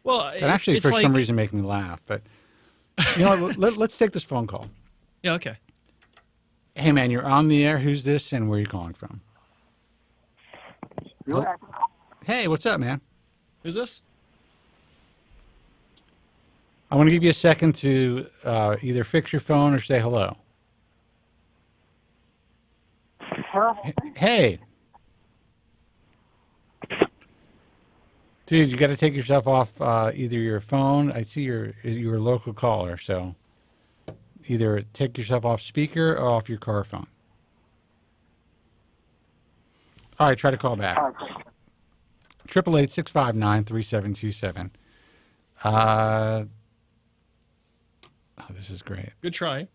Well, that actually for some reason make me laugh. But let's take this phone call. Yeah. Okay. Hey man, you're on the air. Who's this, and where are you calling from? Hey, what's up, man? Who's this? I want to give you a second to either fix your phone or say hello. Hey. Dude, you got to take yourself off either your phone. I see you're a local caller, so either take yourself off speaker or off your car phone. All right, try to call back. 888-659-3727. Oh, this is great. Good try.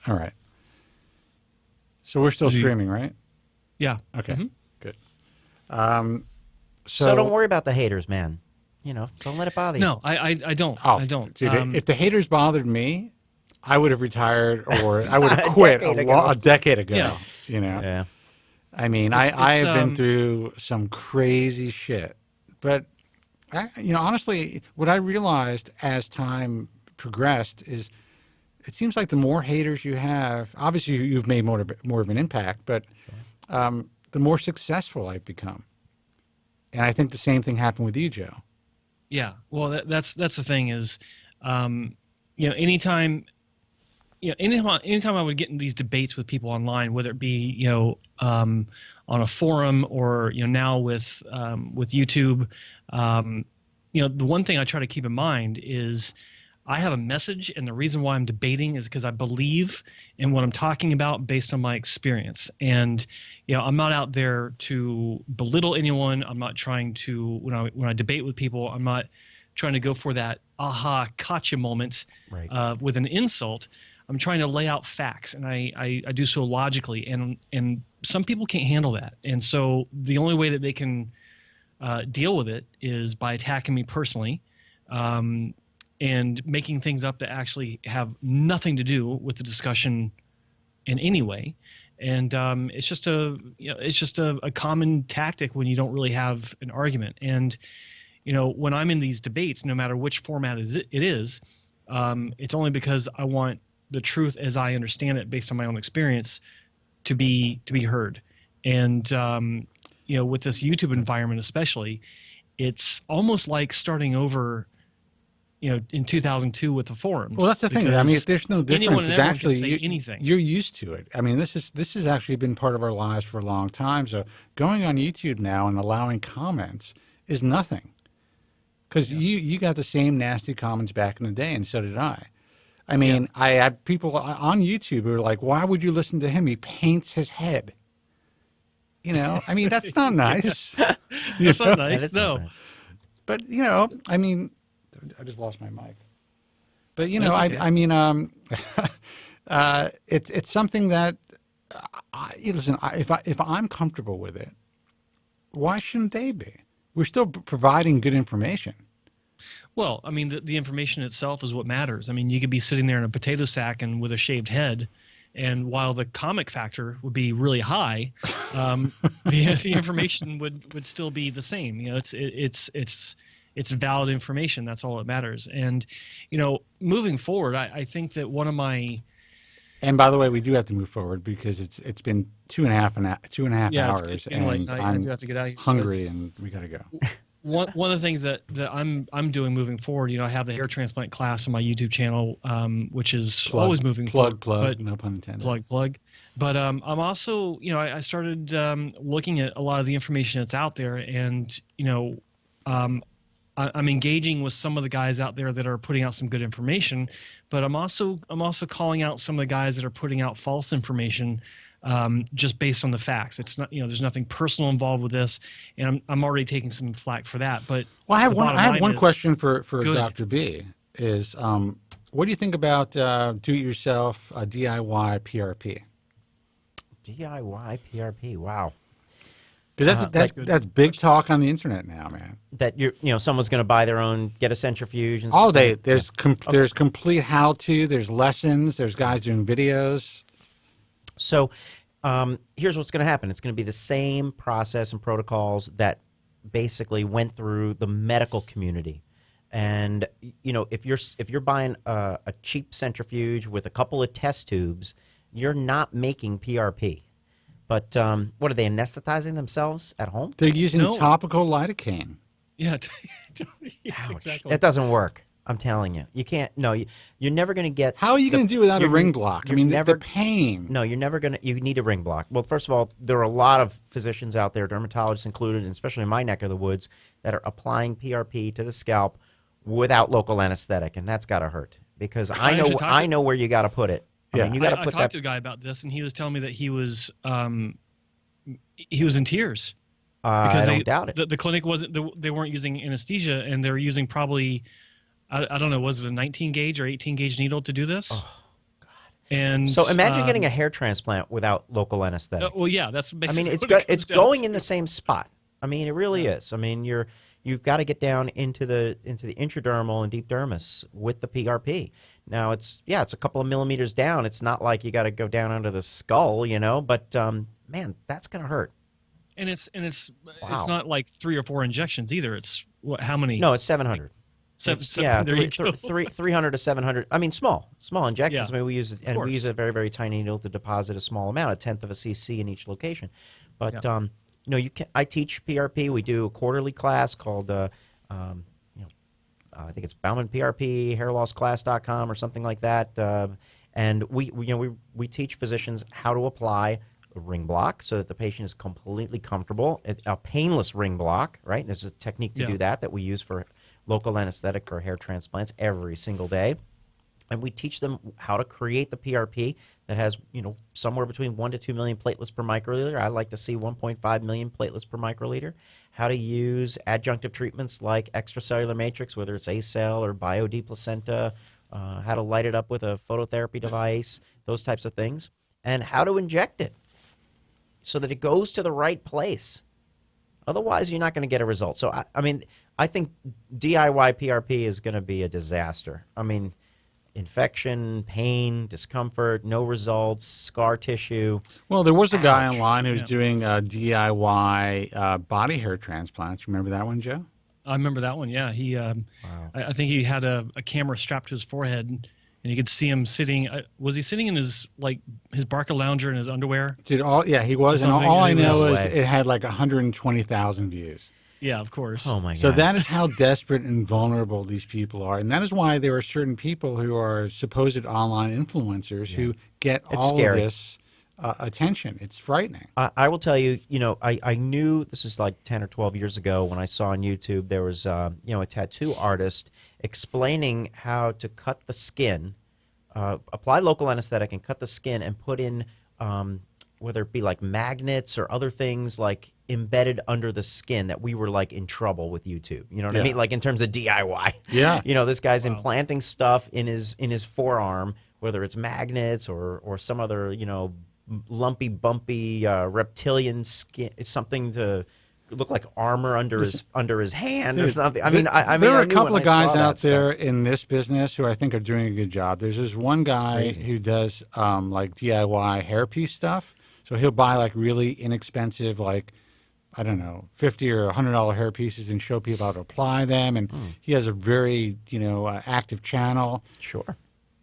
All right. So we're still streaming, right? Yeah. Okay. Good. So don't worry about the haters, man. You know, don't let it bother you. No, I don't. Oh, I don't. Dude, if the haters bothered me, I would have retired or I would have quit a decade ago. Yeah. You know? Yeah. I mean, I have been through some crazy shit. But, honestly, what I realized as time progressed is it seems like the more haters you have, obviously you've made more of an impact, but the more successful I've become. And I think the same thing happened with you, Joe. Yeah. Well, that's the thing is, anytime I would get in these debates with people online, whether it be, on a forum or, now with YouTube, the one thing I try to keep in mind is I have a message, and the reason why I'm debating is because I believe in what I'm talking about based on my experience. And, I'm not out there to belittle anyone. I'm not trying to, when I debate with people, I'm not trying to go for that aha gotcha moment with an insult. I'm trying to lay out facts, and I do so logically, and some people can't handle that. And so the only way that they can deal with it is by attacking me personally, and making things up that actually have nothing to do with the discussion in any way. And it's just a common tactic when you don't really have an argument. And when I'm in these debates, no matter which format it is, it's only because I want the truth as I understand it based on my own experience to be heard. And with this YouTube environment especially, it's almost like starting over in 2002 with the forums. Well, that's the thing. I mean, there's no difference. It's actually can say anything. You're used to it. I mean, this has actually been part of our lives for a long time. So going on YouTube now and allowing comments is nothing, because you got the same nasty comments back in the day, and so did I. I mean, I had people on YouTube who were like, "Why would you listen to him? He paints his head." I mean, that's not nice. That's not nice. No. Nice. But I mean. I just lost my mic. But okay. I mean, it's something that listen. If I'm comfortable with it, why shouldn't they be? We're still providing good information. Well, I mean, the information itself is what matters. I mean, you could be sitting there in a potato sack and with a shaved head, and while the comic factor would be really high, the information would still be the same. It's valid information. That's all that matters. And, moving forward, I think that one of my... And by the way, we do have to move forward because it's been 2.5 hours, it's and late. I do have to get out of here. Hungry, and we got to go. One of the things that I'm doing moving forward, I have the hair transplant class on my YouTube channel, which is always moving forward. Plug, no pun intended. Plug. But I'm also, I started looking at a lot of the information that's out there, and, I'm engaging with some of the guys out there that are putting out some good information, but I'm also calling out some of the guys that are putting out false information, just based on the facts. It's not, there's nothing personal involved with this, and I'm already taking some flack for that. But I have one question for Dr. B. Is what do you think about do-it-yourself DIY PRP? DIY PRP, wow. Because that's big talk on the internet now, man. That someone's going to buy their own, get a centrifuge, and there's complete how-to, there's lessons, there's guys doing videos. So here's what's going to happen. It's going to be the same process and protocols that basically went through the medical community. And if you're buying a cheap centrifuge with a couple of test tubes, you're not making PRP. But what are they, anesthetizing themselves at home? They're using topical lidocaine. Yeah, exactly. That doesn't work. I'm telling you, you can't. No, you're never going to get. How are you going to do without a ring block? I mean, the pain. No, you're never going to. You need a ring block. Well, first of all, there are a lot of physicians out there, dermatologists included, and especially in my neck of the woods, that are applying PRP to the scalp without local anesthetic, and that's got to hurt because I know where you got to put it. I mean, you got to put I talked to a guy about this, and he was telling me that he was in tears because I don't doubt it. The clinic they weren't using anesthesia, and they were using probably I don't know, was it a 19 gauge or 18 gauge needle to do this? Oh, God. And so imagine getting a hair transplant without local anesthetic. Well, yeah, that's basically. I mean, it's going in the same spot. I mean, it really is. I mean, you've got to get down into the intradermal and deep dermis with the PRP. Now it's a couple of millimeters down. It's not like you got to go down under the skull, but man, that's gonna hurt. And it's not like 3 or 4 injections either. It's how many? No, it's 700. There you go. 300 to 700. I mean, small injections. Yeah. I mean, we use a very, very tiny needle to deposit a small amount, 1/10 of a cc in each location. But I teach PRP. We do a quarterly class called I think it's Bauman PRP, hairlossclass.com or something like that. And we teach physicians how to apply a ring block so that the patient is completely comfortable. A painless ring block, right? There's a technique to do that we use for local anesthetic for hair transplants every single day. And we teach them how to create the PRP that has, somewhere between 1 to 2 million platelets per microliter. I like to see 1.5 million platelets per microliter. How to use adjunctive treatments like extracellular matrix, whether it's ACell or BioD placenta, how to light it up with a phototherapy device, those types of things, and how to inject it so that it goes to the right place. Otherwise, you're not going to get a result. So, I think DIY PRP is going to be a disaster. I mean, infection, pain, discomfort, no results, scar tissue. Well, there was a guy online who was doing DIY body hair transplants. Remember that one, Joe? I remember that one. Yeah, he. I think he had a camera strapped to his forehead, and you could see him sitting. Was he sitting in his Barca lounger in his underwear? He was. And all I know is it had like 120,000 views. Yeah, of course. Oh, my God. So that is how desperate and vulnerable these people are. And that is why there are certain people who are supposed online influencers who get all of this attention. It's frightening. I will tell you, I knew this is like 10 or 12 years ago when I saw on YouTube there was, a tattoo artist explaining how to cut the skin, apply local anesthetic and cut the skin and put in, whether it be like magnets or other things like embedded under the skin, that we were like in trouble with YouTube. You know what I mean? Like in terms of DIY. Yeah. This guy's implanting stuff in his forearm, whether it's magnets or some other, lumpy, bumpy reptilian skin, something to look like armor under his hand or something. There are a couple of guys out there in this business who I think are doing a good job. There's this one guy who does like DIY hairpiece stuff. So he'll buy like really inexpensive, like, I don't know, $50 or $100 hair pieces and show people how to apply them. And he has a very, active channel. Sure.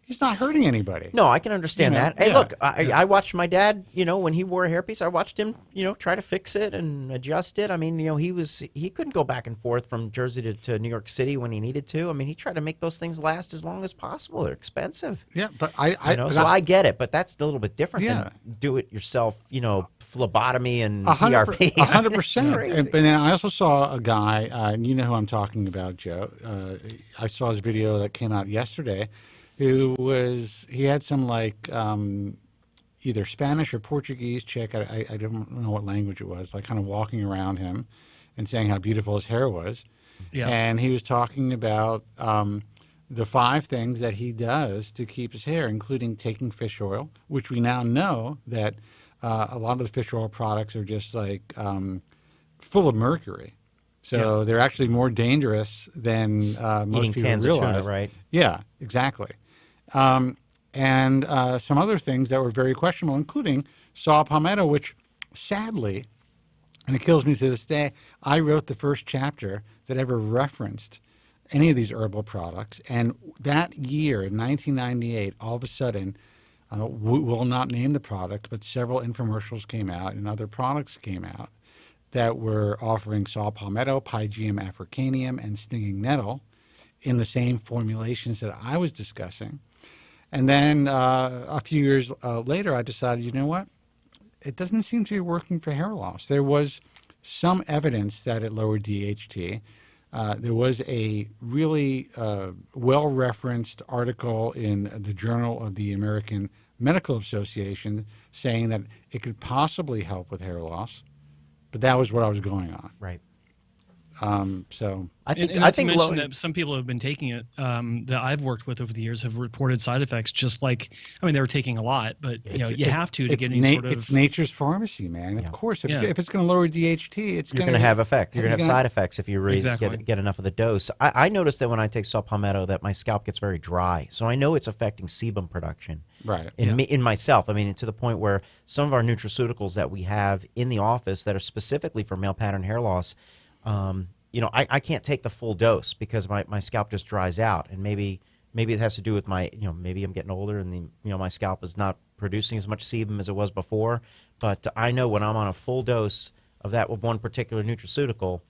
He's not hurting anybody. No, I can understand that. Hey, look, I watched my dad, when he wore a hairpiece, I watched him, try to fix it and adjust it. I mean, he couldn't go back and forth from Jersey to New York City when he needed to. I mean, he tried to make those things last as long as possible. They're expensive. Yeah, but I get it, but that's a little bit different than do it yourself, phlebotomy and PRP. 100%. And then I also saw a guy, and you know who I'm talking about, Joe. I saw his video that came out yesterday. He had some like either Spanish or Portuguese chick, I don't know what language it was, like kind of walking around him and saying how beautiful his hair was. Yeah. And he was talking about the 5 things that he does to keep his hair, including taking fish oil, which we now know that a lot of the fish oil products are just like full of mercury. So they're actually more dangerous than most eating people cans realize. Of tuna, right? Yeah, exactly. And some other things that were very questionable, including saw palmetto, which sadly, and it kills me to this day, I wrote the first chapter that ever referenced any of these herbal products. And that year, in 1998, all of a sudden, we will not name the product, but several infomercials came out and other products came out that were offering saw palmetto, Pygeum africanum, and stinging nettle in the same formulations that I was discussing. And then a few years later, I decided, you know what? It doesn't seem to be working for hair loss. There was some evidence that it lowered DHT. There was a really well-referenced article in the Journal of the American Medical Association saying that it could possibly help with hair loss, but that was what I was going on. Right. So I think that some people have been taking it that I've worked with over the years have reported side effects. Just like, I mean, they were taking a lot, but you have to get any sort of. It's nature's pharmacy, man. Of course, if it's going to lower DHT, you're going to have effect. You're going to have side effects if you really Exactly. get enough of the dose. I noticed that when I take saw palmetto, that my scalp gets very dry, so I know it's affecting sebum production. Right. In myself, I mean, to the point where some of our nutraceuticals that we have in the office that are specifically for male pattern hair loss. I can't take the full dose because my scalp just dries out, and maybe it has to do with maybe I'm getting older and my scalp is not producing as much sebum as it was before. But I know when I'm on a full dose of that with one particular nutraceutical,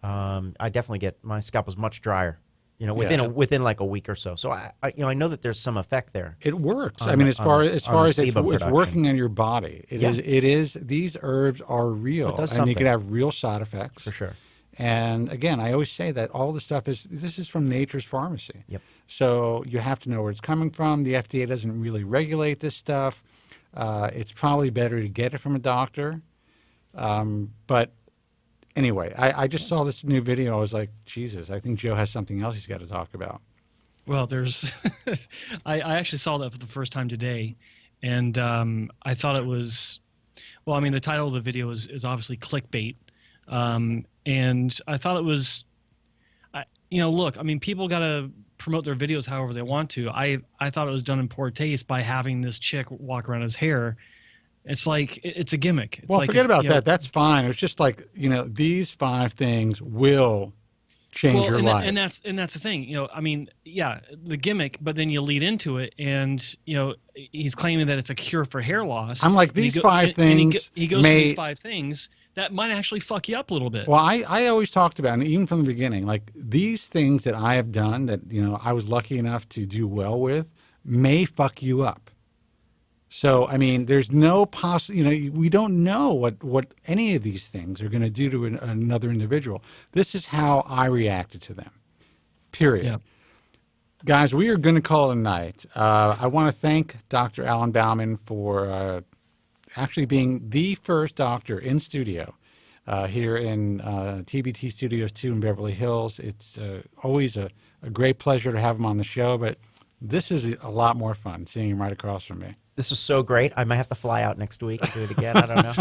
I definitely get my scalp is much drier. Within like a week or so. So I know that there's some effect there. It works. I mean, as far as it's working on your body, it is. These herbs are real, and you can have real side effects for sure. And again, I always say that all the stuff this is from nature's pharmacy. Yep. So you have to know where it's coming from. The FDA doesn't really regulate this stuff. It's probably better to get it from a doctor. But anyway, I just saw this new video. I was like, Jesus, I think Joe has something else he's got to talk about. Well, there's I actually saw that for the first time today, and I thought it was, well, I mean, the title of the video is obviously clickbait, and I thought it was, look, I mean, people got to promote their videos however they want to. I thought it was done in poor taste by having this chick walk around his hair. It's like, it's a gimmick. It's well, like forget about that. That's fine. It was just like, these 5 things will change your life. And that's the thing. I mean, yeah, the gimmick, but then you lead into it, and he's claiming that it's a cure for hair loss. I'm like, these 5 things. And he goes through these 5 things that might actually fuck you up a little bit. Well, I always talked about, and even from the beginning, like these things that I have done that I was lucky enough to do well with may fuck you up. So, I mean, there's no we don't know what any of these things are going to do to another individual. This is how I reacted to them, period. Yep. Guys, we are going to call it a night. I want to thank Dr. Alan Bauman for actually being the first doctor in studio here in TBT Studios 2 in Beverly Hills. It's always a great pleasure to have him on the show, but this is a lot more fun seeing him right across from me. This was so great. I might have to fly out next week and do it again. I don't know.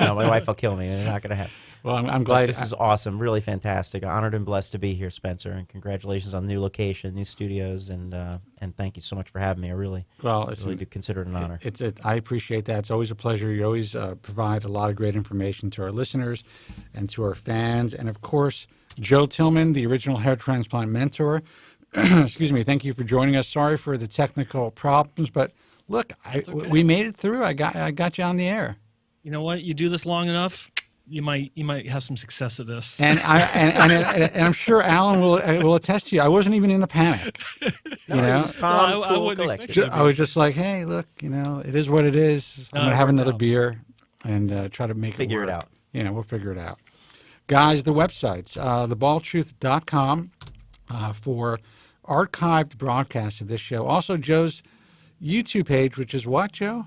No, my wife will kill me. It's not going to happen. Well, I'm glad. This is awesome. Really fantastic. Honored and blessed to be here, Spencer. And congratulations on the new location, new studios, and thank you so much for having me. I really do consider it an honor. I appreciate that. It's always a pleasure. You always provide a lot of great information to our listeners and to our fans. And, of course, Joe Tillman, the original hair transplant mentor. Excuse me. Thank you for joining us. Sorry for the technical problems, but look, we made it through. I got you on the air. You know what? You do this long enough, you might have some success at this. And I'm sure Alan will attest to you. I wasn't even in a panic. It was calm, cool, collected. I was just like, hey, look, it is what it is. I'm gonna have another beer and try to figure it out. We'll figure it out. Guys, the websites, thebaldtruth.com for archived broadcasts of this show. Also, Joe's YouTube page, which is what, Joe?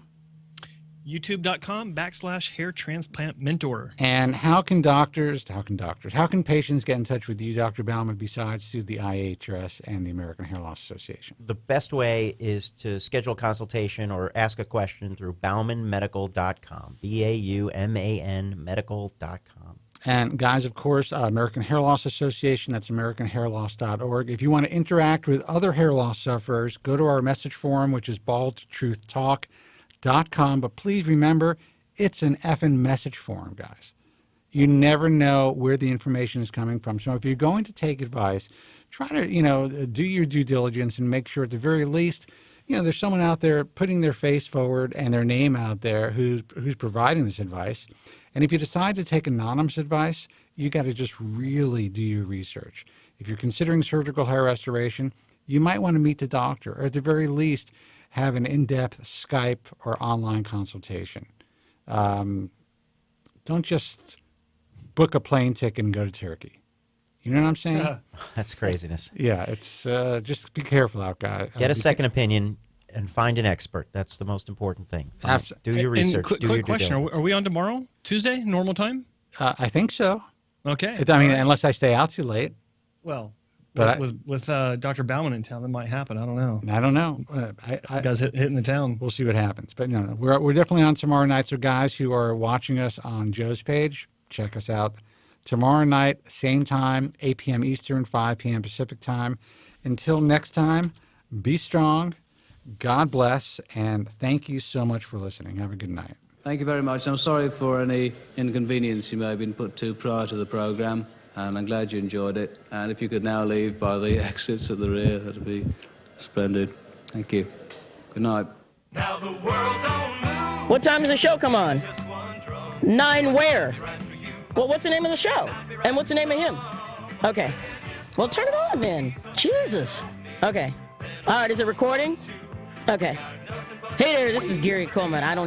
YouTube.com/hair transplant mentor. And how can patients get in touch with you, Dr. Bauman, besides through the IAHRS and the American Hair Loss Association? The best way is to schedule a consultation or ask a question through baumanmedical.com, BAUMAN medical.com. And guys, of course, American Hair Loss Association, that's americanhairloss.org. If you want to interact with other hair loss sufferers, go to our message forum, which is baldtruthtalk.com. But please remember, it's an effing message forum, guys. You never know where the information is coming from. So if you're going to take advice, try to, do your due diligence and make sure at the very least, there's someone out there putting their face forward and their name out there who's providing this advice. And if you decide to take anonymous advice, you got to just really do your research. If you're considering surgical hair restoration, you might want to meet the doctor, or at the very least, have an in-depth Skype or online consultation. Don't just book a plane ticket and go to Turkey. You know what I'm saying? That's craziness. Yeah, it's just be careful out, guys. Get a second opinion. and find an expert. That's the most important thing. Do your And research. quick do your question: are we on tomorrow, Tuesday, normal time? I think so. Okay. I mean, unless I stay out too late. Well, But with Dr. Bauman in town, that might happen. I don't know. I don't know. You guys hitting the town. We'll see what happens. But no, we're definitely on tomorrow night. So guys who are watching us on Joe's page, check us out tomorrow night, same time, 8 p.m. Eastern, 5 p.m. Pacific time. Until next time, be strong. God bless, and thank you so much for listening. Have a good night. Thank you very much. I'm sorry for any inconvenience you may have been put to prior to the program, and I'm glad you enjoyed it. And if you could now leave by the exits at the rear, that'd be splendid. Thank you. Good night. Now the world don't move. What time does the show come on? 9 where? Well, what's the name of the show? And what's the name of him? Okay. Well, turn it on then. Jesus. Okay. All right, is it recording? Okay. Hey there, this is Gary Coleman. I don't